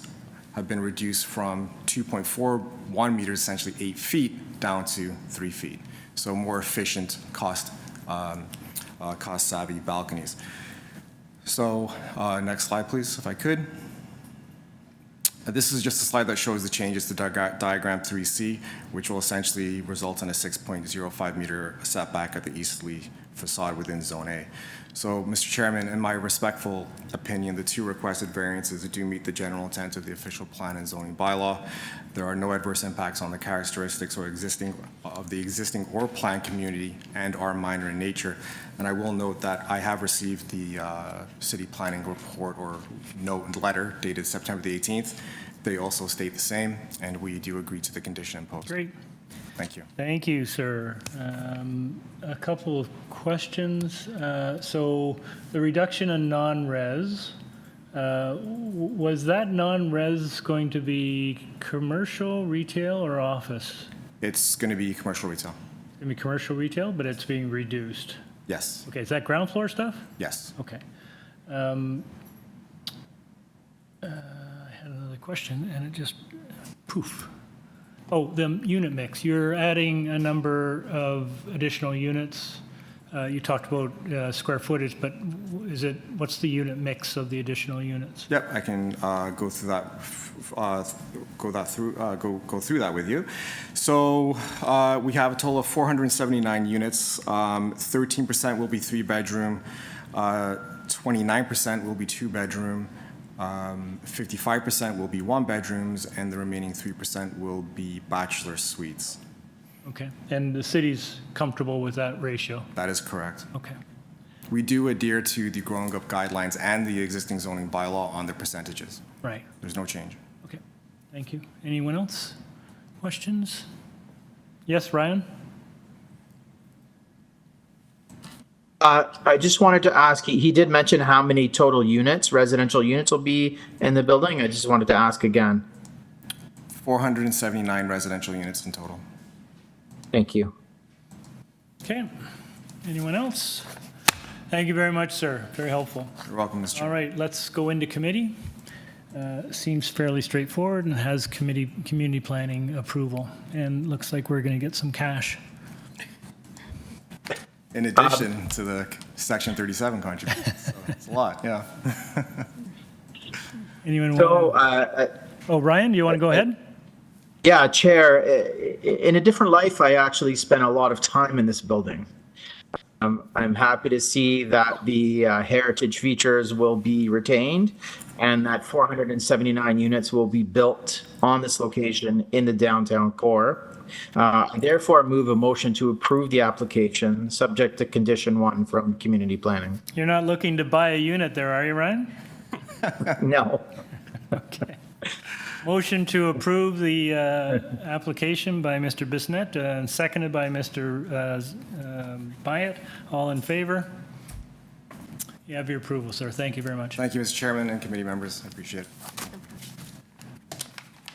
have been reduced from 2.41 meters, essentially 8 feet, down to 3 feet. So more efficient, cost-savvy balconies. So next slide, please, if I could. This is just a slide that shows the changes to diagram 3C, which will essentially result in a 6.05 meter setback at the easterly facade within Zone A. So, Mr. Chairman, in my respectful opinion, the two requested variances do meet the general intent of the official plan and zoning bylaw. There are no adverse impacts on the characteristics of the existing or planned community and are minor in nature. And I will note that I have received the city planning report or note letter dated September the 18th. They also state the same, and we do agree to the condition imposed. Great. Thank you. Thank you, sir. A couple of questions. So the reduction in non-res, was that non-res going to be commercial, retail, or office? It's going to be commercial retail. It's going to be commercial retail, but it's being reduced. Yes. Okay, is that ground floor stuff? Yes. Okay. I had another question, and it just poof. Oh, the unit mix. You're adding a number of additional units. You talked about square footage, but what's the unit mix of the additional units? Yep, I can go through that. Go through that with you. So we have a total of 479 units. 13% will be 3-bedroom. 29% will be 2-bedroom. 55% will be 1-bedrooms, and the remaining 3% will be bachelor suites. Okay, and the city's comfortable with that ratio? That is correct. Okay. We do adhere to the growing up guidelines and the existing zoning bylaw on the percentages. Right. There's no change. Okay, thank you. Anyone else? Questions? Yes, Ryan? I just wanted to ask, he did mention how many total units, residential units will be in the building. I just wanted to ask again. 479 residential units in total. Thank you. Okay. Anyone else? Thank you very much, sir. Very helpful. You're welcome, Mr. Chair. All right, let's go into committee. Seems fairly straightforward and has community planning approval. And looks like we're going to get some cash. In addition to the Section 37 contribution. So it's a lot, yeah. Anyone So, oh, Ryan, do you want to go ahead? Yeah, Chair. In a different life, I actually spent a lot of time in this building. I'm happy to see that the heritage features will be retained and that 479 units will be built on this location in the downtown core. I therefore move a motion to approve the application, subject to condition 1 from community planning. You're not looking to buy a unit there, are you, Ryan? No. Okay. Motion to approve the application by Mr. Bissonnette and seconded by Mr. Byatt. All in favor? You have your approval, sir. Thank you very much. Thank you, Mr. Chairman and committee members. I appreciate it.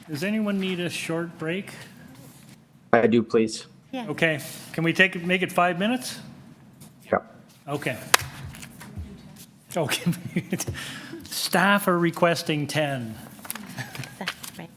Does anyone need a short break? I do, please. Yeah. Okay. Can we make it 5 minutes? Yeah. Okay. Okay. Staff are requesting 10. That's right.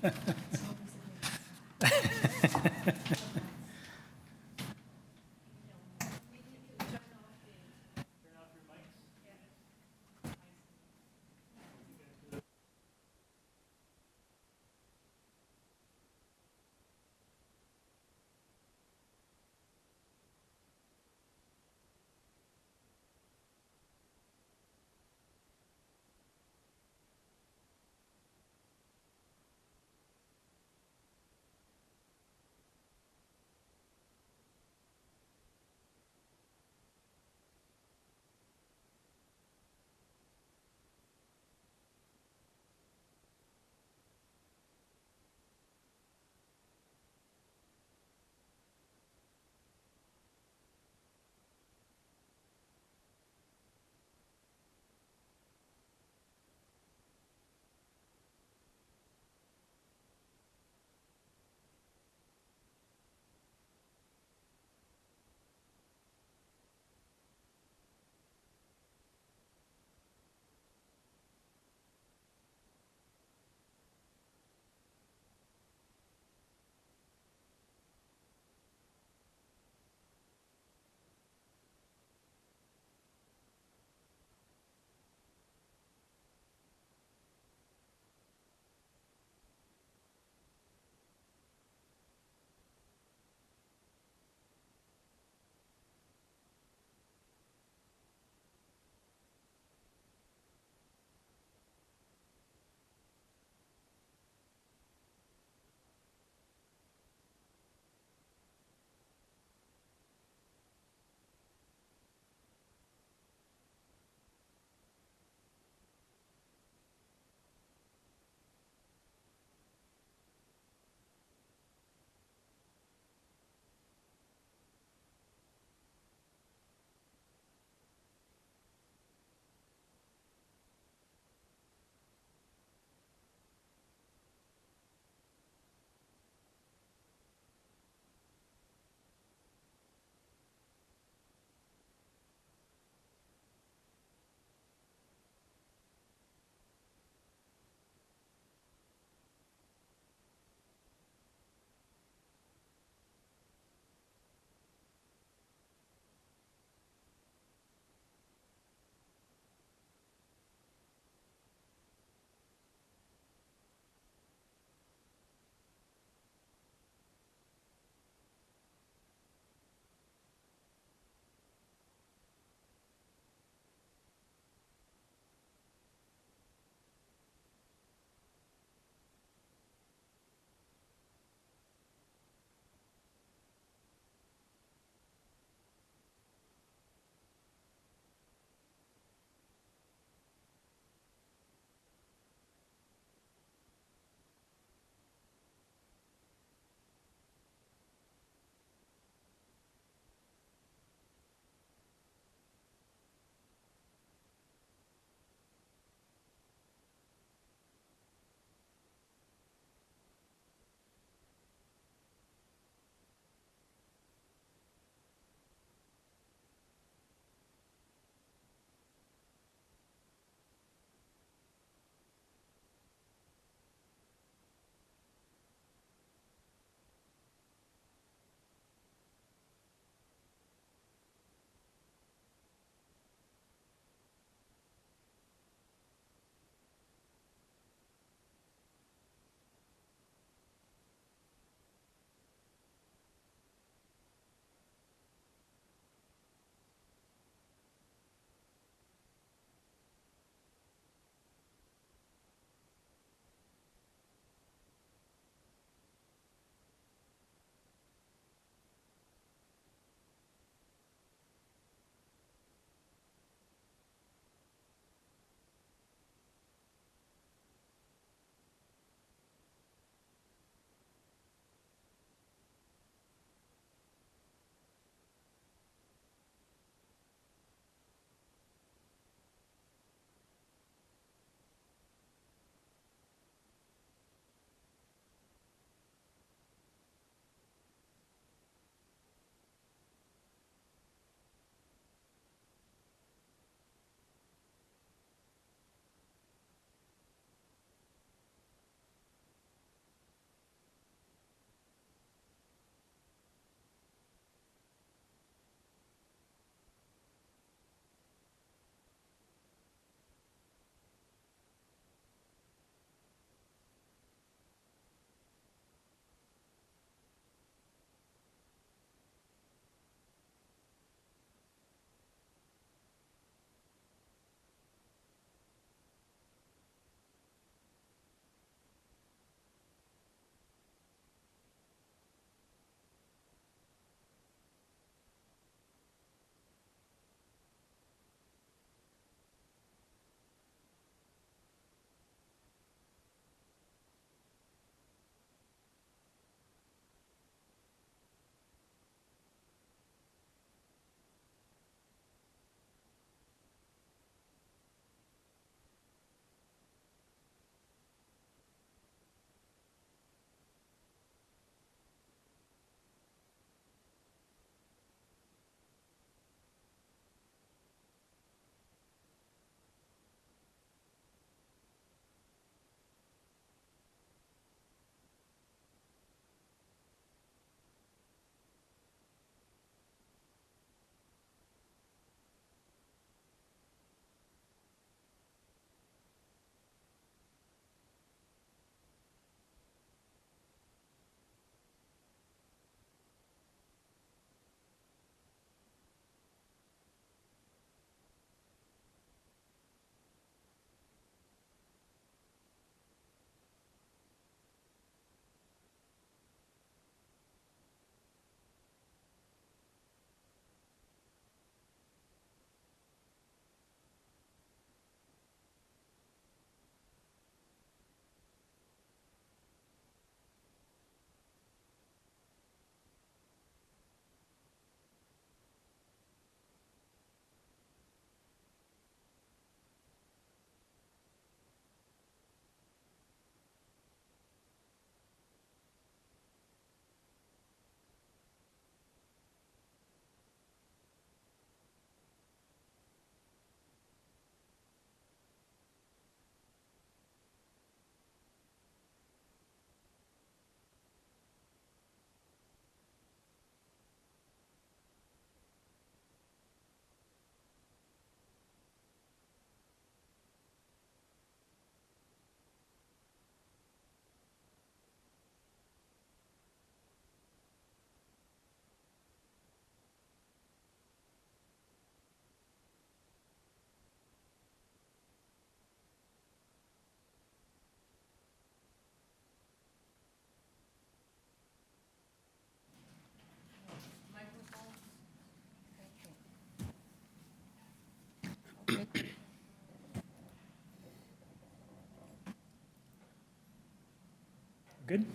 Good.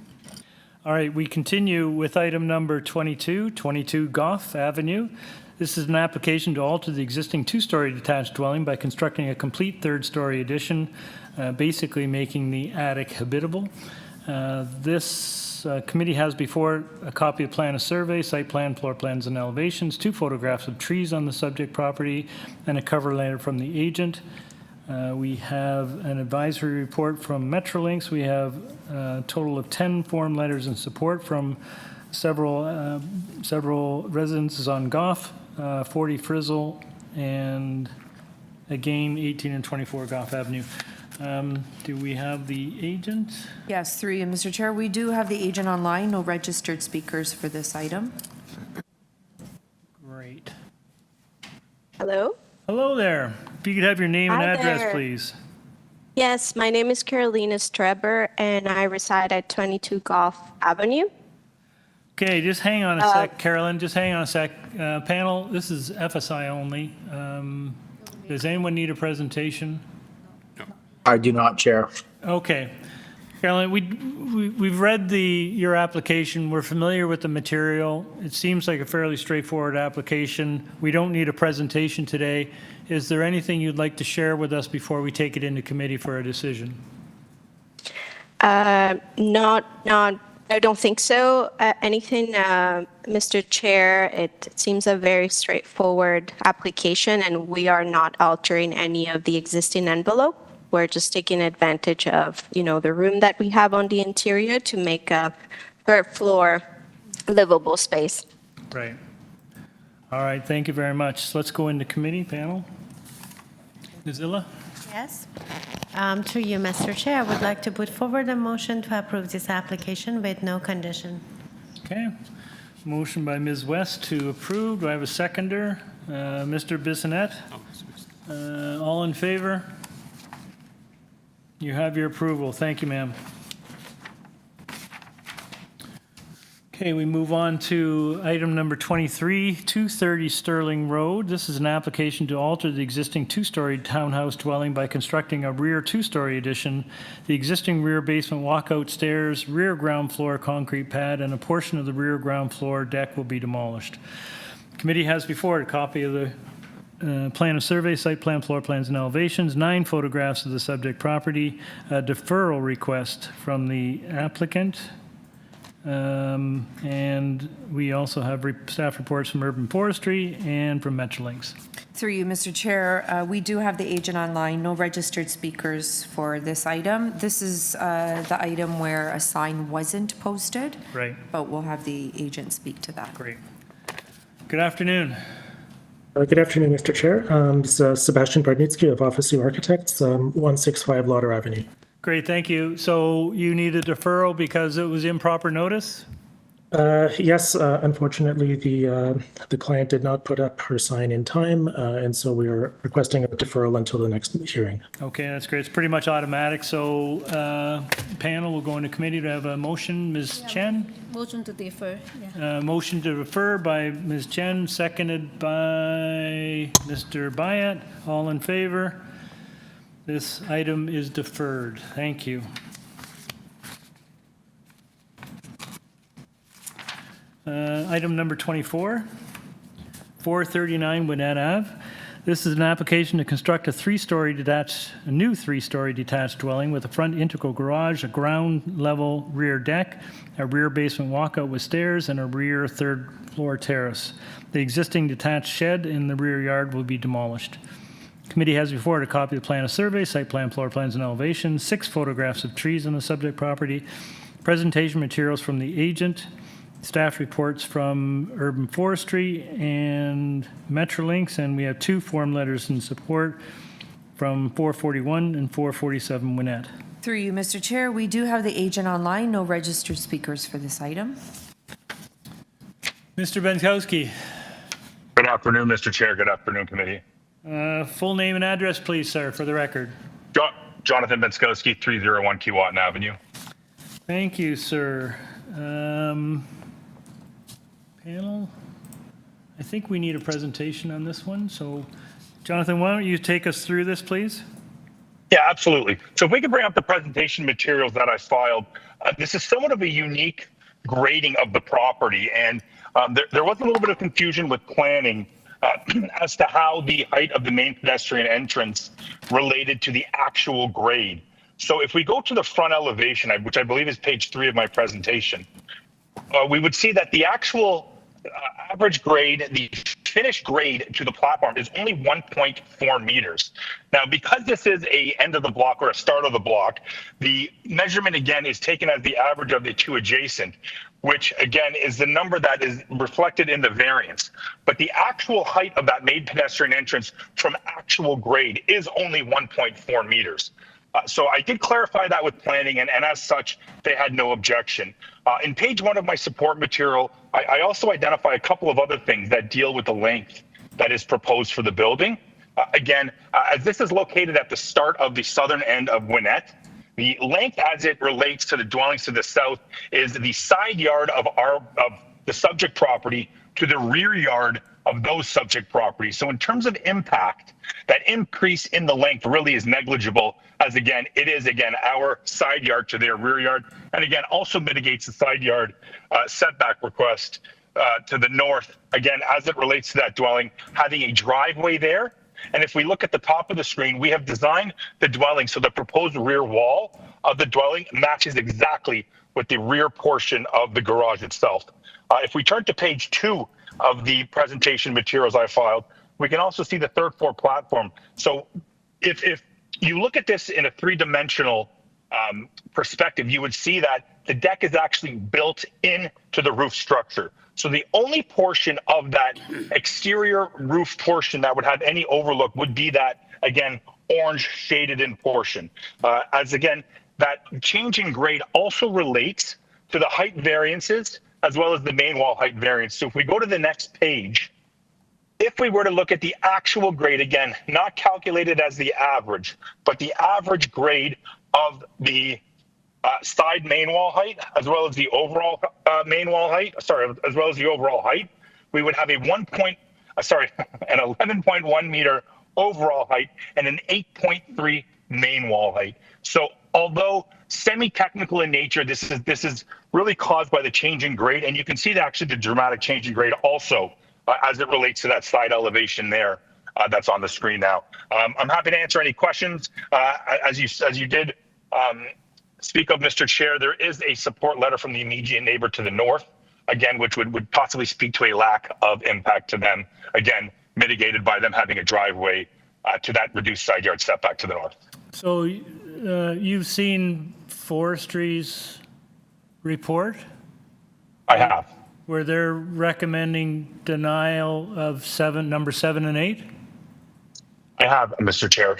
All right, we continue with item number 22, 22 Gough Avenue. This is an application to alter the existing two-story detached dwelling by constructing a complete third-story addition, basically making the attic habitable. This committee has before a copy of plan of survey, site plan, floor plans, and elevations, 2 photographs of trees on the subject property, and a cover letter from the agent. We have an advisory report from Metrolinx. We have a total of 10 form letters in support from several residences on Gough, 40 Frizzle, and again, 18 and 24 Gough Avenue. Do we have the agent? Yes, through you, Mr. Chair. We do have the agent online, no registered speakers for this item. Great. Hello? Hello there. If you could have your name and Hi address, there. please. Yes, my name is Carolina Streber, and I reside at 22 Gough Avenue. Okay, just hang on a sec, Carolyn. Just hang on a sec. Panel, this is FSI only. Does anyone need a presentation? I do not, Chair. Okay. Carolyn, we've read your application. We're familiar with the material. It seems like a fairly straightforward application. We don't need a presentation today. Is there anything you'd like to share with us before we take it into committee for a decision? Not, I don't think so. Anything, Mr. Chair, it seems a very straightforward application, and we are not altering any of the existing envelope. We're just taking advantage of, the room that we have on the interior to make a third floor livable space. Right. All right, thank you very much. So let's go into committee panel. Nazilla? Yes. Through you, Mr. Chair, I would like to put forward a motion to approve this application with no condition. Okay. Motion by Ms. West to approve. Do I have a seconder? Mr. Bissonnette? All in favor? You have your approval. Thank you, ma'am. Okay, we move on to item number 23, 230 Sterling Road. This is an application to alter the existing two-story townhouse dwelling by constructing a rear two-story addition. The existing rear basement walkout stairs, rear ground floor concrete pad, and a portion of the rear ground floor deck will be demolished. The committee has before it a copy of the plan of survey, site plan, floor plans, and elevations, 9 photographs of the subject property, a deferral request from the applicant, and we also have staff reports from Urban Forestry and from Metrolinx. Through you, Mr. Chair, we do have the agent online, no registered speakers for this item. This is the item where a sign wasn't posted. Right. But we'll have the agent speak to that. Great. Good afternoon. Good afternoon, Mr. Chair. This is Sebastian Barnitsky of Office of Architects, 165 Lauder Avenue. Great, thank you. So you need a deferral because it was improper notice? Yes, unfortunately, the client did not put up her sign in time, and so we are requesting a deferral until the next hearing. Okay, that's great. It's pretty much automatic. So panel will go into committee to have a motion. Ms. Chen? Motion to defer. Yeah. Motion to refer by Ms. Chen, seconded by Mr. Bayat. All in favor? This item is deferred. Thank you. Item number 24, 439 WINNETT Ave. This is an application to construct a new three-story detached dwelling with a front integral garage, a ground-level rear deck, a rear basement walkout with stairs, and a rear third-floor terrace. The existing detached shed in the rear yard will be demolished. Committee has before it a copy of the plan of survey, site plan, floor plans, and elevations, 6 photographs of trees on the subject property, presentation materials from the agent, staff reports from Urban Forestry and Metrolinx, and we have 2 form letters in support from 441 and 447 WINNETT. Through you, Mr. Chair, we do have the agent online, no registered speakers for this item. Mr. Benkowski. Good afternoon, Mr. Chair. Good afternoon, committee. Full name and address, please, sir, for the record. Jonathan Benskowski, 301 Keewatin Avenue. Thank you, sir. Panel, I think we need a presentation on this one. So, Jonathan, why don't you take us through this, please? Yeah, absolutely. So if we could bring up the presentation materials that I filed, this is somewhat of a unique grading of the property. And there was a little bit of confusion with planning as to how the height of the main pedestrian entrance related to the actual grade. So if we go to the front elevation, which I believe is page 3 of my presentation, we would see that the actual average grade, the finished grade to the platform is only 1.4 meters. Now, because this is a end of the block or a start of the block, the measurement again is taken as the average of the two adjacent, which again is the number that is reflected in the variance. But the actual height of that main pedestrian entrance from actual grade is only 1.4 meters. So I did clarify that with planning, and as such, they had no objection. In page 1 of my support material, I also identify a couple of other things that deal with the length that is proposed for the building. Again, as this is located at the start of the southern end of WINNETT, the length as it relates to the dwellings to the south is the side yard of the subject property to the rear yard of those subject properties. So in terms of impact, that increase in the length really is negligible, as again, it is again our side yard to their rear yard, and again also mitigates the side yard setback request to the north, again, as it relates to that dwelling, having a driveway there. And if we look at the top of the screen, we have designed the dwelling so the proposed rear wall of the dwelling matches exactly with the rear portion of the garage itself. If we turn to page 2 of the presentation materials I filed, we can also see the third floor platform. So if you look at this in a three-dimensional perspective, you would see that the deck is actually built into the roof structure. So the only portion of that exterior roof portion that would have any overlook would be that, again, orange shaded in portion. As again, that change in grade also relates to the height variances as well as the main wall height variance. So if we go to the next page, if we were to look at the actual grade, again, not calculated as the average, but the average grade of the side main wall height, as well as the overall main wall height, as well as the overall height, we would have an 11.1 meter overall height and an 8.3 main wall height. So although semi-technical in nature, this is really caused by the change in grade, and you can see actually the dramatic change in grade also as it relates to that side elevation there that's on the screen now. I'm happy to answer any questions. As you did speak of, Mr. Chair, there is a support letter from the immediate neighbor to the north, again, which would possibly speak to a lack of impact to them, again, mitigated by them having a driveway to that reduced side yard setback to the north. So you've seen Forestry's report? I have. Where they're recommending denial of number 7 and 8? I have, Mr. Chair.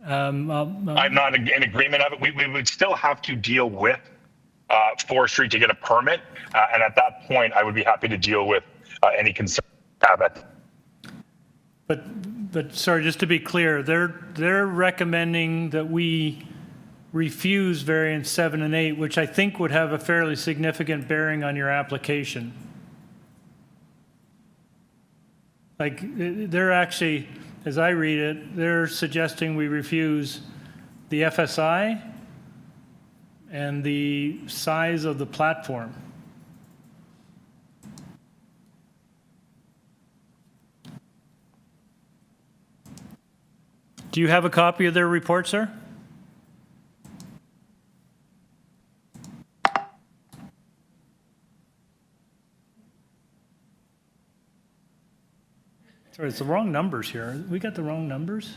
I'm not in agreement of it. We would still have to deal with Forestry to get a permit. And at that point, I would be happy to deal with any concern have it. But sorry, just to be clear, they're recommending that we refuse variance 7 and 8, which I think would have a fairly significant bearing on your application. Like, they're actually, as I read it, they're suggesting we refuse the FSI and the size of the platform. Do you have a copy of their report, sir? Sorry, it's the wrong numbers here. We got the wrong numbers?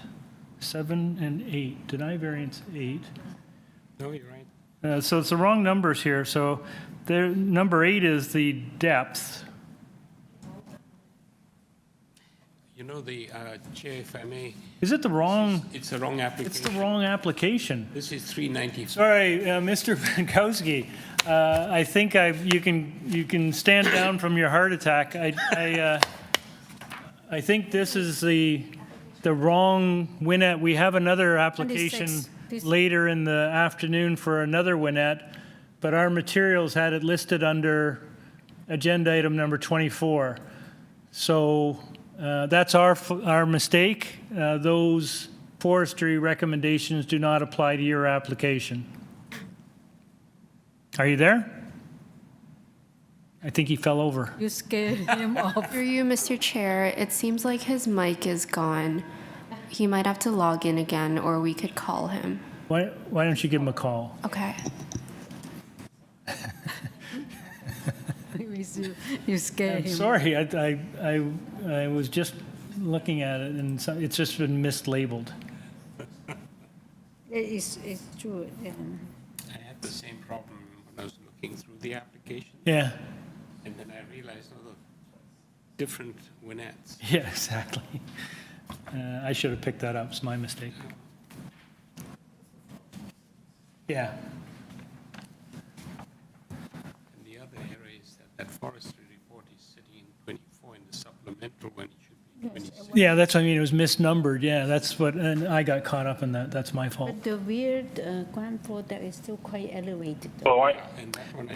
7 and 8. Deny variance 8. No, you're right. So it's the wrong numbers here. So number 8 is the depth. You know, the Chair, if I may. Is it the wrong? It's the wrong application. It's the wrong application. This is 394. Sorry, Mr. Pankowski. I think you can stand down from your heart attack. I think this is the wrong WINNETT. We have another application later in the afternoon for another WINNETT, but our materials had it listed under agenda item number 24. So that's our mistake. Those forestry recommendations do not apply to your application. Are you there? I think he fell over. You scared him off. Through you, Mr. Chair, it seems like his mic is gone. He might have to log in again, or we could call him. Why don't you give him a call? Okay. You scared I'm him. sorry, I was just looking at it, and it's just been mislabeled. It's true. I had the same problem when I was looking through the application. Yeah. And then I realized all the different WINNETTs. Yeah, exactly. I should have picked that up. It's my mistake. Yeah. And the other error is that forestry report is sitting in 24 in the supplemental when it should be 26. Yeah, that's what I mean. It was misnumbered. Yeah, that's what, and I got caught up in that. That's my fault. But the weird ground floor that is still quite elevated. So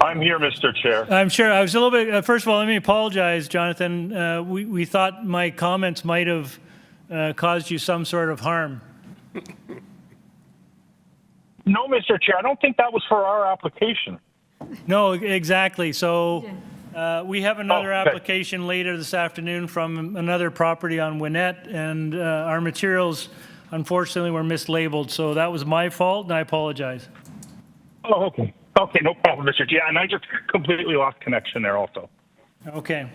I'm here, Mr. Chair. I'm sure I was a little bit, first of all, let me apologize, Jonathan. We thought my comments might have caused you some sort of harm. No, Mr. Chair, I don't think that was for our application. No, exactly. So we have another okay. application later this afternoon from another property on WINNETT, and our materials, unfortunately, were mislabeled. So that was my fault, and I apologize. Oh, okay. Okay, no problem, Mr. Chair. And I just completely lost connection there also. Okay.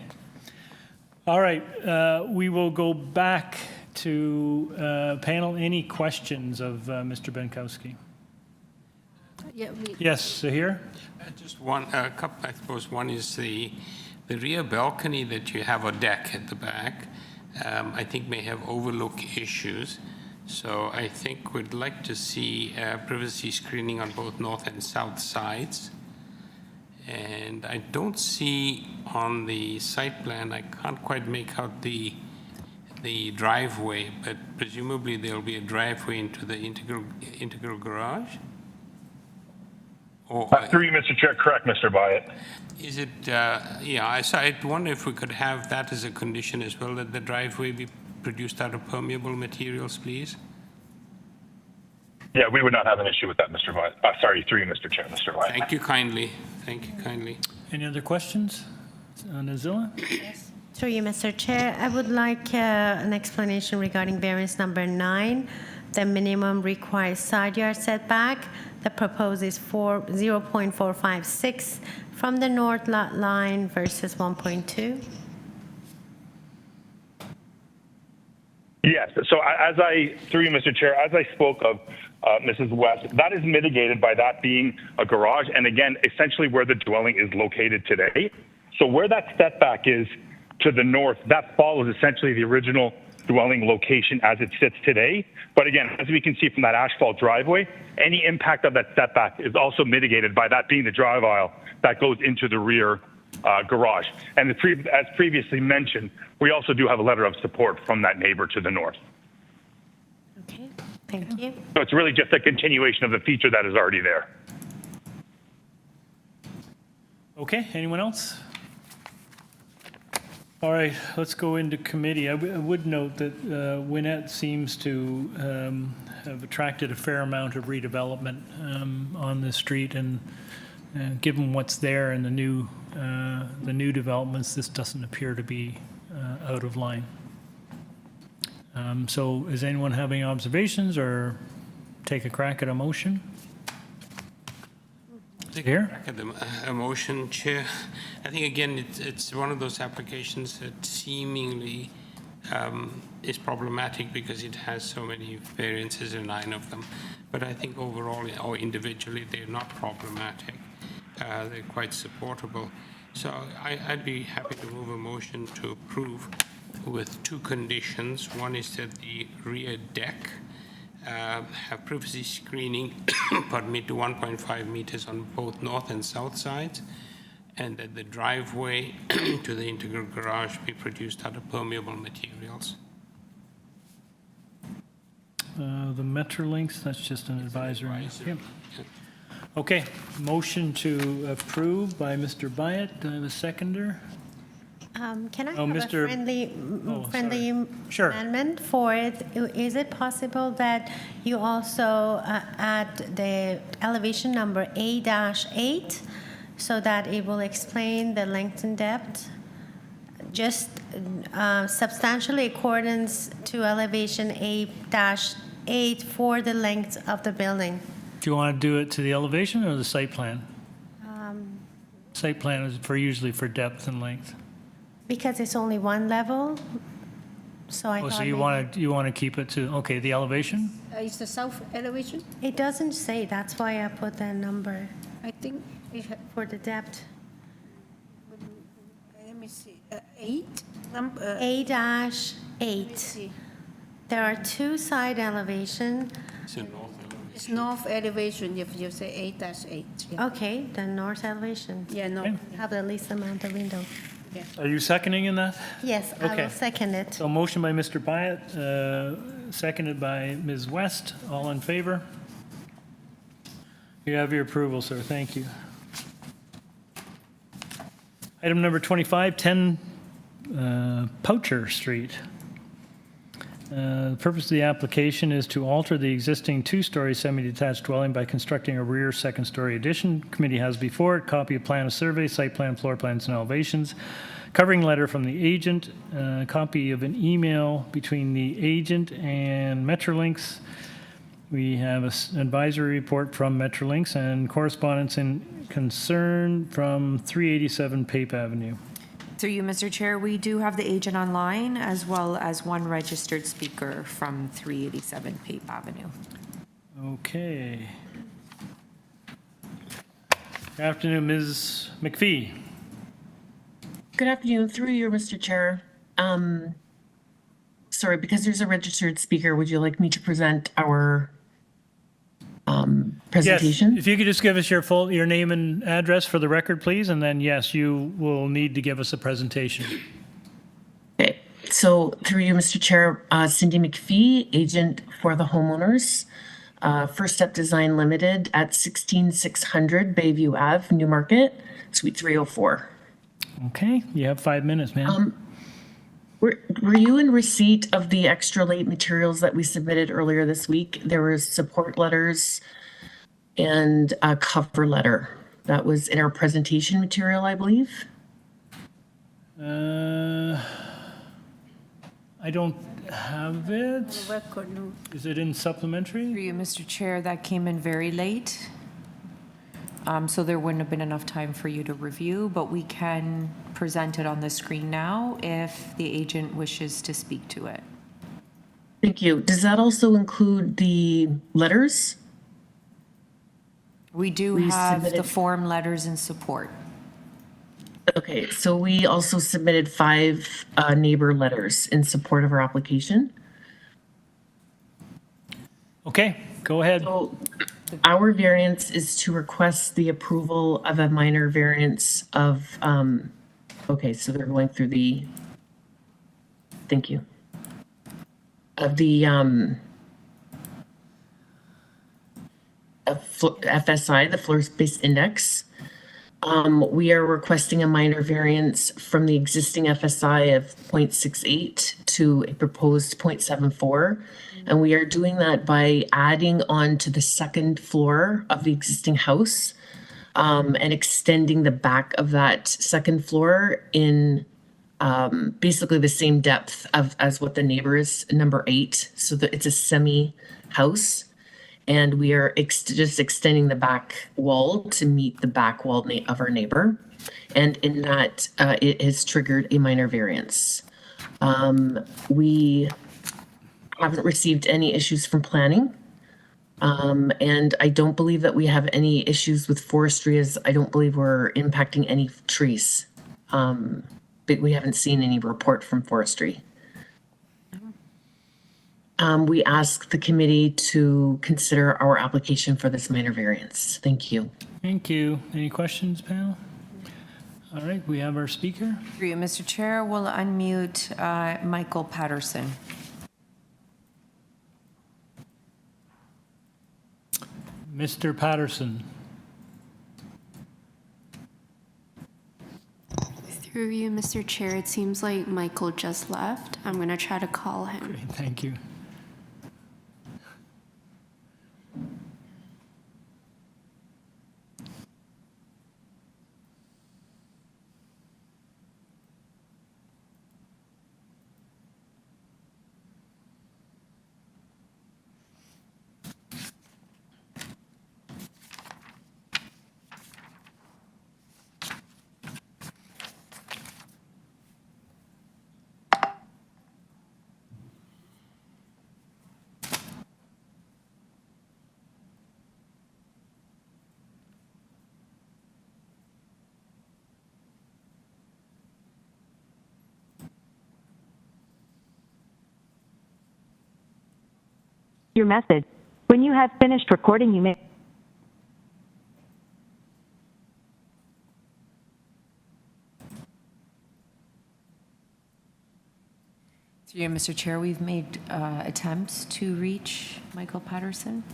All right. We will go back to panel. Any questions of Mr. Benkowski? Yeah, Yes, here. Just one, a couple, I suppose one is the rear balcony that you have a deck at the back, I think may have overlook issues. So I think we'd like to see privacy screening on both north and south sides. And I don't see on the site plan, I can't quite make out the driveway, but presumably there'll be a driveway into the integral garage? Through you, Mr. Chair, correct, Mr. Byatt. Is it, yeah, I wonder if we could have that as a condition as well, that the driveway be produced out of permeable materials, please? Yeah, we would not have an issue with that, Mr. Byatt. Sorry, through you, Mr. Chair, Mr. Byatt. Thank you kindly. Thank you kindly. Any other questions? Nazila? Yes. Through you, Mr. Chair, I would like an explanation regarding variance number 9. The minimum required side yard setback. The proposed is 0.456 from the north lot line versus 1.2. Yes. So through you, Mr. Chair, as I spoke of, Mrs. West, that is mitigated by that being a garage, and again, essentially where the dwelling is located today. So where that setback is to the north, that follows essentially the original dwelling location as it sits today. But again, as we can see from that asphalt driveway, any impact of that setback is also mitigated by that being the drive aisle that goes into the rear garage. And as previously mentioned, we also do have a letter of support from that neighbor to the north. Okay, thank you. So it's really just a continuation of the feature that is already there. Okay, anyone else? All right, let's go into committee. I would note that WINNETT seems to have attracted a fair amount of redevelopment on the street, and given what's there and the new developments, this doesn't appear to be out of line. So does anyone have any observations or take a crack at a motion? Here? A motion, Chair. I think, again, it's one of those applications that seemingly is problematic because it has so many variances, and 9 of them. But I think overall, or individually, they're not problematic. They're quite supportable. So I'd be happy to move a motion to approve with 2 conditions. One is that the rear deck have privacy screening, pardon me, to 1.5 meters on both north and south sides, and that the driveway to the integral garage be produced out of permeable materials. The Metrolinks, that's just an advisory. Yep. Okay, motion to approve by Mr. Byatt. Do I have a seconder? Can I Oh, have Mr. a friendly, Oh, friendly Sure. amendment for it? Is it possible that you also add the elevation number A-8 so that it will explain the length and depth? Just substantially accordance to elevation A-8 for the length of the building. Do you want to do it to the elevation or the site plan? Site plan is usually for depth and length. Because it's only one level, so I Oh, thought so you maybe- want to keep it to, okay, the elevation? Is the south elevation? It doesn't say, that's why I put that number I think it for the depth. let me see, 8? A-8. There are two side elevation. It's north elevation if you say 8-8. Yeah. Okay, the north elevation. Yeah, no. Okay. Have the least amount of window. Are you seconding in that? Yes, I Okay. will second it. So motion by Mr. Pyatt, seconded by Ms. West. All in favor? You have your approval, sir. Thank you. Item number 25, 10 Poacher Street. The purpose of the application is to alter the existing two-story semi-detached dwelling by constructing a rear second-story addition. Committee has before it copy of plan of survey, site plan, floor plans, and elevations, covering letter from the agent, copy of an email between the agent and Metrolinx. We have an advisory report from Metrolinx and correspondence in concern from 387 Pape Avenue. Through you, Mr. Chair, we do have the agent online as well as one registered speaker from 387 Pape Avenue. Okay. Good afternoon, Ms. McPhee. Good afternoon. Through you, Mr. Chair. Sorry, because there's a registered speaker, would you like me to present our presentation? Yes, if you could just give us your name and address for the record, please, and then, yes, you will need to give us a presentation. Okay. So through you, Mr. Chair, Cindy McPhee, agent for the homeowners. First Step Design Limited at 16600 Bayview Ave, Newmarket, Suite 304. Okay, you have 5 minutes, ma'am. Were you in receipt of the extra late materials that we submitted earlier this week? There was support letters and a cover letter that was in our presentation material, I believe. I don't have it. Record, no. Is it in supplementary? Through you, Mr. Chair, that came in very late. So there wouldn't have been enough time for you to review, but we can present it on the screen now if the agent wishes to speak to it. Thank you. Does that also include the letters? We do We have the submitted- form letters in support. Okay, so we also submitted 5 neighbor letters in support of our application. Okay, go ahead. So our variance is to request the approval of a minor variance of, okay, so they're going through the, thank you. Of the FSI, the floor space index. We are requesting a minor variance from the existing FSI of 0.68 to a proposed 0.74. And we are doing that by adding on to the second floor of the existing house and extending the back of that second floor in basically the same depth as what the neighbor is, number 8. So that it's a semi house. And we are just extending the back wall to meet the back wall of our neighbor. And in that, it has triggered a minor variance. We haven't received any issues from planning. And I don't believe that we have any issues with forestry, as I don't believe we're impacting any trees. But we haven't seen any report from forestry. We ask the committee to consider our application for this minor variance. Thank you. Thank you. Any questions, panel? All right, we have our speaker. Through you, Mr. Chair, we'll unmute Michael Patterson. Mr. Patterson. Through you, Mr. Chair, it seems like Michael just left. I'm going to try to call him. Great, thank you. Your message. When you have finished recording, you may. Through you, Mr. Chair, we've made attempts to reach Michael Patterson.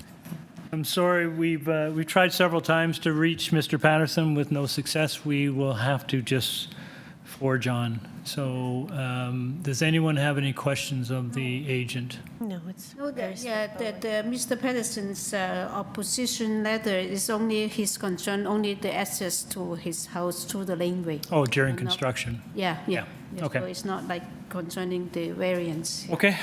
I'm sorry, we've tried several times to reach Mr. Patterson with no success. We will have to just forge on. So does anyone have any questions of the agent? No, it's. No, Mr. Patterson's opposition letter is only his concern, only the access to his house through the laneway. Oh, during construction. Yeah. Okay. So it's not like concerning the variance. Okay,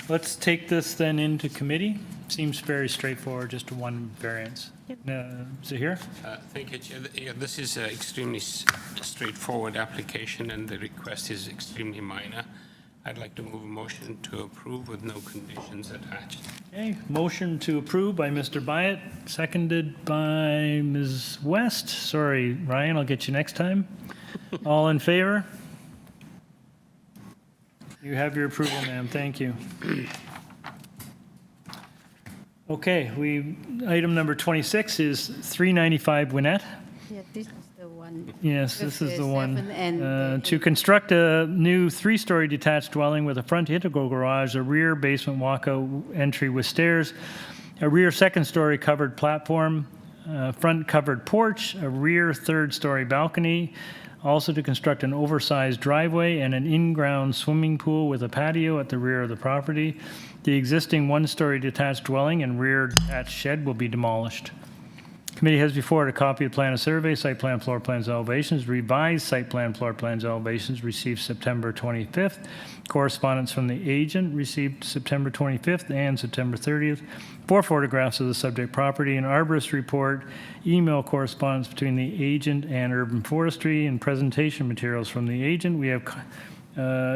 let's take this then into committee. Seems very straightforward, just one variance. Is it here? Thank you, Chair. Yeah, this is an extremely straightforward application, and the request is extremely minor. I'd like to move a motion to approve with no conditions attached. Okay, motion to approve by Mr. Byatt, seconded by Ms. West. Sorry, Ryan, I'll get you next time. All in favor? You have your approval, ma'am. Thank you. Okay, item number 26 is 395 WINNETT. Yeah, this is the one. Yes, this is the one. 7 and To construct a new 3-story detached dwelling with a front integral garage, a rear basement walkout entry with stairs, a rear 2nd-story covered platform, front covered porch, a rear 3rd-story balcony, also to construct an oversized driveway and an in-ground swimming pool with a patio at the rear of the property. The existing 1-story detached dwelling and rear detached shed will be demolished. Committee has before it a copy of plan of survey, site plan, floor plans, elevations, revised site plan, floor plans, elevations received September 25th. Correspondence from the agent received September 25th and September 30th. 4 photographs of the subject property, an arborist report, email correspondence between the agent and urban forestry, and presentation materials from the agent. We have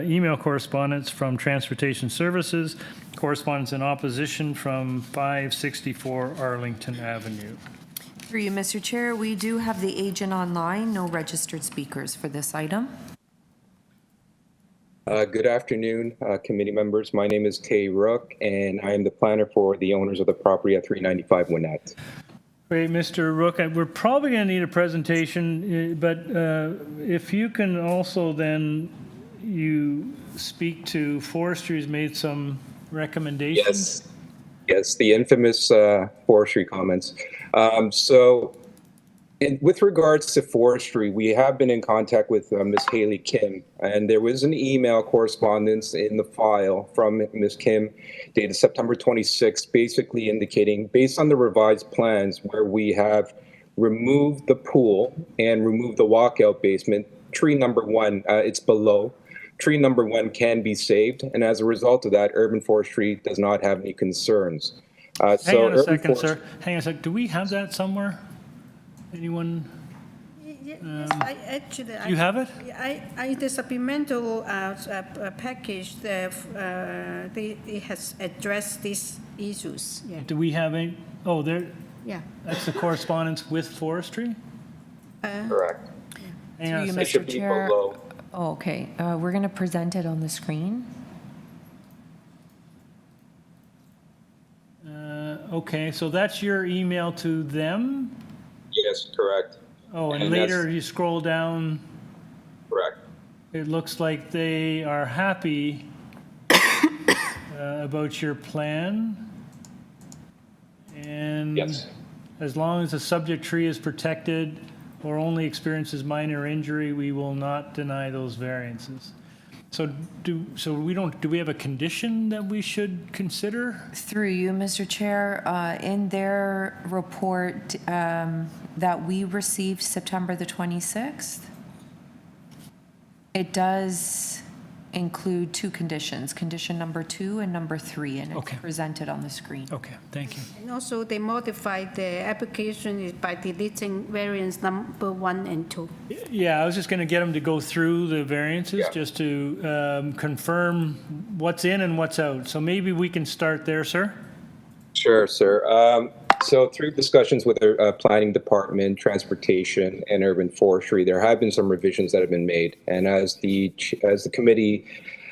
email correspondence from Transportation Services, correspondence in opposition from 564 Arlington Avenue. Through you, Mr. Chair, we do have the agent online, no registered speakers for this item. Good afternoon, committee members. My name is Kay Rook, and I am the planner for the owners of the property at 395 WINNETT. Great, Mr. Rook. We're probably going to need a presentation, but if you can also then you speak to forestry's made some recommendations. Yes, the infamous forestry comments. With regards to forestry, we have been in contact with Ms. Haley Kim, and there was an email correspondence in the file from Ms. Kim dated September 26th, basically indicating, based on the revised plans where we have removed the pool and removed the walkout basement, tree number 1, it's below. Tree number 1 can be saved, and as a result of that, urban forestry does not have any concerns. Hang on a second, sir. Hang on a second. Do we have that somewhere? Anyone? Yes, actually. You have it? The supplemental package, it has addressed these issues. Yeah. Do we have any? Oh, there. Yeah. That's the correspondence with forestry? Correct. Hang on a Through you, second. Mr. Chair. Oh, okay. We're going to present it on the screen. Okay, so that's your email to them? Yes, correct. Oh, and later you scroll down. Correct. It looks like they are happy about your plan. And as long as the subject tree is protected, or only experiences minor injury, we will not deny those variances. So do we have a condition that we should consider? Through you, Mr. Chair, in their report that we received September the 26th, it does include two conditions, condition number 2 and number 3, and it's presented on the screen. Okay, thank you. And also, they modified the application by deleting variance number 1 and 2. Yeah, I was just going to get them to go through the variances just to confirm what's in and what's out. So maybe we can start there, sir. Sure, sir. So through discussions with the planning department, transportation, and urban forestry, there have been some revisions that have been made. And as the committee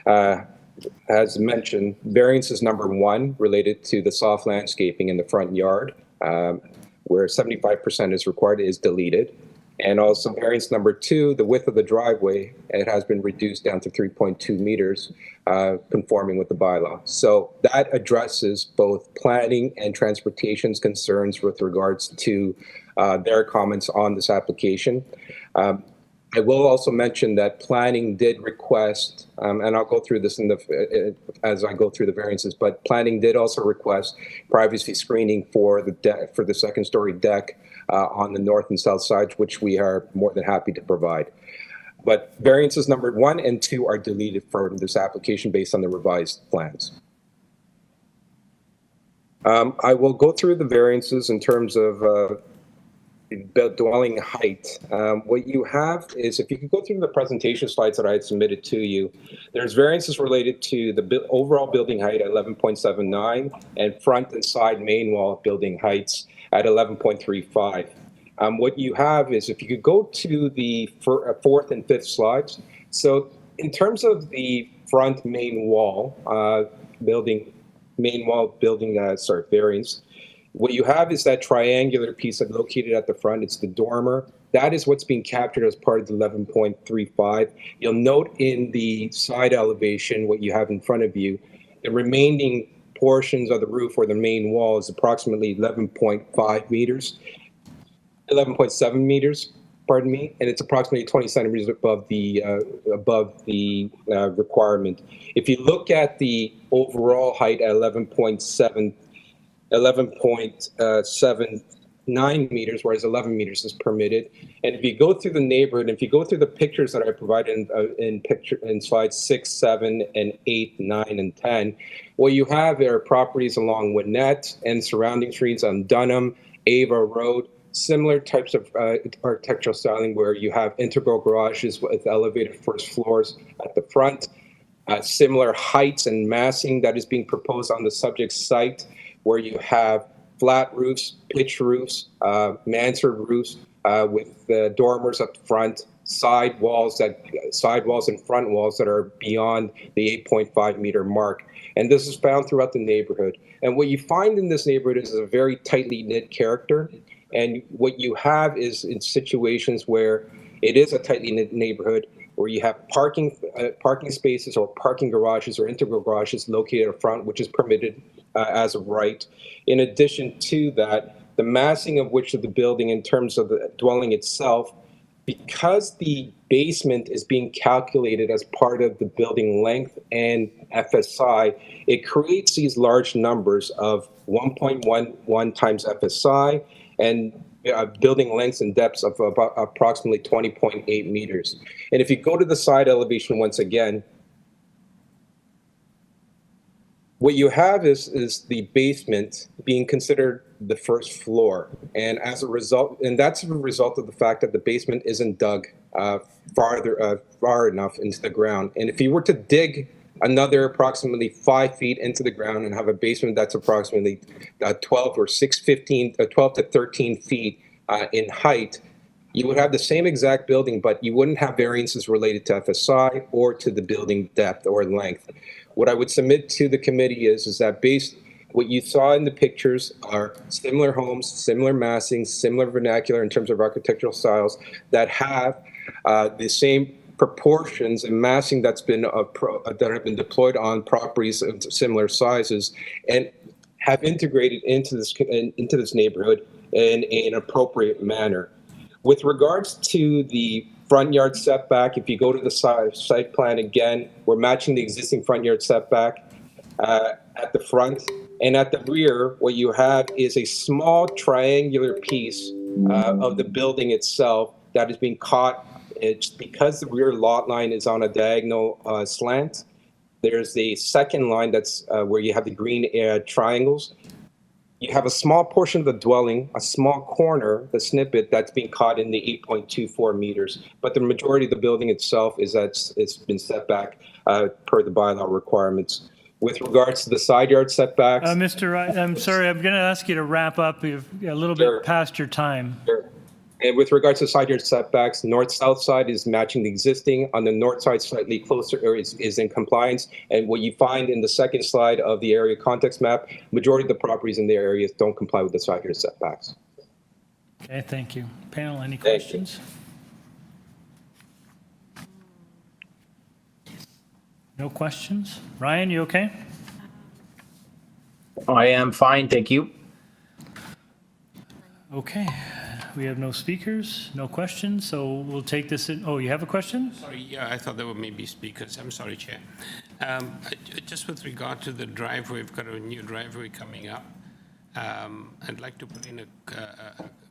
has mentioned, variances number 1 related to the soft landscaping in the front yard, where 75% is required, is deleted. And also variance number 2, the width of the driveway, it has been reduced down to 3.2 meters, conforming with the bylaw. So that addresses both planning and transportation's concerns with regards to their comments on this application. I will also mention that planning did request, and I'll go through this as I go through the variances, but planning did also request privacy screening for the second-story deck on the north and south sides, which we are more than happy to provide. But variances number 1 and 2 are deleted from this application based on the revised plans. I will go through the variances in terms of dwelling height. What you have is, if you could go through the presentation slides that I had submitted to you, there's variances related to the overall building height at 11.79 and front and side main wall building heights at 11.35. What you have is, if you could go to the 4th and 5th slides. So in terms of the front main wall building variance, what you have is that triangular piece that's located at the front. It's the dormer. That is what's being captured as part of the 11.35. You'll note in the side elevation, what you have in front of you, the remaining portions of the roof or the main wall is approximately 11.5 meters, 11.7 meters, pardon me, and it's approximately 20 centimeters above the requirement. If you look at the overall height at 11.79 meters, whereas 11 meters is permitted. And if you go through the neighborhood, if you go through the pictures that I provided in slides 6, 7, and 8, 9, and 10, what you have are properties along WINNETT and surrounding streets on Dunham, Ava Road, similar types of architectural styling where you have integral garages with elevated first floors at the front, similar heights and massing that is being proposed on the subject site, where you have flat roofs, pitch roofs, mansard roofs with dormers up front, side walls and front walls that are beyond the 8.5 meter mark. And this is found throughout the neighborhood. And what you find in this neighborhood is a very tightly knit character. And what you have is in situations where it is a tightly knit neighborhood, where you have parking spaces or parking garages or integral garages located up front, which is permitted as of right. In addition to that, the massing of which of the building in terms of the dwelling itself, because the basement is being calculated as part of the building length and FSI, it creates these large numbers of 1.11 times FSI and building lengths and depths of about approximately 20.8 meters. And if you go to the side elevation once again, what you have is the basement being considered the first floor. And as a result, and that's a result of the fact that the basement isn't dug far enough into the ground. And if you were to dig another approximately 5 feet into the ground and have a basement that's approximately 12 to 13 feet in height, you would have the same exact building, but you wouldn't have variances related to FSI or to the building depth or length. What I would submit to the committee is that what you saw in the pictures are similar homes, similar massing, similar vernacular in terms of architectural styles that have the same proportions and massing that have been deployed on properties of similar sizes and have integrated into this neighborhood in an appropriate manner. With regards to the front yard setback, if you go to the site plan again, we're matching the existing front yard setback at the front. And at the rear, what you have is a small triangular piece of the building itself that is being caught. It's because the rear lot line is on a diagonal slant. There's the second line that's where you have the green triangles. You have a small portion of the dwelling, a small corner, the snippet that's being caught in the 8.24 meters. But the majority of the building itself is that it's been set back per the bylaw requirements. With regards to the side yard setbacks. Mr. Wright, I'm sorry, I'm going to ask you to wrap up. You're a little bit past your time. Sure. And with regards to side yard setbacks, north-south side is matching the existing. On the north side, slightly closer, or is in compliance. And what you find in the second slide of the area context map, majority of the properties in the areas don't comply with the side yard setbacks. Okay, thank you. Panel, any questions? No questions? Ryan, you okay? I am fine, thank you. Okay, we have no speakers, no questions, so we'll take this in. Oh, you have a question? Sorry, yeah, I thought there were maybe speakers. I'm sorry, Chair. Just with regard to the driveway, we've got a new driveway coming up. I'd like to put in a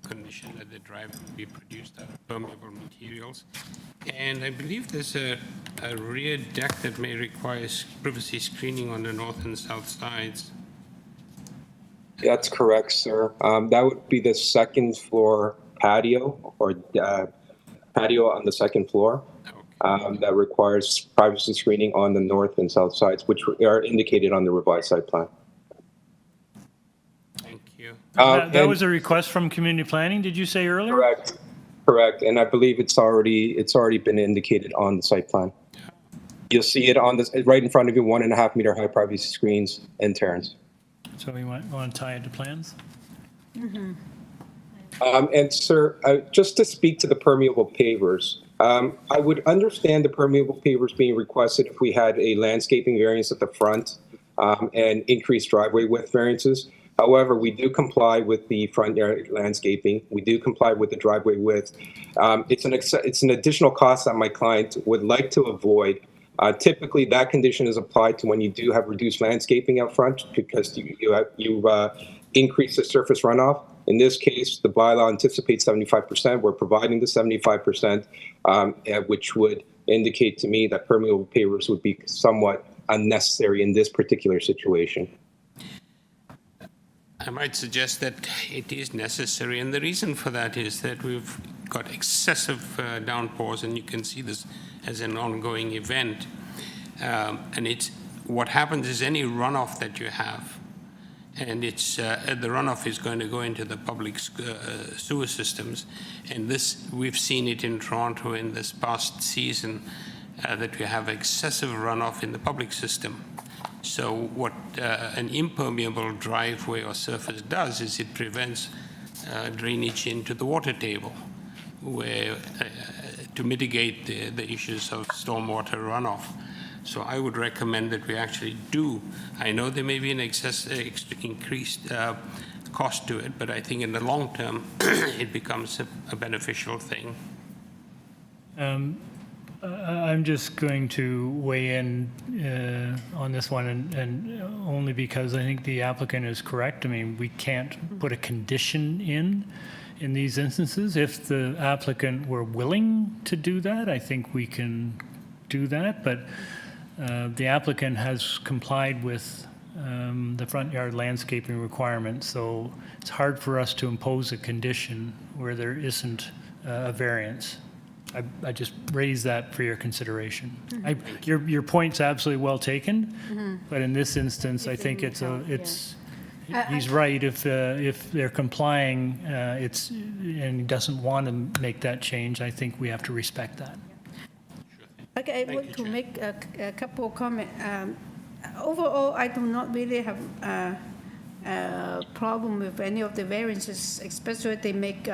condition that the driveway be produced out of permeable materials. And I believe there's a rear deck that may require privacy screening on the north and south sides. That's correct, sir. That would be the second floor patio or patio on the second floor that requires privacy screening on the north and south sides, which are indicated on the revised site plan. That was a request from community planning, did you say earlier? Correct. And I believe it's already been indicated on the site plan. You'll see it on this right in front of you, 1.5 meter high privacy screens and terrains. So we want to tie it to plans? And sir, just to speak to the permeable pavers, I would understand the permeable pavers being requested if we had a landscaping variance at the front and increased driveway width variances. However, we do comply with the front yard landscaping. We do comply with the driveway width. It's an additional cost that my client would like to avoid. Typically, that condition is applied to when you do have reduced landscaping out front because you increase the surface runoff. In this case, the bylaw anticipates 75%. We're providing the 75%, which would indicate to me that permeable pavers would be somewhat unnecessary in this particular situation. I might suggest that it is necessary, and the reason for that is that we've got excessive downpours, and you can see this as an ongoing event. And what happens is any runoff that you have, and the runoff is going to go into the public sewer systems, and we've seen it in Toronto in this past season that we have excessive runoff in the public system. So what an impermeable driveway or surface does is it prevents drainage into the water table, where to mitigate the issues of stormwater runoff. So I would recommend that we actually do. I know there may be an increased cost to it, but I think in the long term it becomes a beneficial thing. I'm just going to weigh in on this one, and only because I think the applicant is correct. I mean, we can't put a condition in these instances. If the applicant were willing to do that, I think we can do that, but the applicant has complied with the front yard landscaping requirements, so it's hard for us to impose a condition where there isn't a variance. I just raised that for your consideration. Your point's absolutely well taken, but in this instance, I think he's right. If they're complying, and he doesn't want to make that change, I think we have to respect that. Okay, I want to make a couple of comments. Overall, I do not really have a problem with any of the variances, especially they make.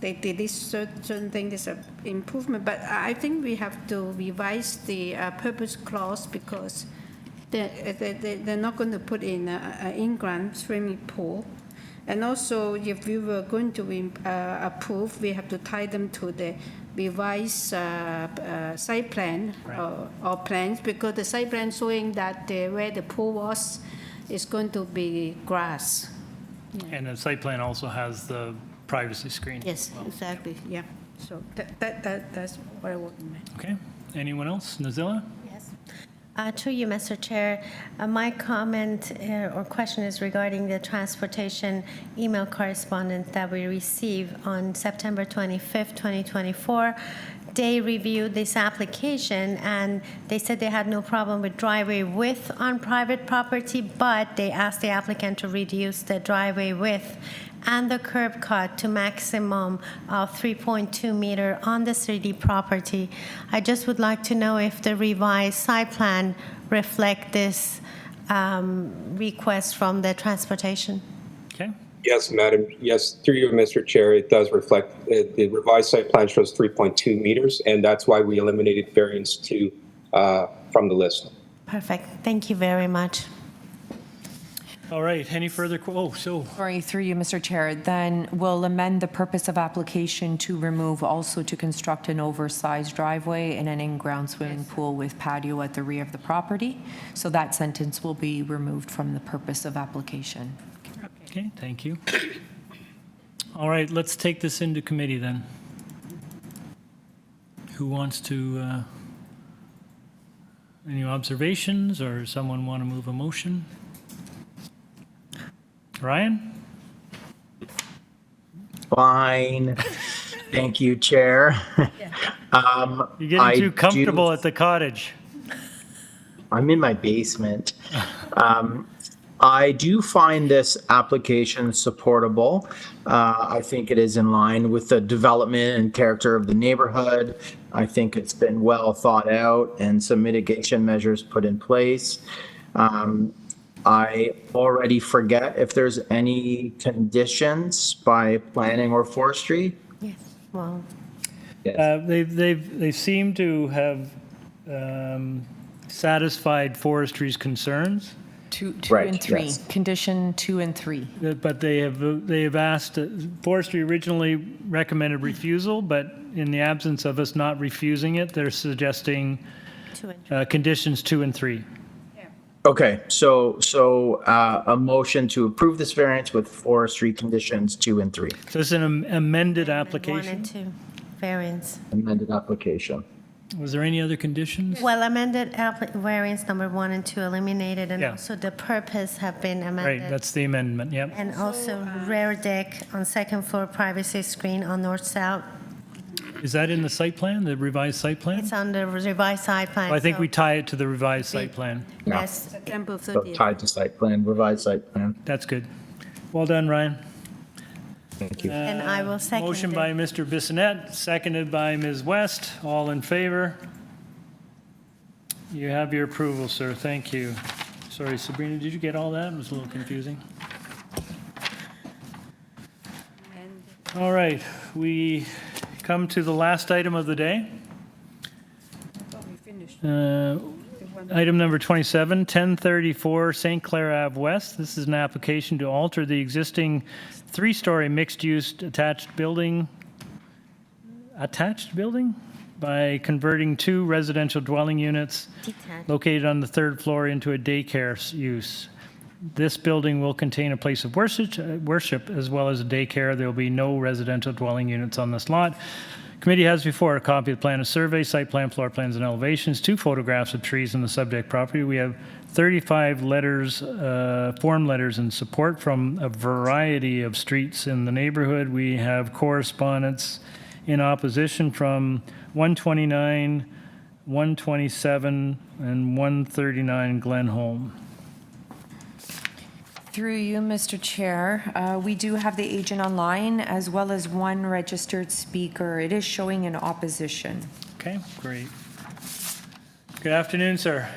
They did certain things as an improvement, but I think we have to revise the purpose clause because they're not going to put in an in-ground swimming pool. And also, if we were going to approve, we have to tie them to the revised site plan or plans, because the site plan showing that where the pool was is going to be grass. And the site plan also has the privacy screen. Yes, exactly, yeah. So that's what I want to make. Okay. Anyone else? Nazila? To you, Mr. Chair. My comment or question is regarding the transportation email correspondence that we received on September 25th, 2024. They reviewed this application and they said they had no problem with driveway width on private property, but they asked the applicant to reduce the driveway width and the curb cut to maximum of 3.2 meter on the city property. I just would like to know if the revised site plan reflect this request from the transportation. Okay. Yes, Madam. Yes, through you, Mr. Chair, it does reflect, the revised site plan shows 3.2 meters, and that's why we eliminated variance 2 from the list. Perfect. Thank you very much. All right. Any further? Sorry, through you, Mr. Chair. Then we'll amend the purpose of application to remove also to construct an oversized driveway and an in-ground swimming pool with patio at the rear of the property. So that sentence will be removed from the purpose of application. Okay, thank you. All right, let's take this into committee then. Who wants to, any observations, or someone want to move a motion? Ryan? Fine. Thank you, Chair. You're getting too comfortable at the cottage. I'm in my basement. I do find this application supportable. I think it is in line with the development and character of the neighborhood. I think it's been well thought out and some mitigation measures put in place. I already forget if there's any conditions by planning or forestry. Yes, well. They seem to have satisfied forestry's concerns. Two and 3. Yes. Condition 2 and 3. But they have asked, forestry originally recommended refusal, but in the absence of us not refusing it, they're suggesting conditions 2 and 3. Okay, so a motion to approve this variance with forestry conditions 2 and 3. So it's an amended application? 1 and 2 variance. Amended application. Was there any other conditions? Well, amended variance number 1 and 2 eliminated, and also the purpose have been amended. Right, that's the amendment, yep. And also rear deck on second floor, privacy screen on north-south. Is that in the site plan, the revised site plan? It's on the revised site plan. Well, I think we tie it to the revised site plan. Yes. September So 30th. tied to site plan, revised site plan. That's good. Well done, Ryan. Thank you. And I will second Motion it. by Mr. Bissonnette, seconded by Ms. West. All in favor? You have your approval, sir. Thank you. Sorry, Sabrina, did you get all that? It was a little confusing. All right, we come to the last item of the day. Item number 27, 1034 St. Clair Ave West. This is an application to alter the existing 3-story mixed-use attached building by converting 2 residential dwelling units located on the 3rd floor into a daycare use. This building will contain a place of worship as well as a daycare. There will be no residential dwelling units on this lot. Committee has before a copy of the plan of survey, site plan, floor plans, and elevations, 2 photographs of trees on the subject property. We have 35 letters, form letters in support from a variety of streets in the neighborhood. We have correspondence in opposition from 129, 127, and 139 Glen Home. Through you, Mr. Chair, we do have the agent online as well as 1 registered speaker. It is showing an opposition. Okay, great. Good afternoon, sir.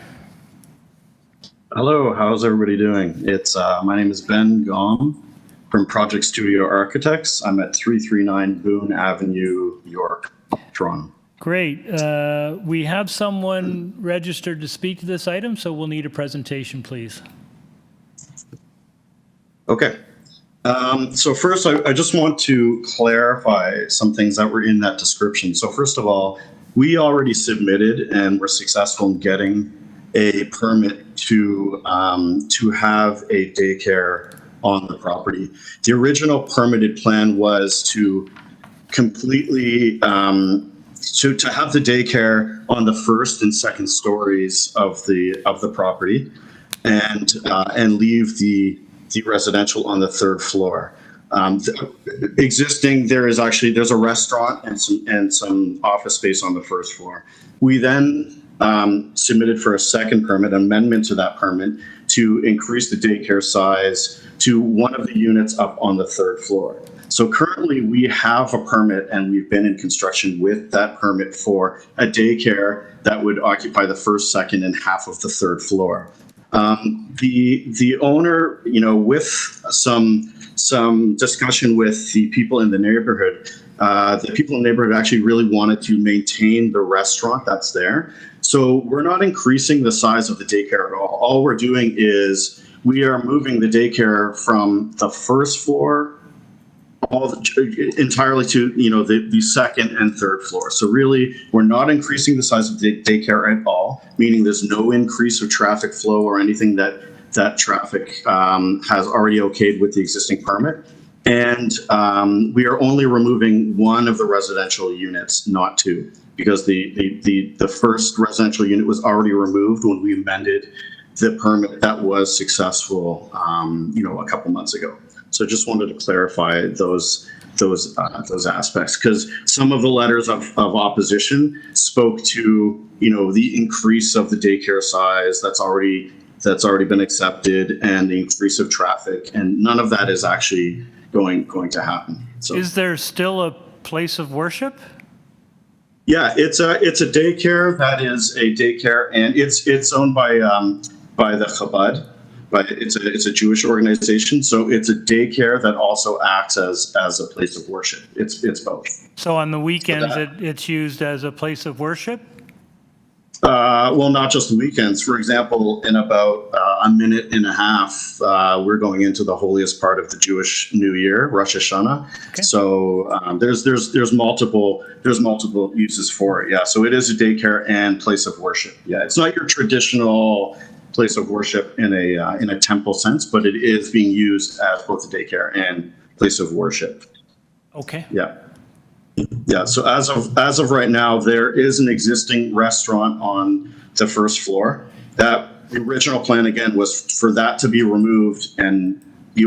Hello, how's everybody doing? It's my name is Ben Gom from Project Studio Architects. I'm at 339 Boone Avenue, York, Toronto. Great. We have someone registered to speak to this item, so we'll need a presentation, please. Okay. So first, I just want to clarify some things that were in that description. So first of all, we already submitted and were successful in getting a permit to have a daycare on the property. The original permitted plan was to completely to have the daycare on the first and second stories of the property, and leave the residential on the third floor. Existing, there's a restaurant and some office space on the first floor. We then submitted for a second permit, amendment to that permit, to increase the daycare size to one of the units up on the third floor. So currently we have a permit, and we've been in construction with that permit for a daycare that would occupy the first, second, and half of the third floor. The owner, with some discussion with the people in the neighborhood, actually really wanted to maintain the restaurant that's there. So we're not increasing the size of the daycare at all. All we're doing is we are moving the daycare from the first floor entirely to the second and third floor. So really, we're not increasing the size of the daycare at all, meaning there's no increase of traffic flow or anything that traffic has already okayed with the existing permit. And we are only removing one of the residential units, not two, because the first residential unit was already removed when we amended the permit that was successful, a couple months ago. So just wanted to clarify those aspects, because some of the letters of opposition spoke to the increase of the daycare size that's already been accepted, and the increase of traffic, and none of that is actually going to happen. So is there still a place of worship? Yeah, it's a daycare that is a daycare, and it's owned by the Chabad. But it's a Jewish organization, so it's a daycare that also acts as a place of worship. It's both. So on the weekends, it's used as a place of worship? Well, not just the weekends. For example, in about a minute and a half, we're going into the holiest part of the Jewish New Year, Rosh Hashanah. Okay. So there's multiple uses for it. Yeah. So it is a daycare and place of worship. Yeah. It's not your traditional place of worship in a temple sense, but it is being used as both a daycare and place of worship. Okay. Yeah. Yeah. So as of right now, there is an existing restaurant on the first floor. That the original plan again was for that to be removed and be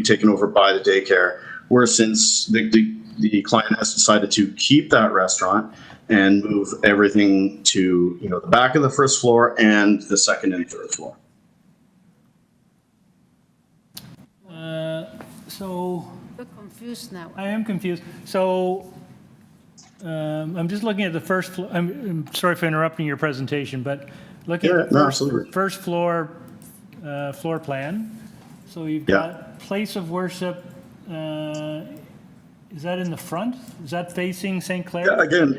taken over by the daycare. Where since the client has decided to keep that restaurant and move everything to the back of the first floor and the second and third floor. So we're confused now. I am confused. So I'm just looking at the first floor. I'm sorry for interrupting your presentation, but looking at the first floor floor plan. So you've got place of worship. Is that in the front? Is that facing St. Clair? Yeah, again,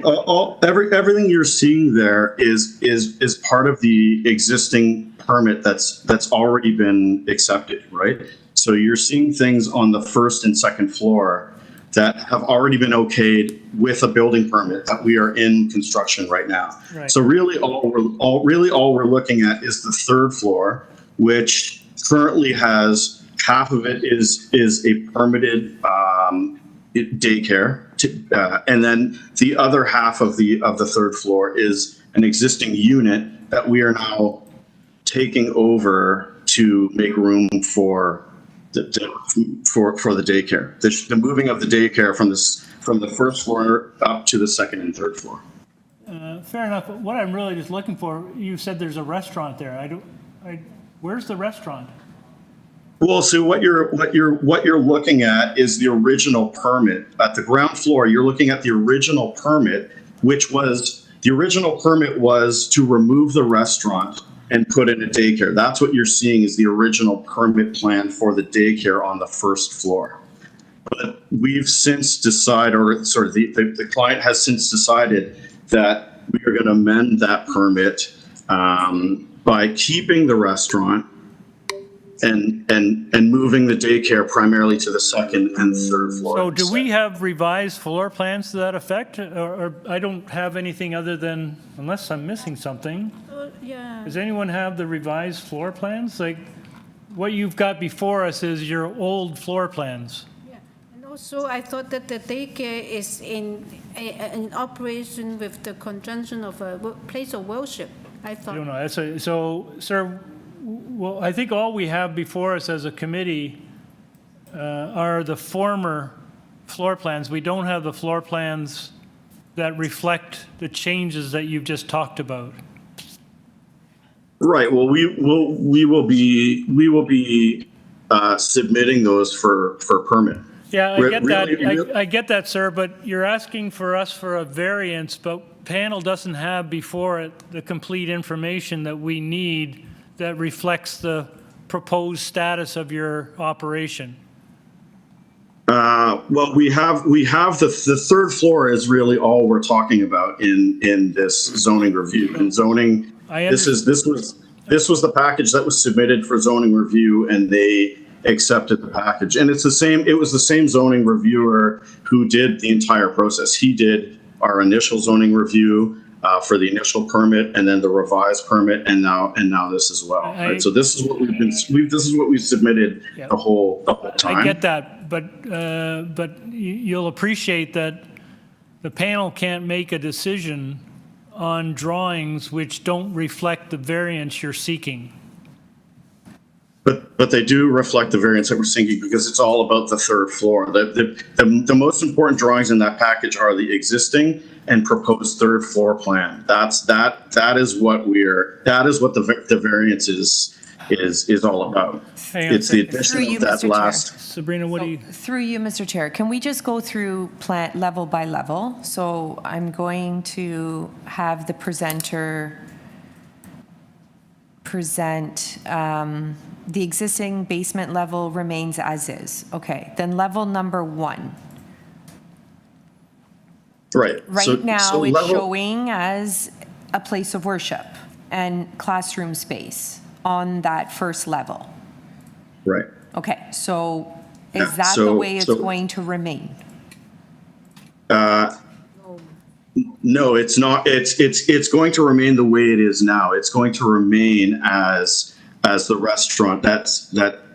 everything you're seeing there is part of the existing permit that's already been accepted, right? So you're seeing things on the first and second floor that have already been okayed with a building permit that we are in construction right now. Right. So really, all we're looking at is the third floor, which currently has half of it is a permitted daycare, and then the other half of the third floor is an existing unit that we are now taking over to make room for the daycare. The moving of the daycare from the first floor up to the second and third floor. Fair enough. But what I'm really just looking for, you said there's a restaurant there. Where's the restaurant? Well, so what you're looking at is the original permit. At the ground floor, you're looking at the original permit, which was to remove the restaurant and put in a daycare. That's what you're seeing is the original permit plan for the daycare on the first floor. But we've since decided, or sorry, the client has since decided that we are going to amend that permit by keeping the restaurant and moving the daycare primarily to the second and third floor. So do we have revised floor plans to that effect? Or I don't have anything other than, unless I'm missing something. Yeah. Does anyone have the revised floor plans? Like, what you've got before us is your old floor plans. And also, I thought that the daycare is in operation with the conjunction of a place of worship. I thought. I don't know. So, sir, well, I think all we have before us as a committee are the former floor plans. We don't have the floor plans that reflect the changes that you've just talked about. Right. Well, we will be submitting those for permit. Yeah, I get that. I get that, sir. But you're asking for us for a variance, but panel doesn't have before it the complete information that we need that reflects the proposed status of your operation. Well, we have the third floor is really all we're talking about in this zoning review. And zoning, this was the package that was submitted for zoning review, and they accepted the package. And it was the same zoning reviewer who did the entire process. He did our initial zoning review for the initial permit, and then the revised permit, and now this as well. Right? So this is what we've submitted the whole time. I get that, but you'll appreciate that the panel can't make a decision on drawings which don't reflect the variance you're seeking. But they do reflect the variance that we're seeking because it's all about the third floor. The most important drawings in that package are the existing and proposed third floor plan. That is what the variance is all about. It's the addition of that last. Sabrina, what do you? Through you, Mr. Chair, can we just go through plant level by level? So I'm going to have the presenter present the existing basement level remains as is. Okay, then level number 1. Right. Right now, it's showing as a place of worship and classroom space on that first level. Right. Okay, so is that the way it's going to remain? No, it's not. It's going to remain the way it is now. It's going to remain as the restaurant that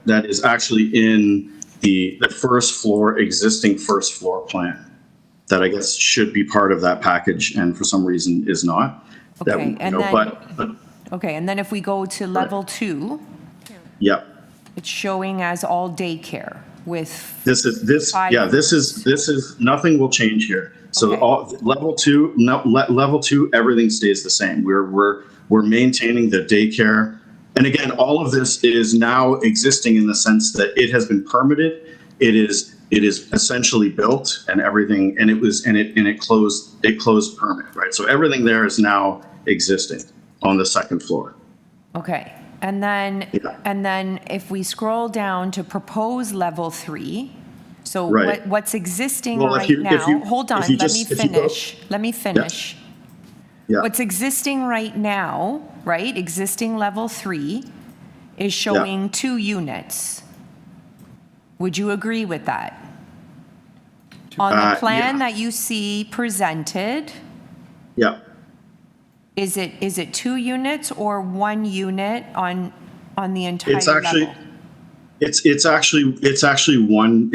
is actually in the existing first floor plan. That I guess should be part of that package, and for some reason is not. Okay, okay, and then if we go to level 2, yep, it's showing as all daycare with. This is nothing will change here. So level two, everything stays the same. We're maintaining the daycare, and again, all of this is now existing in the sense that it has been permitted. It is essentially built and everything, and it closed permit, right? So everything there is now existing on the second floor. Okay, and then if we scroll down to propose level 3, so what's existing now? Hold on, let me finish. Yeah. What's existing right now, right? Existing level 3 is showing 2 units. Would you agree with that? On the plan that you see presented, is it 2 units or 1 unit on the entire level? It's actually one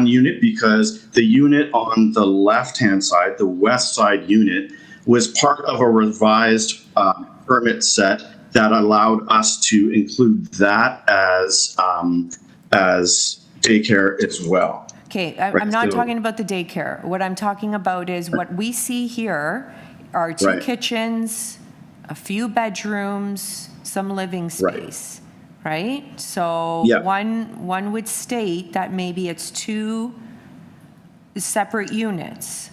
unit, because the unit on the left-hand side, the west side unit, was part of a revised permit set that allowed us to include that as daycare as well. Okay, I'm not talking about the daycare. What I'm talking about is what we see here are 2 kitchens, a few bedrooms, some living space, right? So one would state that maybe it's 2 separate units,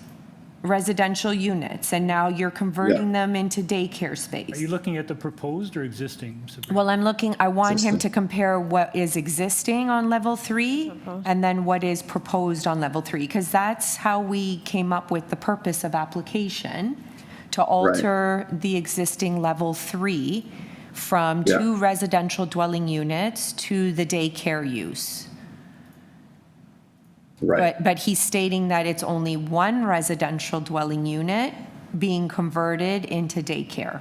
residential units, and now you're converting them into daycare space. Are you looking at the proposed or existing, Sabrina? Well, I want him to compare what is existing on level 3 and then what is proposed on level 3, because that's how we came up with the purpose of application, to alter the existing level 3 from Yeah. 2 residential dwelling units to the daycare use. Right. But he's stating that it's only 1 residential dwelling unit being converted into daycare.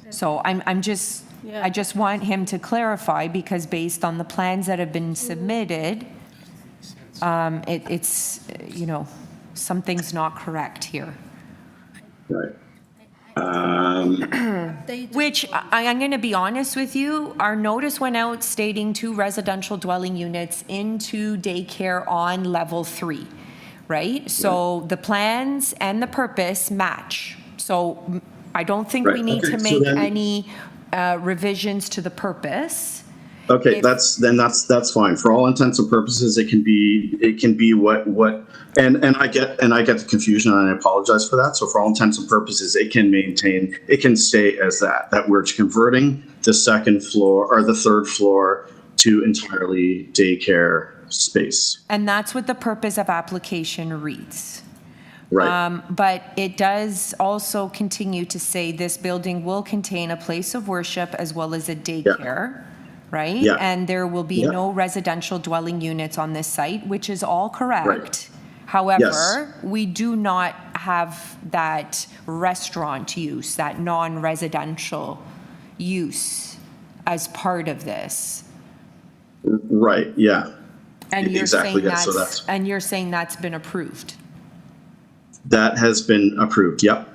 So I just want him to clarify, because based on the plans that have been submitted, it's, you know, something's not correct here. Right. Which, I'm going to be honest with you, our notice went out stating 2 residential dwelling units into daycare on level 3, right? So the plans and the purpose match. So I don't think we Right, need okay, to so make then- any revisions to the purpose. Okay, that's fine. For all intents and purposes, it can be what and I get the confusion, and I apologize for that. So for all intents and purposes, it can stay as that we're converting the second floor or the third floor to entirely daycare space. And that's what the purpose of application reads. Right. But it does also continue to say this building will contain a place of worship as well as a daycare, right? Yeah. And there will be Yeah. no residential dwelling units on this site, which is all correct. Right. However, we do not have that restaurant use, that non-residential use as part of this. Right. Yeah. And you're Exactly, saying yeah, so that's- and you're saying that's been approved. That has been approved. Yep.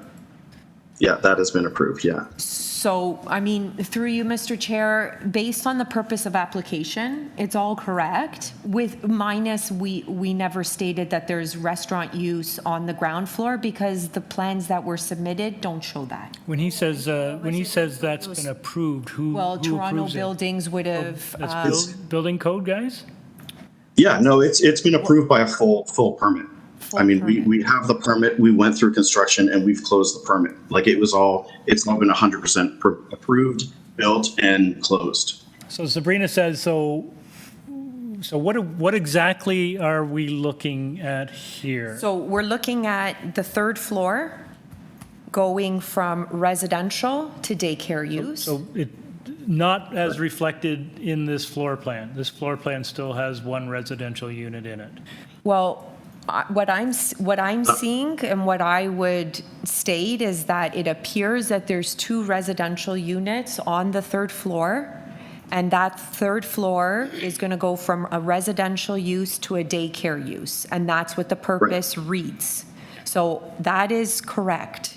Yeah, that has been approved. Yeah. So, I mean, through you, Mr. Chair, based on the purpose of application, it's all correct. With minus, we never stated that there's restaurant use on the ground floor because the plans that were submitted don't show that. When he says that's been approved, who Toronto approves it? Buildings would have. That's building code guys? Yeah. No, it's been approved by a full permit. I mean, we have the permit, we went through construction, and we've closed the permit. Like it's all been 100% approved, built, and closed. So Sabrina says, so what exactly are we looking at here? So we're looking at the 3rd floor going from residential to daycare use. So it, not as reflected in this floor plan. This floor plan still has 1 residential unit in it. Well, what I'm seeing and what I would state is that it appears that there's 2 residential units on the 3rd floor, and that 3rd floor is going to go from a residential use to a daycare use, and that's what the purpose reads. So that is correct.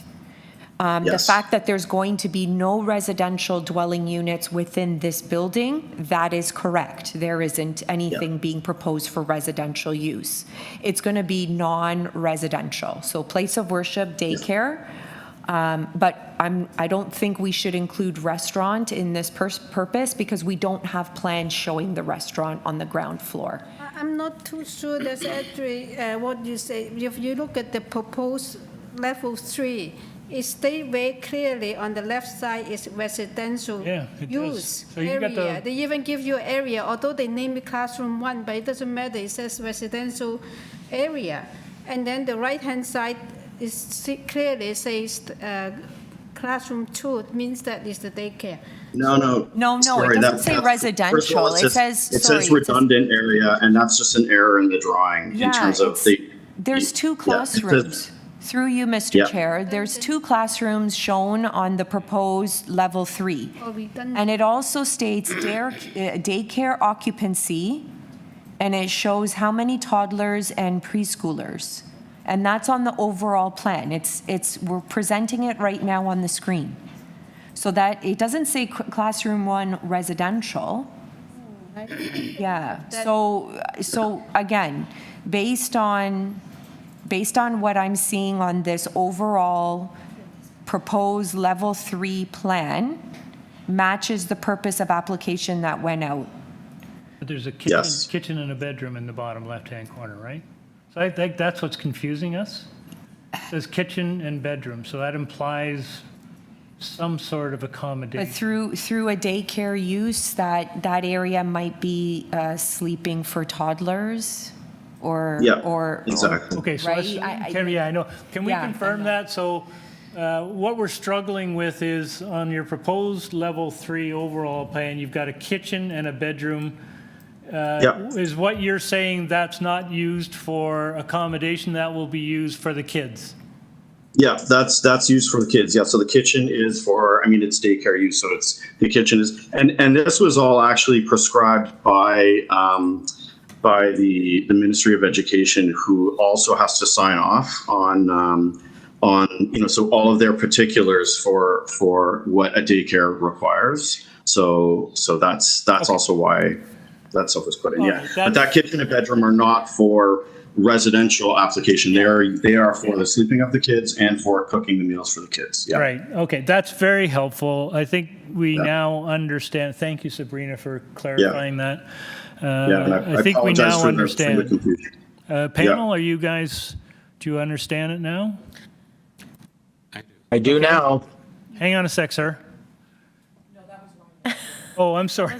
The fact that there's going to be no residential dwelling units within this building, that is correct. There isn't anything being proposed for residential use. It's going to be non-residential, so place of worship, daycare. But I don't think we should include restaurant in this purpose because we don't have plans showing the restaurant on the ground floor. I'm not too sure that's actually what you say. If you look at the proposed level 3, it states very clearly on the left side is residential use So you got area. They even give you area, although they name it classroom 1, but it doesn't matter. It says residential area. And then the right-hand side is clearly says classroom 2. It means that is the daycare. No, it doesn't say residential. It says redundant area, and that's just an error in the drawing in terms of There's 2 classrooms. Through you, Mr. Chair, there's 2 classrooms shown on the proposed level 3. And it also states daycare occupancy, and it shows how many toddlers and preschoolers. And that's on the overall plan. We're presenting it right now on the screen. So that it doesn't say classroom 1 residential. Yeah, so again, based on what I'm seeing on this overall proposed level 3 plan, matches the purpose of application that went out. But there's a kitchen and a bedroom in the bottom left-hand corner, right? So I think that's what's confusing us. It says kitchen and bedroom, so that implies some sort of accommodation. But through a daycare use, that area might be sleeping for toddlers. Or exactly. Okay, so right? I know. Can we confirm that? So What we're struggling with is on your proposed level 3 overall plan, you've got a kitchen and a bedroom. Is what you're saying that's not used for accommodation, that will be used for the kids? Yeah, that's used for the kids. Yeah, so the kitchen is for, I mean, it's daycare use, so it's, the kitchen is, and this was all actually prescribed by the Ministry of Education, who also has to sign off on so all of their particulars for what a daycare requires. So that's also why that stuff was put in. Yeah, but that kitchen and bedroom are not for residential application. They are for the sleeping of the kids and for cooking the meals for the kids. Yeah. Right. Okay. That's very helpful. I think we now understand. Thank you, Sabrina, for clarifying that. And I think we now understand. For the confusion. Panel, are you guys? Do you understand it now? I do now. Hang on a sec, sir. No, that was Ryan. Oh, I'm sorry.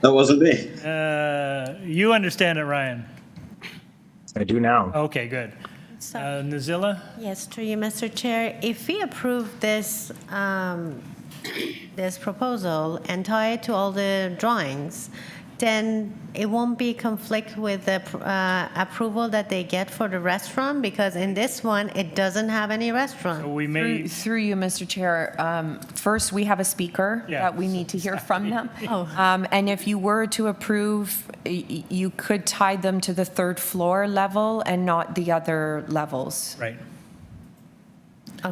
That wasn't me. You understand it, Ryan? I do now. Okay, good. Nazila? Yes, through you, Mr. Chair. If we approve this, this proposal and tie it to all the drawings, then it won't be conflict with the approval that they get for the restaurant, because in this one, it doesn't have any restaurant. So we may... Through you, Mr. Chair, first, we have a speaker that we need to hear from them. And if you were to approve, you could tie them to the 3rd floor level and not the other levels. Right.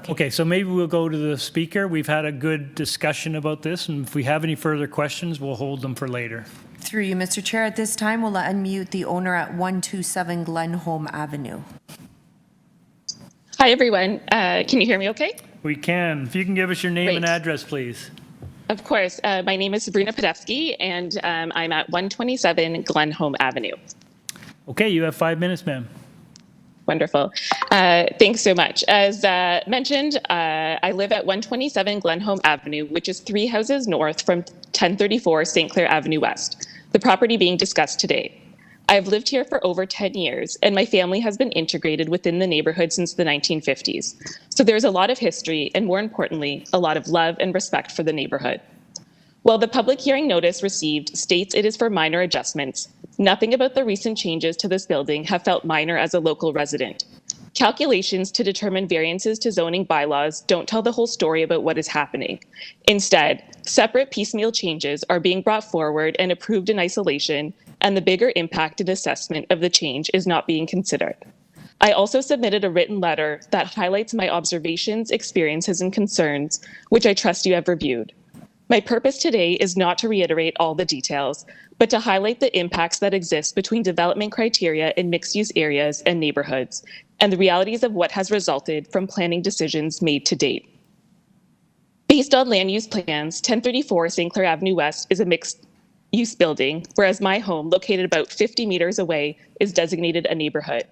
Okay, so maybe we'll go to the speaker. We've had a good discussion about this, and if we have any further questions, we'll hold them for later. Through you, Mr. Chair, at this time, we'll unmute the owner at 127 Glenholm Avenue. Hi, everyone. Can you hear me okay? We can. If you can give us your name and address, please. Of course. My name is Sabrina Podefsky, and I'm at 127 Glenholm Avenue. Okay, you have 5 minutes, ma'am. Wonderful. Thanks so much. As mentioned, I live at 127 Glenholm Avenue, which is 3 houses north from 1034 St. Clair Avenue West, the property being discussed today. I've lived here for over 10 years, and my family has been integrated within the neighborhood since the 1950s. So there's a lot of history, and more importantly, a lot of love and respect for the neighborhood. While the public hearing notice received states it is for minor adjustments, nothing about the recent changes to this building have felt minor as a local resident. Calculations to determine variances to zoning bylaws don't tell the whole story about what is happening. Instead, separate piecemeal changes are being brought forward and approved in isolation, and the bigger impact and assessment of the change is not being considered. I also submitted a written letter that highlights my observations, experiences, and concerns, which I trust you have reviewed. My purpose today is not to reiterate all the details, but to highlight the impacts that exist between development criteria in mixed-use areas and neighborhoods, and the realities of what has resulted from planning decisions made to date. Based on land use plans, 1034 St. Clair Avenue West is a mixed-use building, whereas my home, located about 50 meters away, is designated a neighborhood.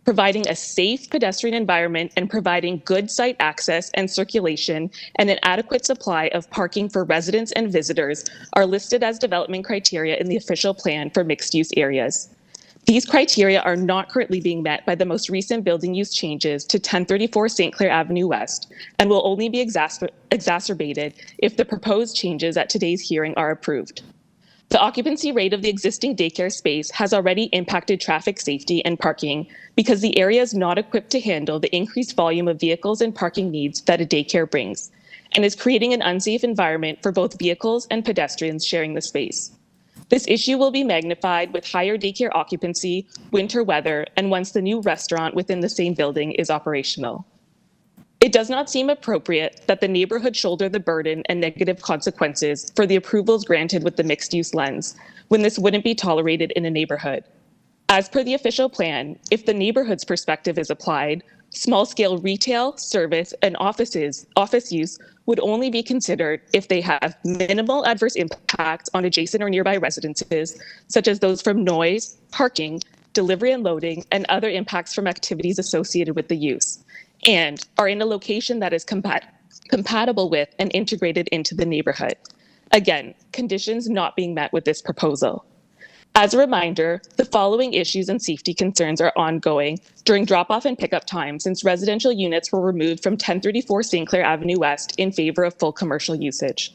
Providing a safe pedestrian environment and providing good site access and circulation and an adequate supply of parking for residents and visitors are listed as development criteria in the official plan for mixed-use areas. These criteria are not currently being met by the most recent building use changes to 1034 St. Clair Avenue West and will only be exacerbated if the proposed changes at today's hearing are approved. The occupancy rate of the existing daycare space has already impacted traffic safety and parking because the area is not equipped to handle the increased volume of vehicles and parking needs that a daycare brings, and is creating an unsafe environment for both vehicles and pedestrians sharing the space. This issue will be magnified with higher daycare occupancy, winter weather, and once the new restaurant within the same building is operational. It does not seem appropriate that the neighborhood shoulder the burden and negative consequences for the approvals granted with the mixed-use lens, when this wouldn't be tolerated in a neighborhood. As per the official plan, if the neighborhood's perspective is applied, small-scale retail, service, and office use would only be considered if they have minimal adverse impact on adjacent or nearby residences, such as those from noise, parking, delivery and loading, and other impacts from activities associated with the use, and are in a location that is compatible with and integrated into the neighborhood. Again, conditions not being met with this proposal. As a reminder, the following issues and safety concerns are ongoing during drop-off and pickup time since residential units were removed from 1034 St. Clair Avenue West in favor of full commercial usage.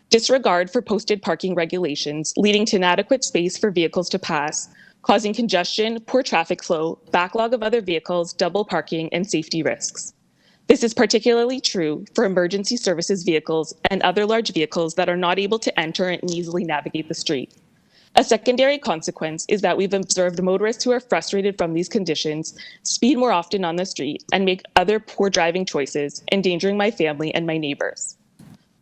Disregard for posted parking regulations, leading to inadequate space for vehicles to pass, causing congestion, poor traffic flow, backlog of other vehicles, double parking, and safety risks. This is particularly true for emergency services vehicles and other large vehicles that are not able to enter and easily navigate the street. A secondary consequence is that we've observed motorists who are frustrated from these conditions speed more often on the street and make other poor driving choices, endangering my family and my neighbors.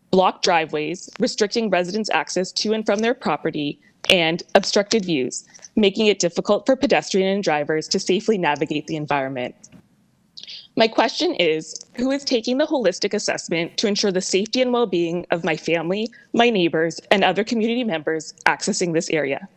Blocked driveways, restricting residents' access to and from their property, and obstructed views, making it difficult for pedestrian and drivers to safely navigate the environment. My question is, who is taking the holistic assessment to ensure the safety and well-being of my family, my neighbors, and other community members accessing this area?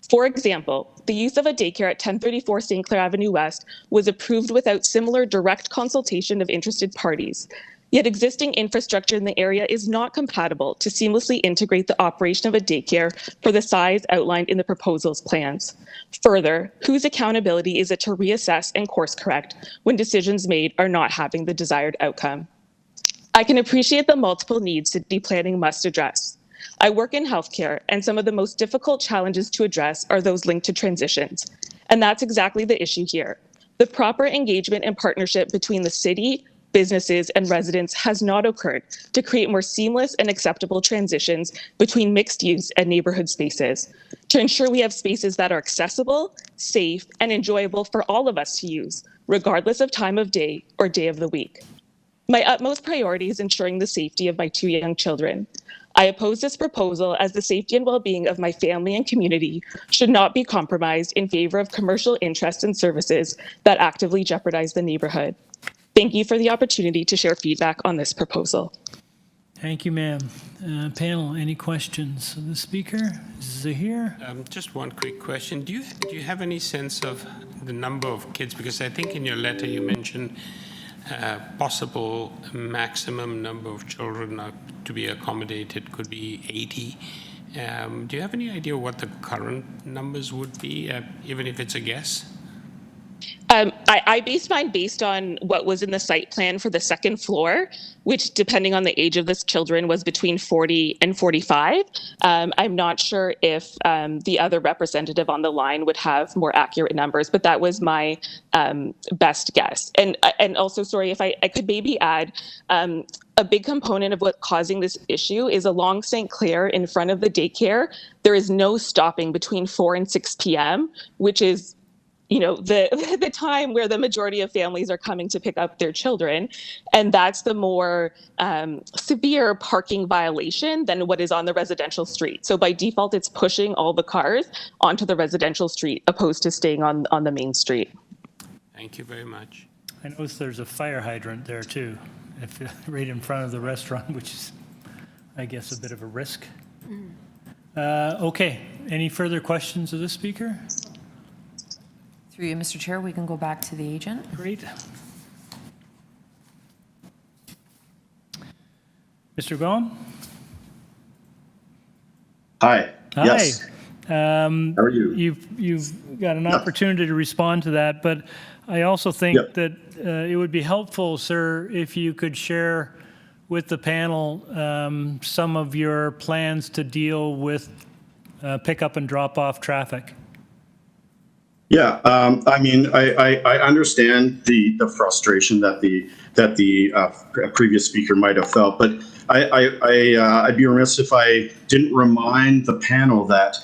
For example, the use of a daycare at 1034 St. Clair Avenue West was approved without similar direct consultation of interested parties. Yet existing infrastructure in the area is not compatible to seamlessly integrate the operation of a daycare for the size outlined in the proposal's plans. Further, whose accountability is it to reassess and course correct when decisions made are not having the desired outcome? I can appreciate the multiple needs city planning must address. I work in healthcare, and some of the most difficult challenges to address are those linked to transitions. And that's exactly the issue here. The proper engagement and partnership between the city, businesses, and residents has not occurred to create more seamless and acceptable transitions between mixed use and neighborhood spaces, to ensure we have spaces that are accessible, safe, and enjoyable for all of us to use, regardless of time of day or day of the week. My utmost priority is ensuring the safety of my 2 young children. I oppose this proposal as the safety and well-being of my family and community should not be compromised in favor of commercial interests and services that actively jeopardize the neighborhood. Thank you for the opportunity to share feedback on this proposal. Thank you, ma'am. Panel, any questions of the speaker? Zahir? Just one quick question. Do you have any sense of the number of kids? Because I think in your letter you mentioned possible maximum number of children to be accommodated could be 80. Do you have any idea what the current numbers would be, even if it's a guess? I based mine based on what was in the site plan for the second floor, which, depending on the age of the children, was between 40 and 45. I'm not sure if the other representative on the line would have more accurate numbers, but that was my best guess. And also, sorry, if I could maybe add, a big component of what's causing this issue is along St. Clair in front of the daycare, there is no stopping between 4 and 6 p.m., which is the time where the majority of families are coming to pick up their children. And that's the more severe parking violation than what is on the residential street. So by default, it's pushing all the cars onto the residential street opposed to staying on the main street. Thank you very much. I notice there's a fire hydrant there too, right in front of the restaurant, which is, I guess, a bit of a risk. Okay, any further questions of the speaker? Through you, Mr. Chair, we can go back to the agent. Great. Mr. Gaume? Hi. Hi. Yes. How are you? You've got an opportunity to respond to that, but I also think that it would be helpful, sir, if you could share with the panel some of your plans to deal with pickup and drop-off traffic. Yeah, I mean, I understand the frustration that the previous speaker might have felt, but I'd be remiss if I didn't remind the panel that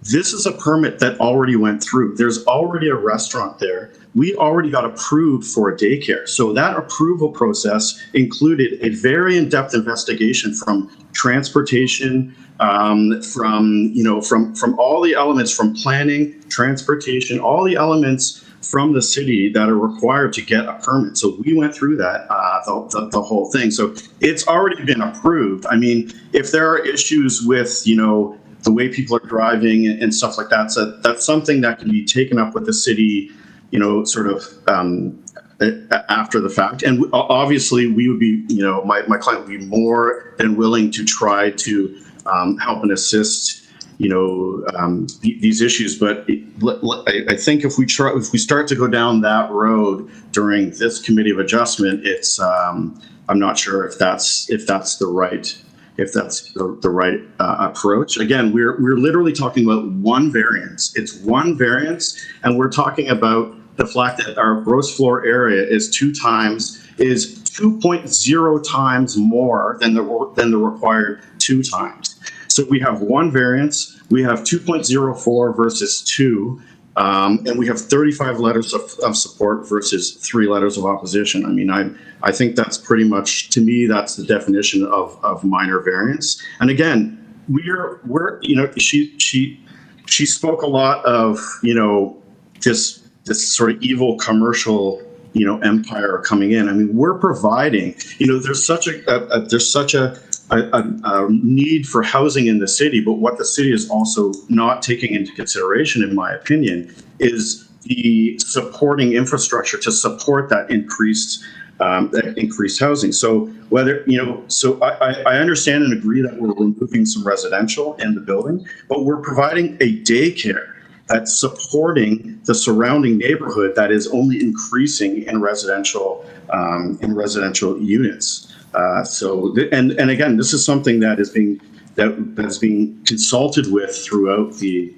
this is a permit that already went through. There's already a restaurant there. We already got approved for a daycare. So that approval process included a very in-depth investigation from transportation, from all the elements, from planning, transportation, all the elements from the city that are required to get a permit. So we went through that, the whole thing. So it's already been approved. I mean, if there are issues with, the way people are driving and stuff like that, so that's something that can be taken up with the city, sort of after the fact. And obviously we would be, my client would be more than willing to try to help and assist these issues. But I think if we start to go down that road during this committee of adjustment, it's I'm not sure if that's the right approach. Again, we're literally talking about one variance. It's one variance, and we're talking about the fact that our gross floor area is 2.0 times more than the required 2 times. So we have one variance, we have 2.04 versus 2, and we have 35 letters of support versus 3 letters of opposition. I mean, I think that's pretty much, to me, that's the definition of minor variance. And again, she spoke a lot of, this sort of evil commercial, empire coming in. I mean, we're providing, there's such a need for housing in the city, but what the city is also not taking into consideration, in my opinion, is the supporting infrastructure to support that increased housing. So whether, I understand and agree that we're removing some residential in the building, but we're providing a daycare that's supporting the surrounding neighborhood that is only increasing in residential units. And again, this is something that is being consulted with throughout the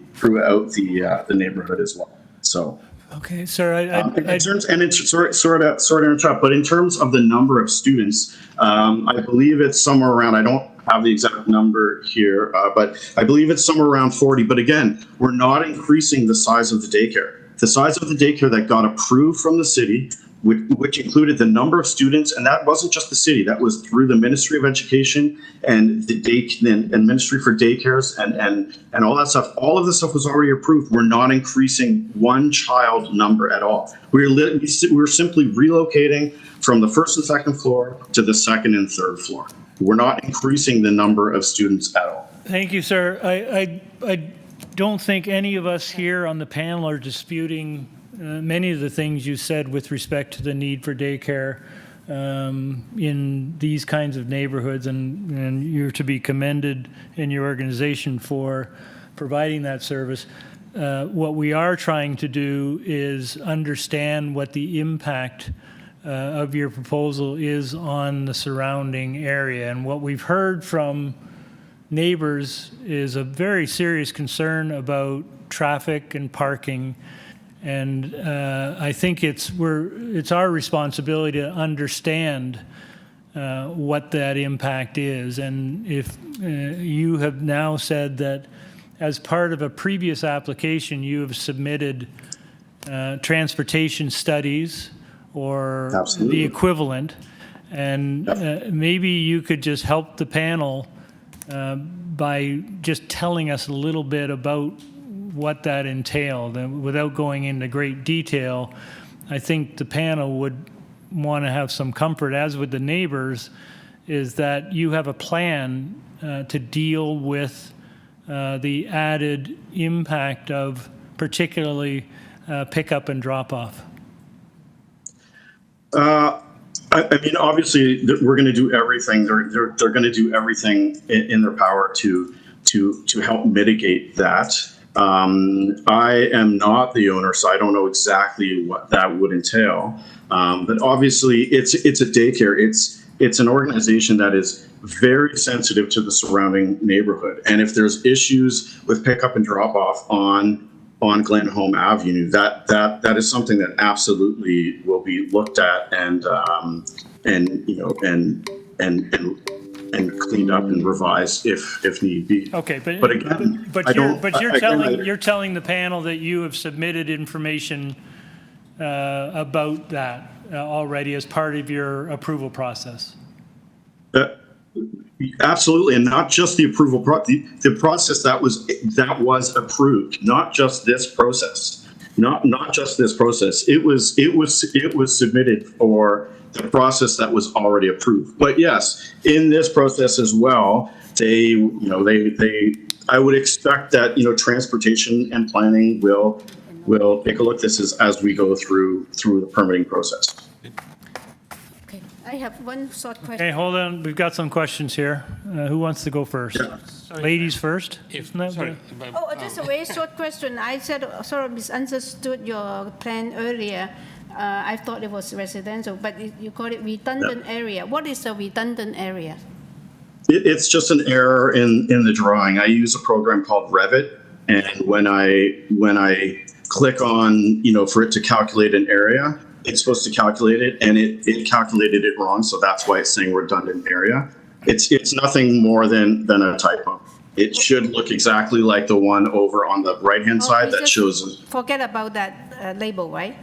neighborhood as well. So. Okay, sir. Sorry to interrupt, but in terms of the number of students, I believe it's somewhere around, I don't have the exact number here, but I believe it's somewhere around 40. But again, we're not increasing the size of the daycare. The size of the daycare that got approved from the city, which included the number of students, and that wasn't just the city, that was through the Ministry of Education and the and Ministry for Daycares and all that stuff. All of this stuff was already approved. We're not increasing one child number at all. We're simply relocating from the first and second floor to the second and third floor. We're not increasing the number of students at all. Thank you, sir. I don't think any of us here on the panel are disputing many of the things you said with respect to the need for daycare in these kinds of neighborhoods, and you're to be commended in your organization for providing that service. What we are trying to do is understand what the impact of your proposal is on the surrounding area. And what we've heard from neighbors is a very serious concern about traffic and parking. And I think it's our responsibility to understand what that impact is. And if you have now said that as part of a previous application, you have submitted transportation studies or Absolutely. the equivalent, and maybe you could just help the panel by just telling us a little bit about what that entailed. And without going into great detail, I think the panel would want to have some comfort, as with the neighbors, is that you have a plan to deal with the added impact of particularly pickup and drop off. I mean, obviously, we're going to do everything. They're going to do everything in their power to help mitigate that. I am not the owner, so I don't know exactly what that would entail. But obviously, it's a daycare. It's an organization that is very sensitive to the surrounding neighborhood. And if there's issues with pickup and drop off on Glenholm Avenue, that is something that absolutely will be looked at and cleaned up and revised if need be. Okay, but again, you're telling the panel that you have submitted information about that already as part of your approval process. Absolutely, and not just the approval the process that was approved, not just this process, not just this process. It was submitted for the process that was already approved. But yes, in this process as well, I would expect that transportation and planning will take a look at this as we go through the permitting process. I have one short question. Okay, hold on. We've got some questions here. Who wants to go first? Ladies first? If, Isn't that sorry, what- Oh, just a very short question. I said, sort of misunderstood your plan earlier. I thought it was residential, but you call it redundant area. What is a redundant area? It's just an error in the drawing. I use a program called Revit, and when I click on, for it to calculate an area, it's supposed to calculate it, and it calculated it wrong, so that's why it's saying redundant area. It's nothing more than a typo. It should look exactly like the one over on the right-hand side that shows. Forget about that label, right?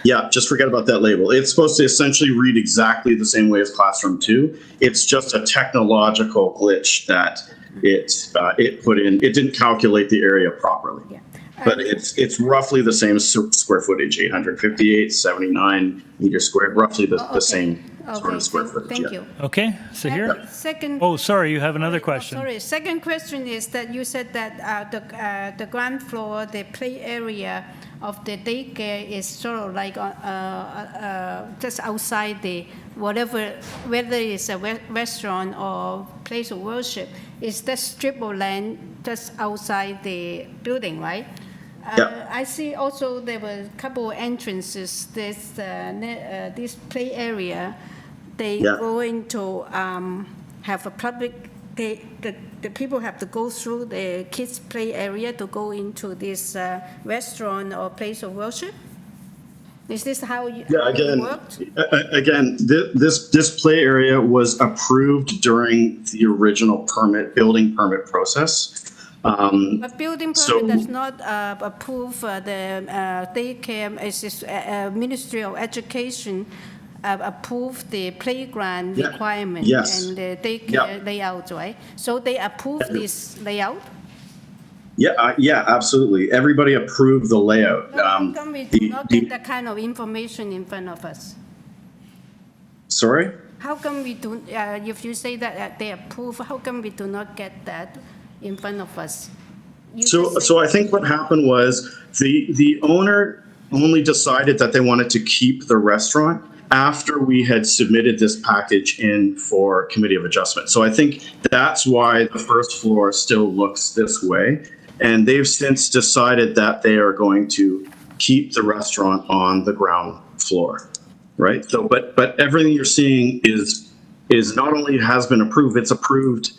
Yeah, just forget about that label. It's supposed to essentially read exactly the same way as Classroom 2. It's just a technological glitch that it put in. It didn't calculate the area properly. Yeah. But it's roughly the same square footage, 858, 79 meters squared, roughly the same sort of square footage. Thank you. Okay, so here. Second. Oh, sorry, you have another question. Sorry, second question is that you said that the ground floor, the play area of the daycare is sort of like just outside the whatever, whether it's a restaurant or place of worship, is that strip of land just outside the building, right? I see also there were a couple of entrances. There's this play area. They going to have a public. The people have to go through the kids' play area to go into this restaurant or place of worship. Is this how you worked? Again, this play area was approved during the original building permit process. But building permit does not approve the daycare. It's just, Ministry of Education approve the playground requirement and the daycare layout, right? So they approve this layout? Yeah, absolutely. Everybody approved the layout. How come we do not get that kind of information in front of us? Sorry? How come we do, if you say that they approve, how come we do not get that in front of us? So I think what happened was the owner only decided that they wanted to keep the restaurant after we had submitted this package in for Committee of Adjustment. So I think that's why the first floor still looks this way. And they've since decided that they are going to keep the restaurant on the ground floor, right? So, but everything you're seeing is not only has been approved, it's approved,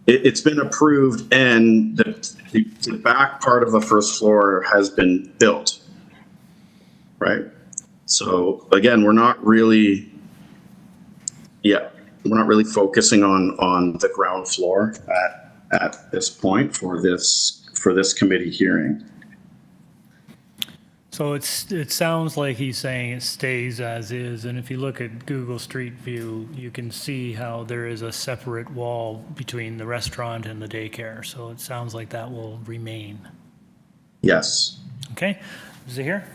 it's been approved, and the back part of the first floor has been built, right? So again, we're not really focusing on the ground floor at this point for this committee hearing. So it sounds like he's saying it stays as is, and if you look at Google Street View, you can see how there is a separate wall between the restaurant and the daycare, so it sounds like that will remain. Yes. Okay, Zahir?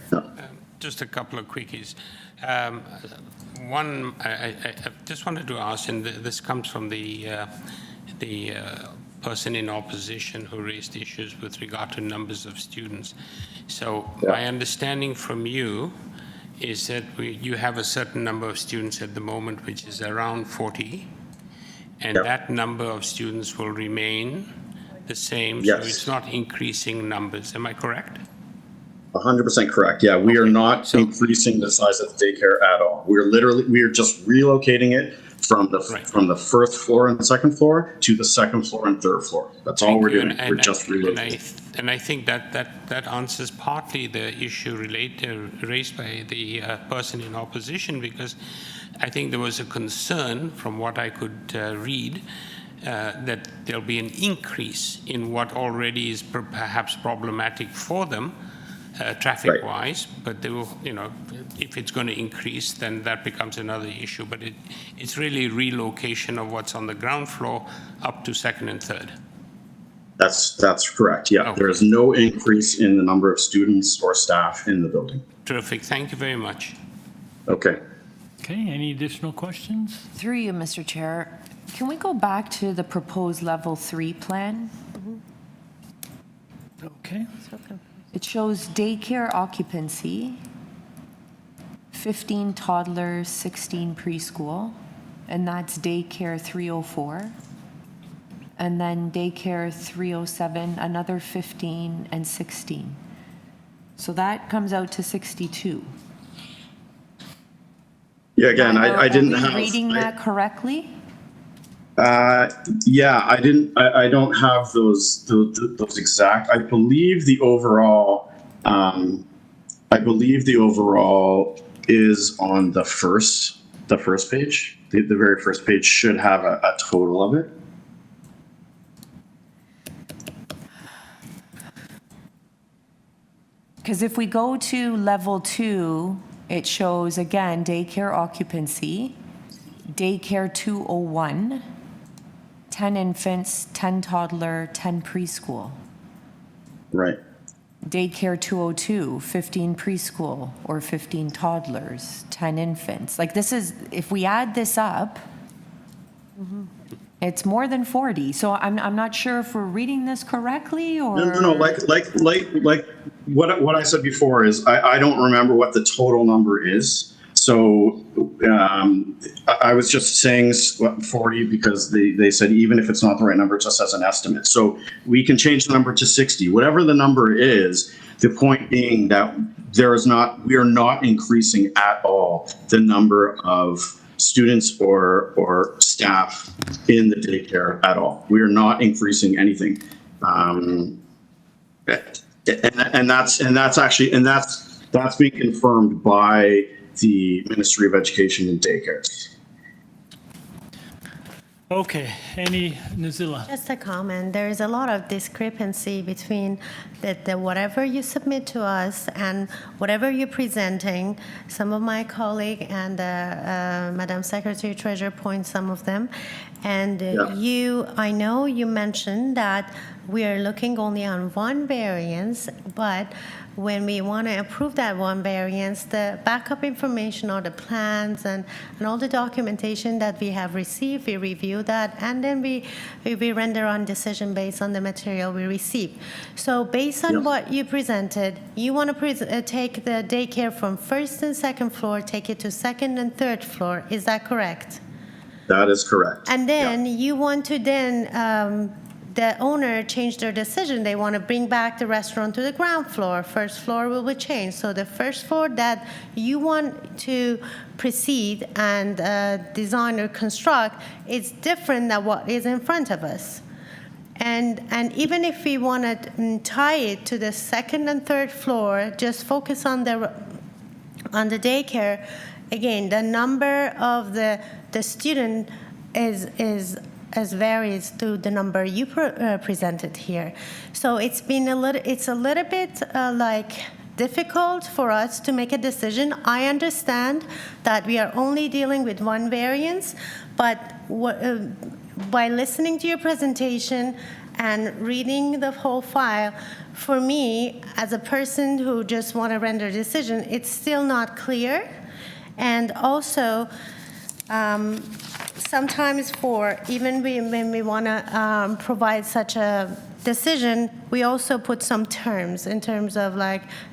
Just a couple of quickies. One, I just wanted to ask, and this comes from the person in opposition who raised issues with regard to numbers of students. So my understanding from you is that you have a certain number of students at the moment, which is around 40, and that number of students will remain the same, so it's not increasing numbers. Am I correct? 100% correct. Yeah, we are not increasing the size of the daycare at all. We are just relocating it from the first floor and the second floor to the second floor and third floor. That's all we're doing. We're just relocating. And I think that answers partly the issue raised by the person in opposition, because I think there was a concern from what I could read that there'll be an increase in what already is perhaps problematic for them traffic-wise, but they will, if it's going to increase, then that becomes another issue. But it's really relocation of what's on the ground floor up to second and third. That's correct. Yeah, there is no increase in the number of students or staff in the building. Terrific. Thank you very much. Okay. Okay, any additional questions? Through you, Mr. Chair. Can we go back to the proposed level 3 plan? Okay. It shows daycare occupancy, 15 toddlers, 16 preschool, and that's daycare 304. and then daycare 307, another 15 and 16. So that comes out to 62. Yeah, again, I didn't Are we have. reading that correctly? Yeah, I don't have those exact. I believe the overall. I believe the overall is on the first page. The very first page should have a total of it. Because if we go to level 2, it shows again daycare occupancy, daycare 201, 10 infants, 10 toddler, 10 preschool. Right. Daycare 202, 15 preschool or 15 toddlers, 10 infants. Like this is, if we add this up, it's more than 40. So I'm not sure if we're reading this correctly or. No. Like what I said before is I don't remember what the total number is. So I was just saying 40 because they said even if it's not the right number, just as an estimate. So we can change the number to 60, whatever the number is. The point being that we are not increasing at all the number of students or staff in the daycare at all. We are not increasing anything. And that's being confirmed by the Ministry of Education and Daycares. Okay, Nazila? Just a comment. There is a lot of discrepancy between the whatever you submit to us and whatever you're presenting. Some of my colleague and Madam Secretary Treasurer point some of them. And I know you mentioned that we are looking only on one variance, but when we want to approve that one variance, the backup information or the plans and all the documentation that we have received, we review that, and then we render on decision based on the material we receive. So based on what you presented, you want to take the daycare from first and second floor, take it to second and third floor. Is that correct? That is correct. And then you want to the owner changed their decision. They want to bring back the restaurant to the ground floor. First floor will be changed. So the first floor that you want to proceed and design or construct is different than what is in front of us. And even if we want to tie it to the second and third floor, just focus on the daycare. Again, the number of the student is varies to the number you presented here. So it's a little bit difficult for us to make a decision. I understand that we are only dealing with one variance, but by listening to your presentation and reading the whole file, for me, as a person who just want to render a decision, it's still not clear. And also, sometimes when we want to provide such a decision, we also put some terms in terms of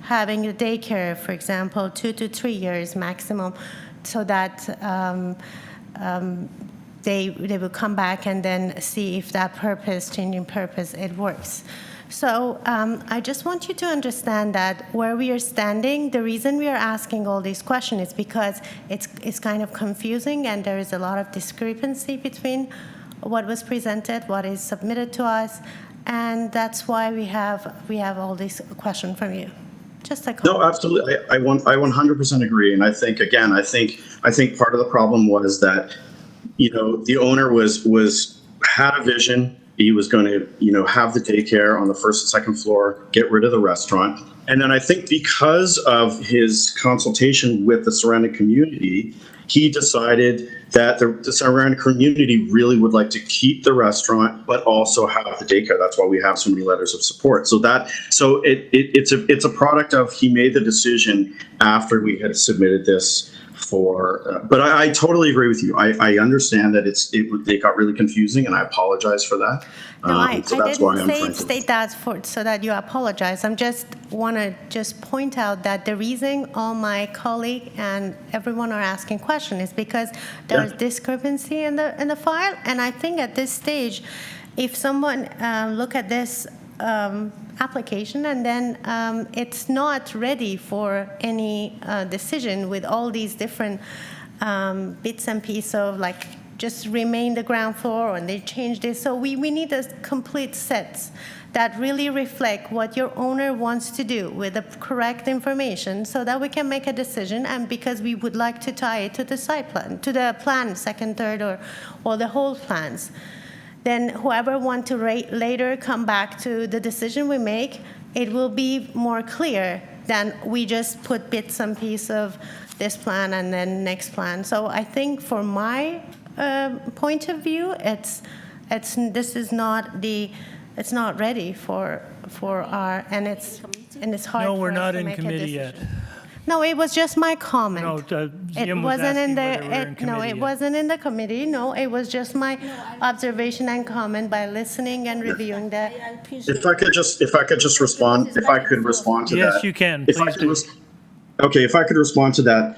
having a daycare, for example, 2 to 3 years maximum, so that they will come back and then see if that changing purpose, it works. So I just want you to understand that where we are standing, the reason we are asking all these questions is because it's kind of confusing and there is a lot of discrepancy between what was presented, what is submitted to us, and that's why we have all these questions from you. Just a comment. No, absolutely. I 100% agree. And I think part of the problem was that, the owner had a vision. He was going to, have the daycare on the first and second floor, get rid of the restaurant. And then I think because of his consultation with the surrounding community, he decided that the surrounding community really would like to keep the restaurant, but also have the daycare. That's why we have so many letters of support. So it's a product of, he made the decision after we had submitted this but I totally agree with you. I understand that it got really confusing, and I apologize for that. No, I didn't state that so that you apologize. I want to point out that the reason all my colleague and everyone are asking questions is because there is discrepancy in the file, and I think at this stage, if someone look at this application and then it's not ready for any decision with all these different bits and pieces of like just remain the ground floor and they change this. So we need a complete set that really reflect what your owner wants to do with the correct information so that we can make a decision, and because we would like to tie it to the site plan, to the plan, second, third, or the whole plans. Then whoever want to later come back to the decision we make, it will be more clear than we just put bits and pieces of this plan and then next plan. So I think for my point of view, it's not ready for our, and it's hard. No, we're for us not to in make a committee decision. yet. No, it was just my comment. No, It Jim was wasn't in asking whether we were in the, no, committee it yet. wasn't in the committee. No, it was just my observation and comment by listening and reviewing the. If I could just respond to that. Yes, you can. Please do. Okay, if I could respond to that,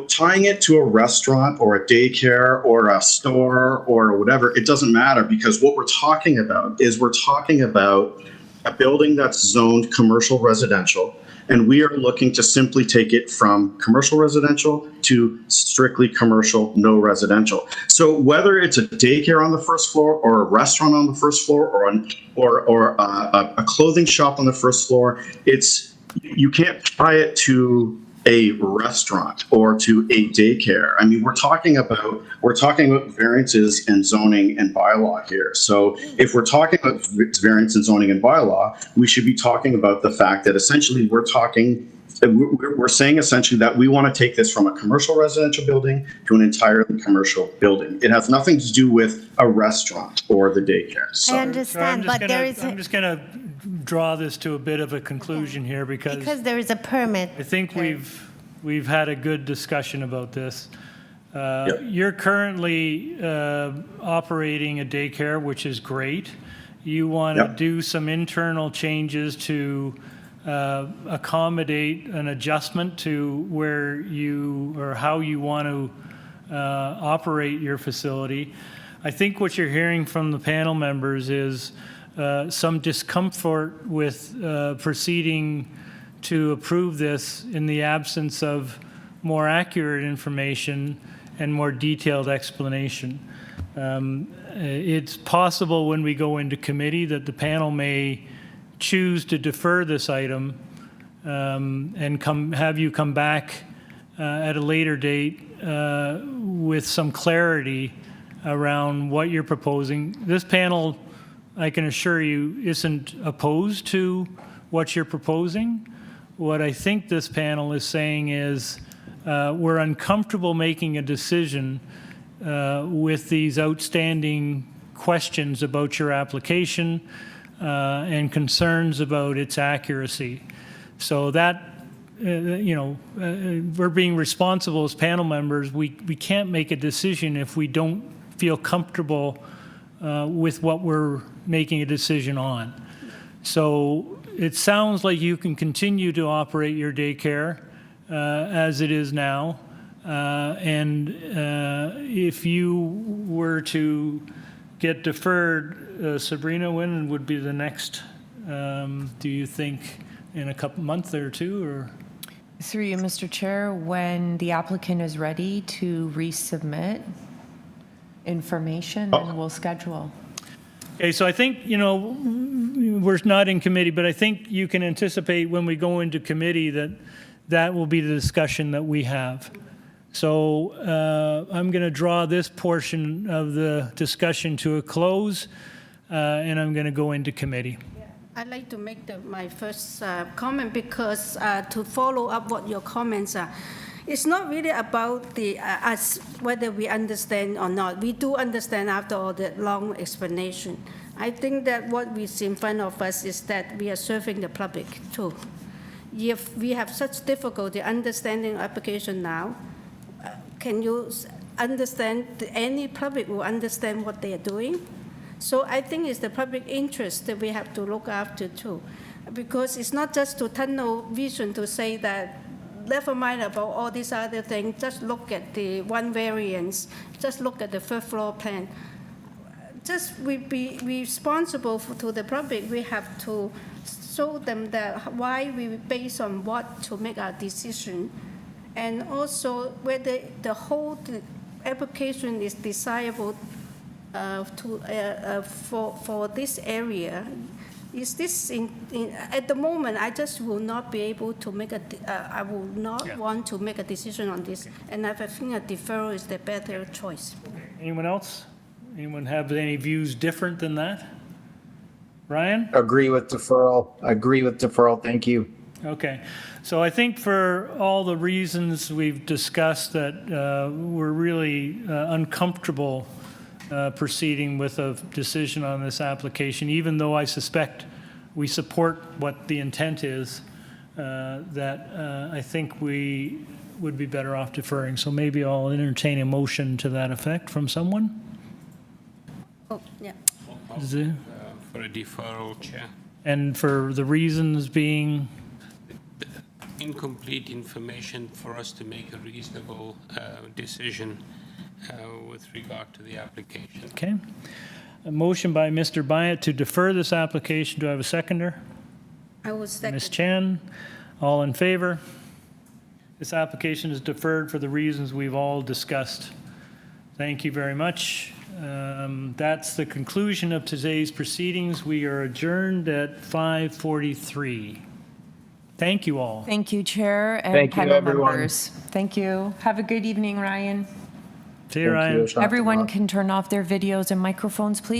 tying it to a restaurant or a daycare or a store or whatever, it doesn't matter, because what we're talking about is a building that's zoned commercial residential, and we are looking to simply take it from commercial residential to strictly commercial, no residential. So whether it's a daycare on the first floor or a restaurant on the first floor or a clothing shop on the first floor, you can't tie it to a restaurant or to a daycare. I mean, we're talking about variances and zoning and bylaw here. So if we're talking about variance and zoning and bylaw, we should be talking about the fact that essentially we're saying essentially that we want to take this from a commercial residential building to an entirely commercial building. It has nothing to do with a restaurant or the daycare. I understand, but there is. I'm just going to draw this to a bit of a conclusion here because there is a permit. I think we've had a good discussion about this. You're currently operating a daycare, which is great. You want to do some internal changes to accommodate an adjustment to where you or how you want to operate your facility. I think what you're hearing from the panel members is some discomfort with proceeding to approve this in the absence of more accurate information and more detailed explanation. It's possible when we go into committee that the panel may choose to defer this item and have you come back at a later date with some clarity around what you're proposing. This panel, I can assure you, isn't opposed to what you're proposing. What I think this panel is saying is we're uncomfortable making a decision with these outstanding questions about your application and concerns about its accuracy. So that, we're being responsible as panel members. We can't make a decision if we don't feel comfortable with what we're making a decision on. So it sounds like you can continue to operate your daycare as it is now. And if you were to get deferred, Sabrina, when would be the next, do you think in a month or two? Or? Through you, Mr. Chair, when the applicant is ready to resubmit information, then we'll schedule. Okay, so I think, we're not in committee, but I think you can anticipate when we go into committee that will be the discussion that we have. So I'm going to draw this portion of the discussion to a close, and I'm going to go into committee. I'd like to make my first comment because to follow up what your comments are, it's not really about us, whether we understand or not. We do understand after all the long explanation. I think that what we see in front of us is that we are serving the public too. If we have such difficulty understanding application now, can you understand any public will understand what they are doing? So I think it's the public interest that we have to look after too, because it's not just to tunnel vision to say that never mind about all these other things, just look at the one variance, just look at the first floor plan. just we be responsible to the public. We have to show them that why we based on what to make our decision, and also whether the whole application is desirable for this area. Is this at the moment? I just will not be able to make I will not want to make a decision on this, and I think a deferral is the better choice. Anyone else? Anyone have any views different than that? Ryan? Agree with deferral. Thank you. Okay. So I think for all the reasons we've discussed that we're really uncomfortable proceeding with a decision on this application, even though I suspect we support what the intent is, that I think we would be better off deferring. So maybe I'll entertain a motion to that effect from someone. Oh, yeah. For a deferral, Chair. And for the reasons being? Incomplete information for us to make a reasonable decision with regard to the application. Okay. A motion by Mr. Byatt to defer this application. Do I have a seconder? I will second. Ms. Chan, all in favor? This application is deferred for the reasons we've all discussed. Thank you very much. That's the conclusion of today's proceedings. We are adjourned at 5:43. Thank you all. Thank you, Chair and Thank you, panel everyone. members. Thank you. Have a good evening, Ryan. See you, Ryan. Everyone can turn off their videos and microphones, please.